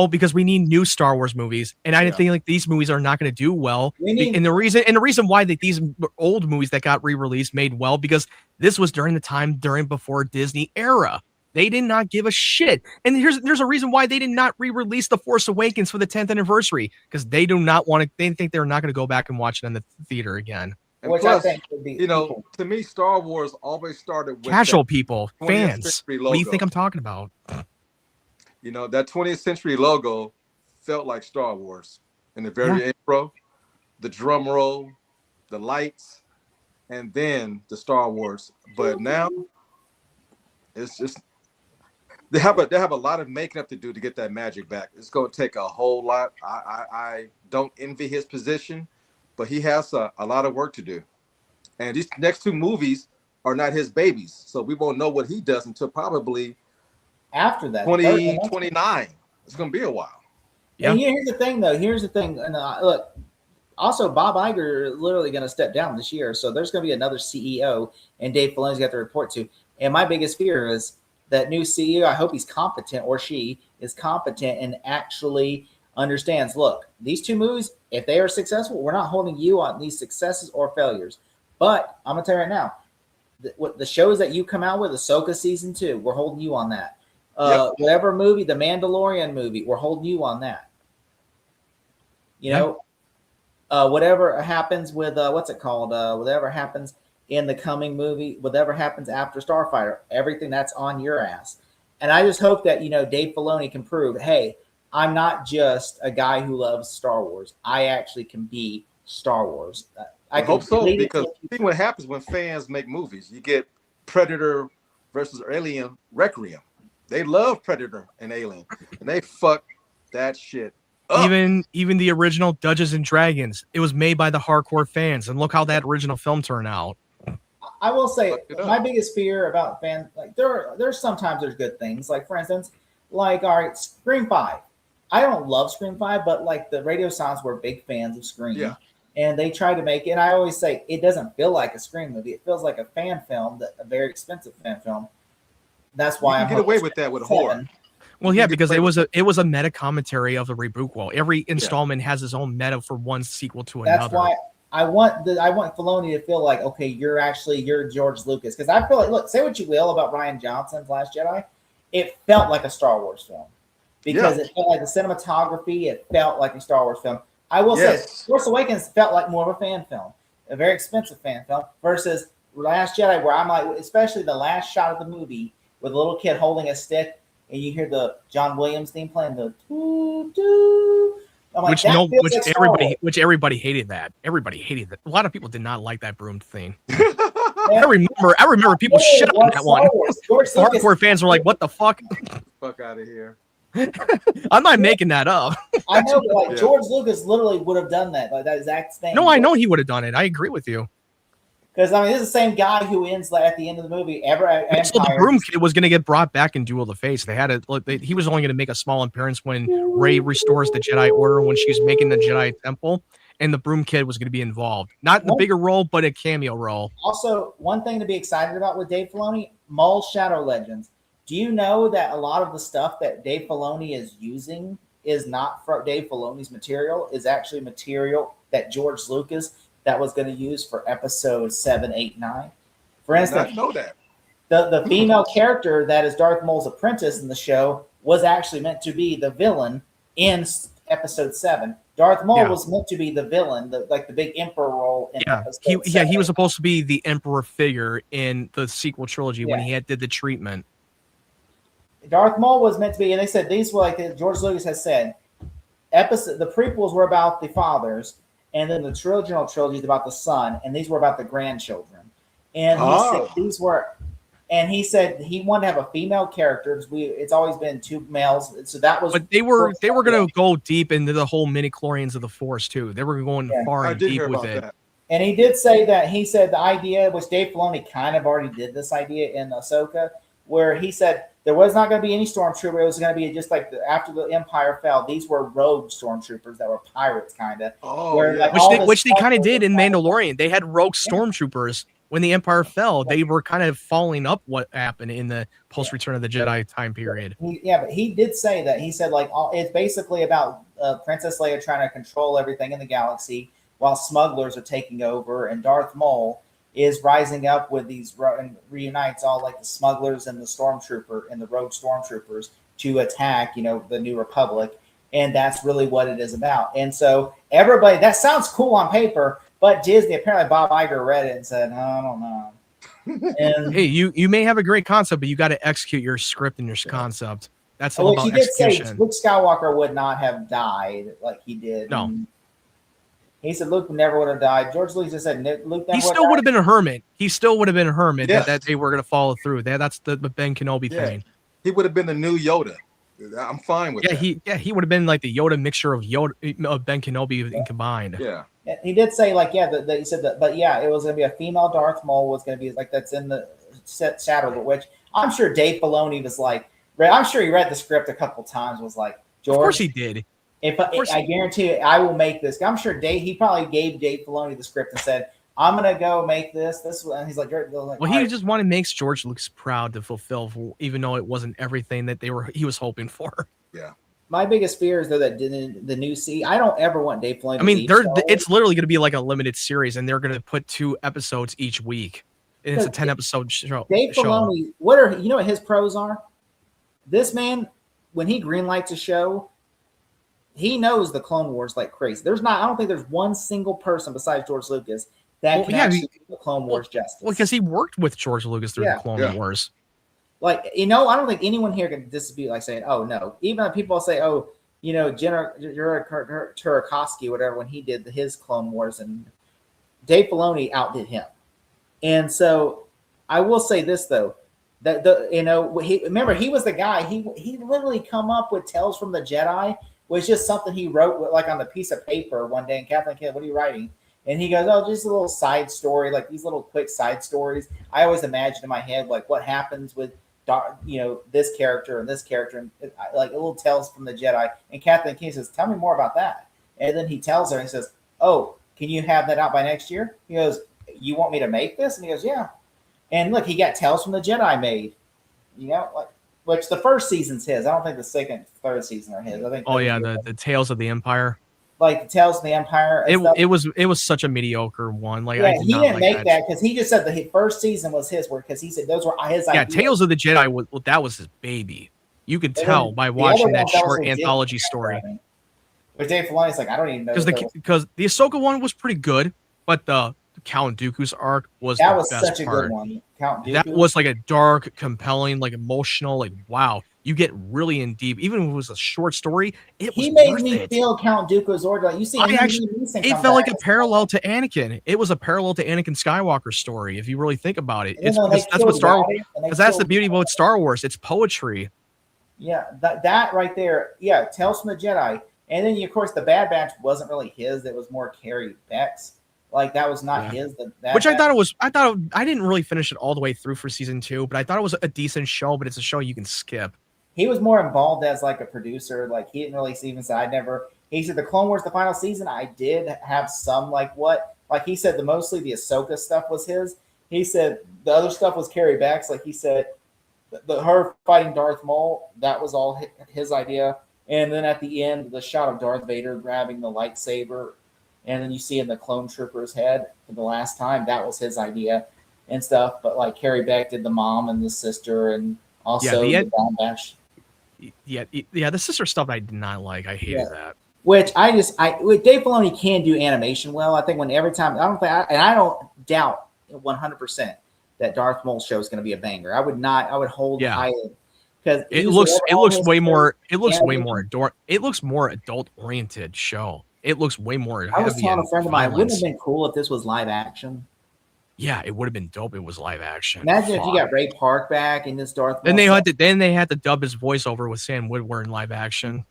because we need new Star Wars movies, and I think like these movies are not going to do well. And the reason why these old movies that got re-released made well, because this was during before Disney era. They did not give a shit. And there's a reason why they did not re-release The Force Awakens for the 10th anniversary, because they do not want to. They think they're not going to go back and watch it in the theater again. And which plus, I think would be, to me, Star Wars always started with casual people, fans. What do you think I'm talking about? That 20th century logo felt like Star Wars in the very intro, the drum roll, the lights, and then the Star Wars. But now it's just they have a lot of making up to do to get that magic back. It's going to take a whole lot. I don't envy his position, but he has a lot of work to do. And these next 2 movies are not his babies, so we won't know what he does until probably after that 2029. It's going to be a while. Yeah. And here's the thing, though. Here's the thing. And look, also Bob Iger is literally going to step down this year, so there's going to be another CEO, and Dave Filoni's got to report to. And my biggest fear is that new CEO. I hope he's competent, or she is competent, and actually understands. Look, these 2 movies, if they are successful, we're not holding you on these successes or failures. But I'm gonna tell you right now, the shows that you come out with, Ahsoka season 2, we're holding you on that. Whatever movie, the Mandalorian movie, we're holding you on that. Whatever happens with what's it called? Whatever happens in the coming movie, whatever happens after Starfighter, everything that's on your ass. And I just hope that Dave Filoni can prove, hey, I'm not just a guy who loves Star Wars. I actually can be Star Wars. I hope so, because see what happens when fans make movies. You get Predator versus Alien Requiem. They love Predator and Alien, and they fuck that shit up. Even the original Dungeons and Dragons, it was made by the hardcore fans, and look how that original film turned out. I will say my biggest fear about fans, like there's sometimes there's good things, like for instance, like all right, Scream 5. I don't love Scream 5, but like the Radio Silence were big fans of Scream. Yeah. And they try to make it, and I always say it doesn't feel like a Scream movie. It feels like a fan film, a very expensive fan film. That's why I get away with that with horror. Well, yeah, because it was a meta commentary of the reboot. Well, every installment has its own meta for one sequel to another. That's why I want Filoni to feel like, okay, you're George Lucas, because I feel like, look, say what you will about Rian Johnson's Last Jedi, it felt like a Star Wars film because it felt like the cinematography. It felt like a Star Wars film. I will say, Force Awakens felt like more of a fan film, a very expensive fan film, versus Last Jedi, where I'm like, especially the last shot of the movie with a little kid holding a stick, and you hear the John Williams theme playing the doo doo. Like, which everybody hated that. Everybody hated that. A lot of people did not like that broom thing. I remember people shit on that one. Hardcore fans were like, "What the fuck? Fuck out of here." I'm not making that up. I know, but like George Lucas literally would have done that, like that exact thing. No, I know he would have done it. I agree with you. Because I mean, this is the same guy who ends at the end of the movie. So the broom kid was going to get brought back in Duel of the Fates. They had it. He was only going to make a small appearance when Rey restores the Jedi Order when she's making the Jedi Temple, and the broom kid was going to be involved. Not in the bigger role, but a cameo role. Also, one thing to be excited about with Dave Filoni, Maul's Shadow Legends. Do you know that a lot of the stuff that Dave Filoni is using is not from Dave Filoni's material? Is actually material that George Lucas that was going to use for episode 7, 8, 9. For instance, I know that the female character that is Darth Maul's apprentice in the show was actually meant to be the villain in episode 7. Darth Maul was meant to be the villain, the big emperor role in episode 7. He was supposed to be the emperor figure in the sequel trilogy when he did the treatment. Darth Maul was meant to be, and they said these were like George Lucas has said. The prequels were about the fathers, and then the original trilogy is about the son, and these were about the grandchildren. And he said he wanted to have a female character because it's always been 2 males. So that was. But they were going to go deep into the whole midi-chlorians of the Force too. They were going far and deep with it. That. And he did say that he said the idea, which Dave Filoni kind of already did this idea in Ahsoka, where he said there was not going to be any stormtrooper. It was going to be just like after the Empire fell. These were rogue stormtroopers that were pirates, kind of. Which they kind of did in Mandalorian. They had rogue stormtroopers when the Empire fell. They were kind of following up what happened in the post Return of the Jedi time period. But he did say that. He said it's basically about Princess Leia trying to control everything in the galaxy while smugglers are taking over, and Darth Maul is rising up with these and reunites all like the smugglers and the stormtrooper and the rogue stormtroopers to attack, the New Republic. And that's really what it is about. And so everybody, that sounds cool on paper, but Disney, apparently Bob Iger read it and said, I don't know. And hey, you may have a great concept, but you got to execute your script and your concept. That's all about execution. Say Luke Skywalker would not have died like he did. No. And he said Luke never would have died. George Lucas said Luke never he still would have been a hermit. He still would have been a hermit Yes. that they were going to follow through. That's the Ben Kenobi thing. He would have been the new Yoda. I'm fine with that. He would have been like the Yoda mixture of Ben Kenobi combined. Yeah. He did say he said that, but it was going to be a female Darth Maul was going to be like that's in the Shadow, which I'm sure Dave Filoni was like. I'm sure he read the script a couple times. Was like, George. Of course he did. I guarantee you, I will make this. I'm sure he probably gave Dave Filoni the script and said, I'm going to go make this. And he's like, well, he just wanted to make George Lucas proud to fulfill, even though it wasn't everything that he was hoping for. Yeah. My biggest fear is though that the new I don't ever want Dave Filoni. I mean, it's literally going to be like a limited series, and they're going to put 2 episodes each week. And it's a 10-episode show. Dave Filoni, what his pros are? This man, when he greenlights a show, he knows the Clone Wars like crazy. I don't think there's one single person besides George Lucas that can actually do the Clone Wars justice. Well, because he worked with George Lucas through the Clone Wars. Like, I don't think anyone here can dispute, like saying, oh, no. Even if people say, oh, General Tartakovsky, whatever, when he did his Clone Wars, and Dave Filoni outdid him. And so I will say this, though. That he was the guy. He literally come up with Tales from the Jedi, was just something he wrote like on the piece of paper one day. And Kathleen Kennedy, what are you writing? And he goes, oh, just a little side story, like these little quick side stories. I always imagine in my head like what happens with this character and this character, and like a little Tales from the Jedi. And Kathleen Kennedy says, tell me more about that. And then he tells her and he says, oh, can you have that out by next year? He goes, you want me to make this? And he goes, yeah. And look, he got Tales from the Jedi made, which the first season's his. I don't think the second, third season are his. I think. Oh yeah, the Tales of the Empire. like the Tales of the Empire. And stuff. It was such a mediocre one. Like Yeah, I did he not didn't like make that because he just said the first season was his work because he said those were his Yeah, ideas. Tales of the Jedi was that was his baby. You could And tell then by the watching other that ones, was short legit anthology story. programming. But Dave Filoni's like, I don't even know Because the Ahsoka one was pretty good, but the Count Dooku's arc was that the was best such a part. good one. Count Dooku. That was like a dark, compelling, like emotional, like wow, you get really in deep. Even if it was a short story, it was he made worth me it. feel Count Dooku's order. Like you see, I Liam actually- Neeson It come felt like back a as parallel to Anakin. It was a parallel to Anakin Skywalker's story, if you really think about it. And It's then they because that's what killed Star Radic, and they because that's the killed- beauty about Star Wars. It's poetry. Yeah, that right there. Yeah, Tales from the Jedi. And then, of course, the Bad Batch wasn't really his. It was more Carrie Beck's. Like that was not Yeah. his. The Bad Which I Batch. thought it was. I didn't really finish it all the way through for season 2, but I thought it was a decent show. But it's a show you can skip. He was more involved as like a producer. Like he didn't really even say I never. He said the Clone Wars, the final season, I did have some like what. Like he said, mostly the Ahsoka stuff was his. He said the other stuff was Carrie Beck's. Like he said, her fighting Darth Maul, that was all his idea. And then at the end, the shot of Darth Vader grabbing the lightsaber, and then you see in the clone trooper's head for the last time, that was his idea and stuff. But like Carrie Beck did the mom and the sister, and also the the Bad Batch. Yeah. The sister stuff I did not like. I hated that. Which with Dave Filoni can do animation well. I think every time I don't doubt 100% that Darth Maul show is going to be a banger. I would hold high because it looks way more adult oriented show. It looks way more. I was telling a friend of mine, wouldn't it violence. have been cool if this was live action? Yeah, it would have been dope. It was live action. Imagine if Fuck. you got Ray Park back and this Darth Maul. Then they had to dub his voice over with Sam Witwer in live action.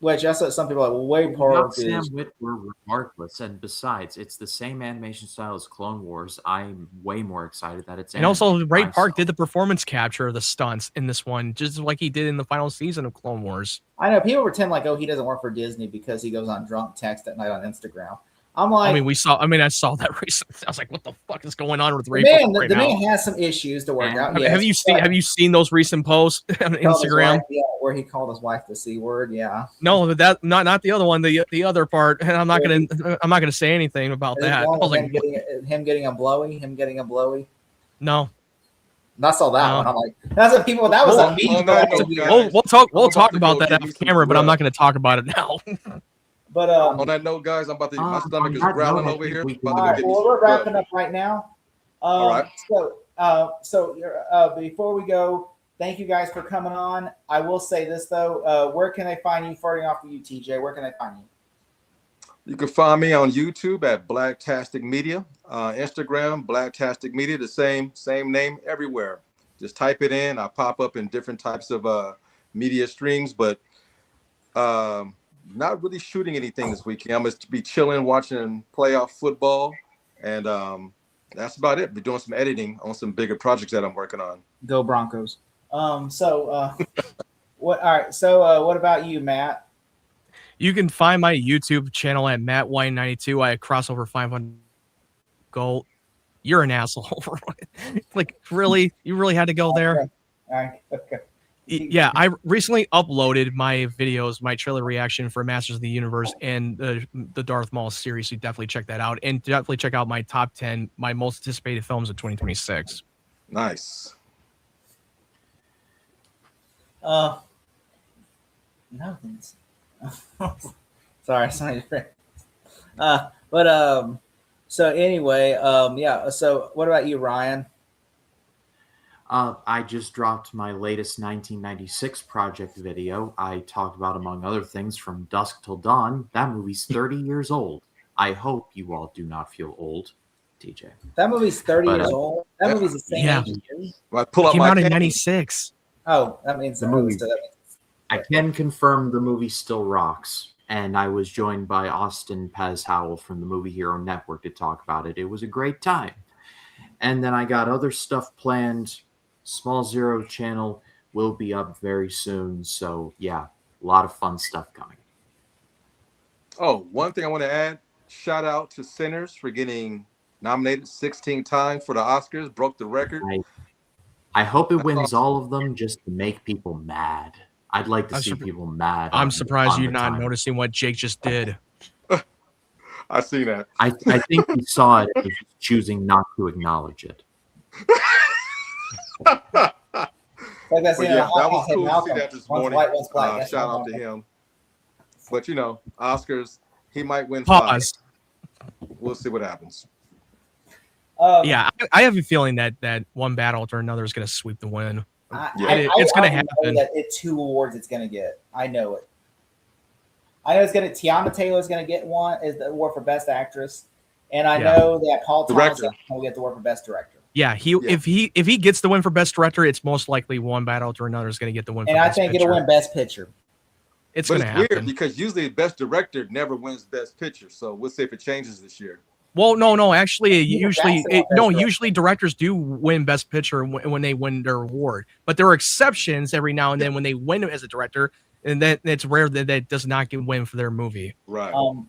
Which that's what some people are like. Well, Ray Not Park Sam is. Witwer regardless, and besides, it's the same animation style as Clone Wars. I'm way more excited that it's. And also, Ray Park myself. did the performance capture of the stunts in this one, just like he did in the final season of Clone Wars. I know people pretend like, oh, he doesn't work for Disney because he goes on drunk text at night on Instagram. I'm like, I saw that recently. I was like, what the fuck is going on with Ray man, Park right the now? man has some issues to work out. Have you seen those recent posts on He called his Instagram? wife, yeah, where he called his wife the C word. Yeah. No, that not the other one. The other part. And I'm not gonna say anything about Is it that. I one was with like, him getting a blowy. no. And I saw that No. one. I'm like, that's what people. That was Well, a beat. on that note, guys, We'll talk I'm about to about go that get off me some camera, but I'm grub. not going to talk about it now. But On that note, guys, my stomach on is that growling note, I over think here. we can- About to all go right, get me well, some we're grub. wrapping up right now. All right. So before we go, thank you guys for coming on. I will say this though, where can they find you? Farting off of you, TJ. Where can they find you? You can find me on YouTube at Blacktastic Media, Instagram Blacktastic Media, the same name everywhere. Just type it in. I pop up in different types of media streams, but not really shooting anything this weekend. I'm going to be chilling, watching playoff football, and that's about it. Be doing some editing on some bigger projects that I'm working on. Go Broncos. What? All right. So what about you, Matt? You can find my YouTube channel at MattWine92. I cross over 500 goal. You're an asshole. Like, really? You really had to go there? All right. Okay. Yeah, I recently uploaded my videos, my trailer reaction for Masters of the Universe and the Darth Maul series. So definitely check that out, and definitely check out my top 10, my most anticipated films of 2026. Nice. Nothing's. Sorry. So anyway, yeah. So what about you, Ryan? I just dropped my latest 1996 project video. I talked about, among other things, From Dusk Till Dawn. That movie's 30 years old. I hope you all do not feel old, TJ. That movie's 30 But, years old. That movie's the same Yeah. age as you. I pull up Came my out in camera. '96. Oh, that means The movie. I can confirm the movie still rocks. And I was joined by Austin Pez Howell from the Movie Hero Network to talk about it. It was a great time. And then I got other stuff planned. Small Zero channel will be up very soon. So, yeah, a lot of fun stuff coming. Oh, one thing I want to add, shout out to Sinners for getting nominated 16 times for the Oscars, broke the record. I hope it wins all of them just to make people mad. I'd like to see people mad. I'm surprised on you're the not time. noticing what Jake just did. I see that. I think he saw it and was choosing not to acknowledge it. Like that But scene in yeah, the that was Hawkins said, cool to see Malcolm, that this one's morning. white, one's black. That's Shout what out I'm to saying. him. But Oscars, he might win 5. Pause. We'll see what happens. Yeah, I have a feeling that one battle or another is going to sweep the win. It's going to know happen. that it's 2 awards it's going to get. I know it. I know it's going to. Tiana Taylor is going to get one, is the award for Best Actress, and I know that Paul Thomas Director. will get the award for Best Director. Yeah, if he gets the win for best director, it's most likely one battle or another is going to get the win. And for I best think picture. it'll win Best Picture. It's But going to it's weird happen. because usually Best Director never wins Best Picture. So we'll see if it changes this year. Well, no, actually, Yeah, usually, that's the best usually directors do win best picture when they win their award, but there are exceptions every now and then when they win as a director, and that it's rare that does not get win for their movie. Right. And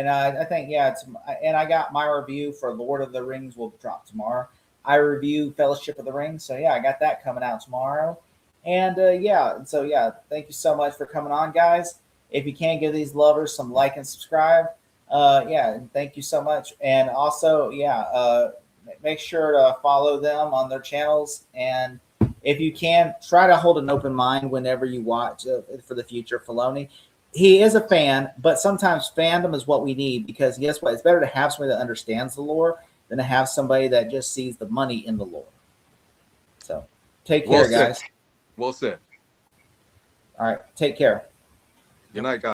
I think it's, and I got my review for Lord of the Rings will drop tomorrow. I review Fellowship of the Ring, so I got that coming out tomorrow. And thank you so much for coming on, guys. If you can, give these lovers some like and subscribe. And thank you so much. And also, make sure to follow them on their channels. And if you can, try to hold an open mind whenever you watch for the future Filoni. He is a fan, but sometimes fandom is what we need, because guess what? It's better to have somebody that understands the lore than to have somebody that just sees the money in the lore. So take care, guys. Well said. All right. Take care. Good night, guys.